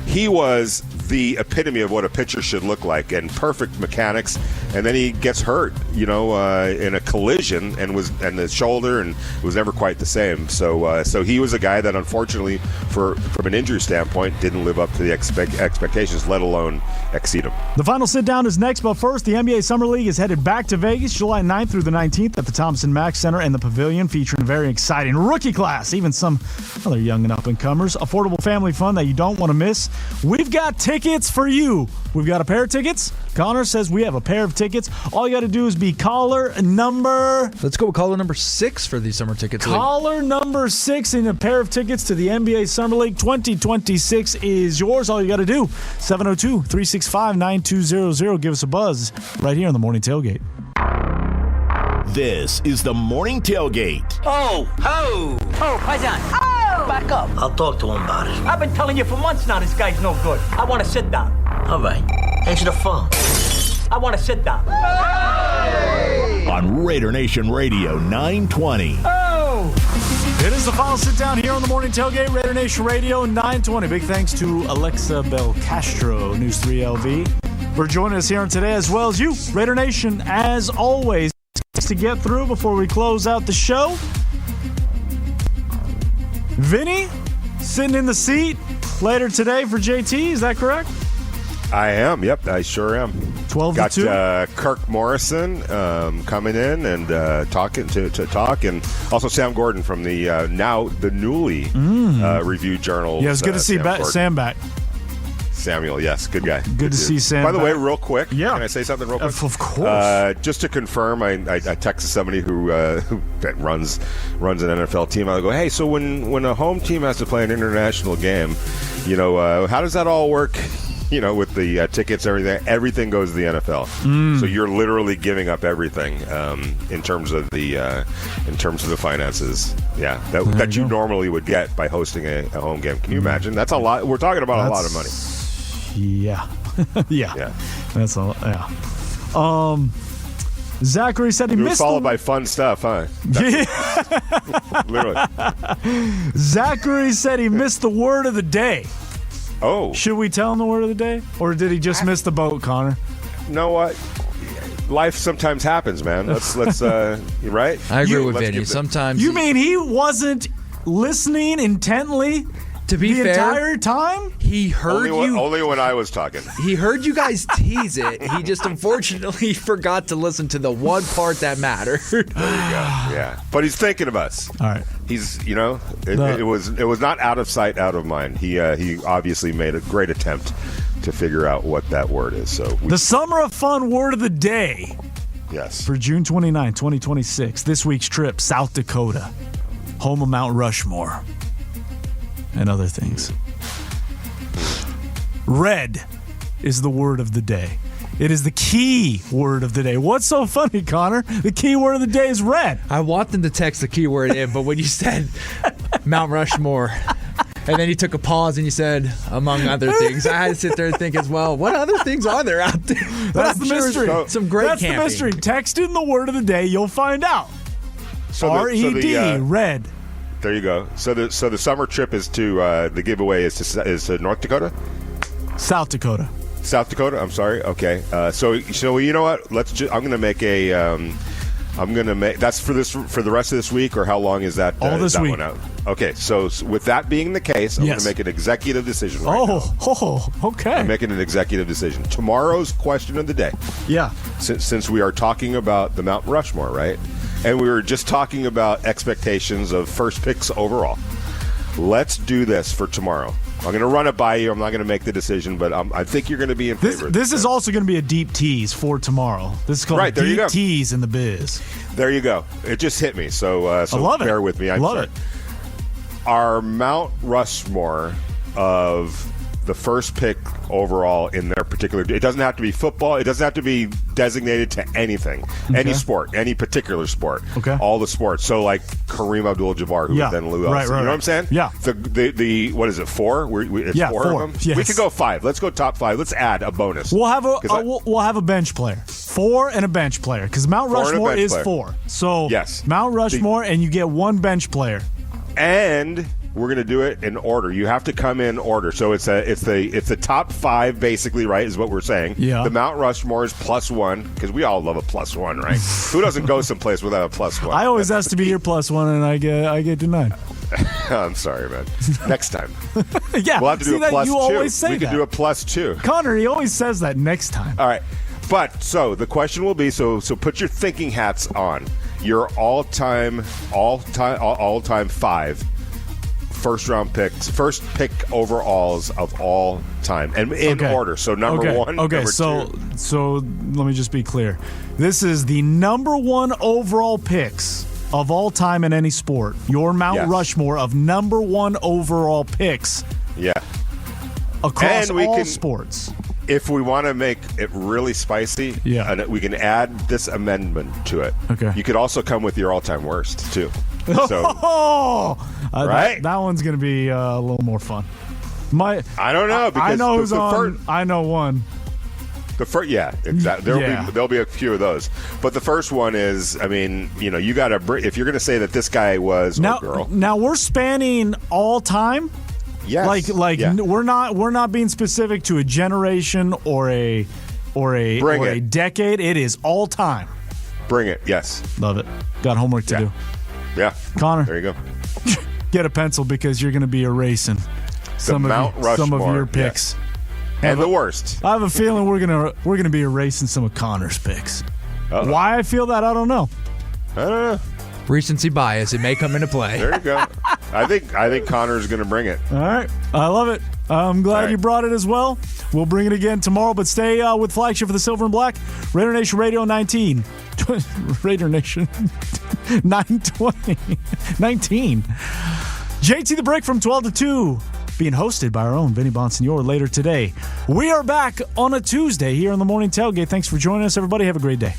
He was the epitome of what a pitcher should look like, and perfect mechanics. And then he gets hurt, in a collision, and the shoulder, and it was never quite the same. So he was a guy that, unfortunately, from an injury standpoint, didn't live up to the expectations, let alone exceed them. The final sit-down is next, but first, the NBA Summer League is headed back to Vegas July 9th through the 19th at the Thompson Mack Center and the Pavilion, featuring a very exciting rookie class, even some other young and up-and-comers. Affordable family fun that you don't want to miss. We've got tickets for you. We've got a pair of tickets. Connor says we have a pair of tickets. All you got to do is be caller number... Let's go with caller number 6 for the summer tickets. Caller number 6 in a pair of tickets to the NBA Summer League 2026 is yours. All you got to do, 702-365-9200. Give us a buzz right here on the Morning Tailgate. This is the Morning Tailgate. Oh, Paisan. Oh! Back up. I'll talk to him about it. I've been telling you for months now this guy's no good. I want to sit down. All right. Answer the phone. I want to sit down. Hey! on Raider Nation Radio 920. It is the final sit-down here on the Morning Tailgate, Raider Nation Radio 920. Big thanks to Alexa Belcastro, News 3 LV, for joining us here today, as well as you, Raider Nation, as always. To get through before we close out the show, Vinny sitting in the seat later today for JT, is that correct? I am. Yep, I sure am. 12-2. Got Kirk Morrison coming in and talking to talk, and also Sam Gordon from the now the newly Review Journal. Yeah, it's good to see Sam back. Samuel, yes, good guy. Good to see Sam. By the way, back. Real quick, yeah. Can I say something real quick? Of course. Just to confirm, I texted somebody who runs an NFL team. I go, hey, so when a home team has to play an international game, how does that all work? With the tickets, everything goes to the NFL. So you're literally giving up everything in terms of the finances. Yeah, that you normally would get by hosting a home game. Can you imagine? That's a lot. We're talking about a lot of money. Yeah. yeah. That's all. Yeah. Zachary said he missed. Followed by fun stuff, huh? Yeah. Literally. Zachary said he missed the word of the day. Oh. Should we tell him the word of the day? Or did he just miss the boat, Connor? You know what? Life sometimes happens, man. Let's right? I agree with Vinny. Sometimes. You mean he wasn't listening intently to be the fair, entire time? He heard only when I was talking. He heard you guys tease it. He just unfortunately forgot to listen to the one part that mattered. There you go. Yeah. But he's thinking of us. All right. He's, it was not out of sight, out of mind. He obviously made a great attempt to figure out what that word is. So the Summer of Fun word of the day. Yes. For June 29, 2026. This week's trip, South Dakota, home of Mount Rushmore, and other things. Red is the word of the day. It is the key word of the day. What's so funny, Connor? The key word of the day is red. I want them to text the keyword in, but when you said Mount Rushmore, and then you took a pause and you said, among other things, I had to sit there and think as well, what other things are there out there? That's the mystery. Some great That's camping. the mystery. Text in the word of the day, you'll find out. R-E-D, red. There you go. So the summer trip is to the giveaway is to North Dakota? South Dakota. South Dakota. I'm sorry. Okay. So you know what? I'm going to make a. That's for the rest of this week, or how long is that? All this week. One out? Okay. So with that being the case, I'm going to make an executive decision. Okay. I'm making an executive decision. Tomorrow's question of the day. Yeah. Since we are talking about the Mount Rushmore, right? And we were just talking about expectations of first picks overall. Let's do this for tomorrow. I'm going to run it by you. I'm not going to make the decision, but I think you're going to be in favor. This is also going to be a deep tease for tomorrow. This is called deep tease in the biz. There you go. It just hit me, so I love bear it. with me. I love it. Our Mount Rushmore of the first pick overall in their particular. It doesn't have to be football. It doesn't have to be designated to anything, any sport, any particular sport. Okay. All the sports. So like Kareem Abdul-Jabbar, who was then Lou Elson. Right. You know what I'm saying? Yeah. The what is it? 4? It's 4 of them. Yes. We could go 5. Let's go top 5. Let's add a bonus. We'll have we'll have a bench player. 4 and a bench player, because Mount Rushmore is 4. So yes, Mount Rushmore, and you get one bench player. And we're going to do it in order. You have to come in order. So it's the top 5 basically, right? Is what we're saying. Yeah. The Mount Rushmore is +1 because we all love a +1, right? Who doesn't go someplace without a +1? I always ask to be your +1, and I get denied. I'm sorry, man. Next time. Yeah. We'll have to do a +2. You always say we could do a +2. Connor, he always says that next time. All right. But so the question will be, so put your thinking hats on. Your all-time 5 first-round picks, first pick overalls of all time, and in order. So number 1, number 2. So let me just be clear. This is the number 1 overall picks of all time in any sport. Your Mount Rushmore of number 1 overall picks. Yeah. Across all sports. If we want to make it really spicy, and we can add this amendment to it. Okay. You could also come with your all-time worst too. So, right? That one's going to be a little more fun. I don't know, because I know who's on. I know one. Exactly. There'll be a few of those, but the first one is, I mean, you got to if you're going to say that this guy was now, or girl. Now we're spanning all time. Yes. We're not being specific to a generation or a decade. It is all time. Bring it. Yes. Love it. Got homework to do. Yeah. Connor. There you go. Get a pencil because you're going to be erasing some of your picks. Yeah. And the worst. I have a feeling we're gonna be erasing some of Connor's picks. Uh-oh. Why I feel that, I don't know. Recency bias. It may come into play. There you go. I think Connor's going to bring it. All right. I love it. I'm glad you brought it as well. We'll bring it again tomorrow, but stay with Flagship for the Silver and Black. Raider Nation Radio 19. Raider Nation 920. 19. JT the Break from 12 to 2. Being hosted by our own Vinny Bonsignor later today. We are back on a Tuesday here on the Morning Tailgate. Thanks for joining us, everybody. Have a great day.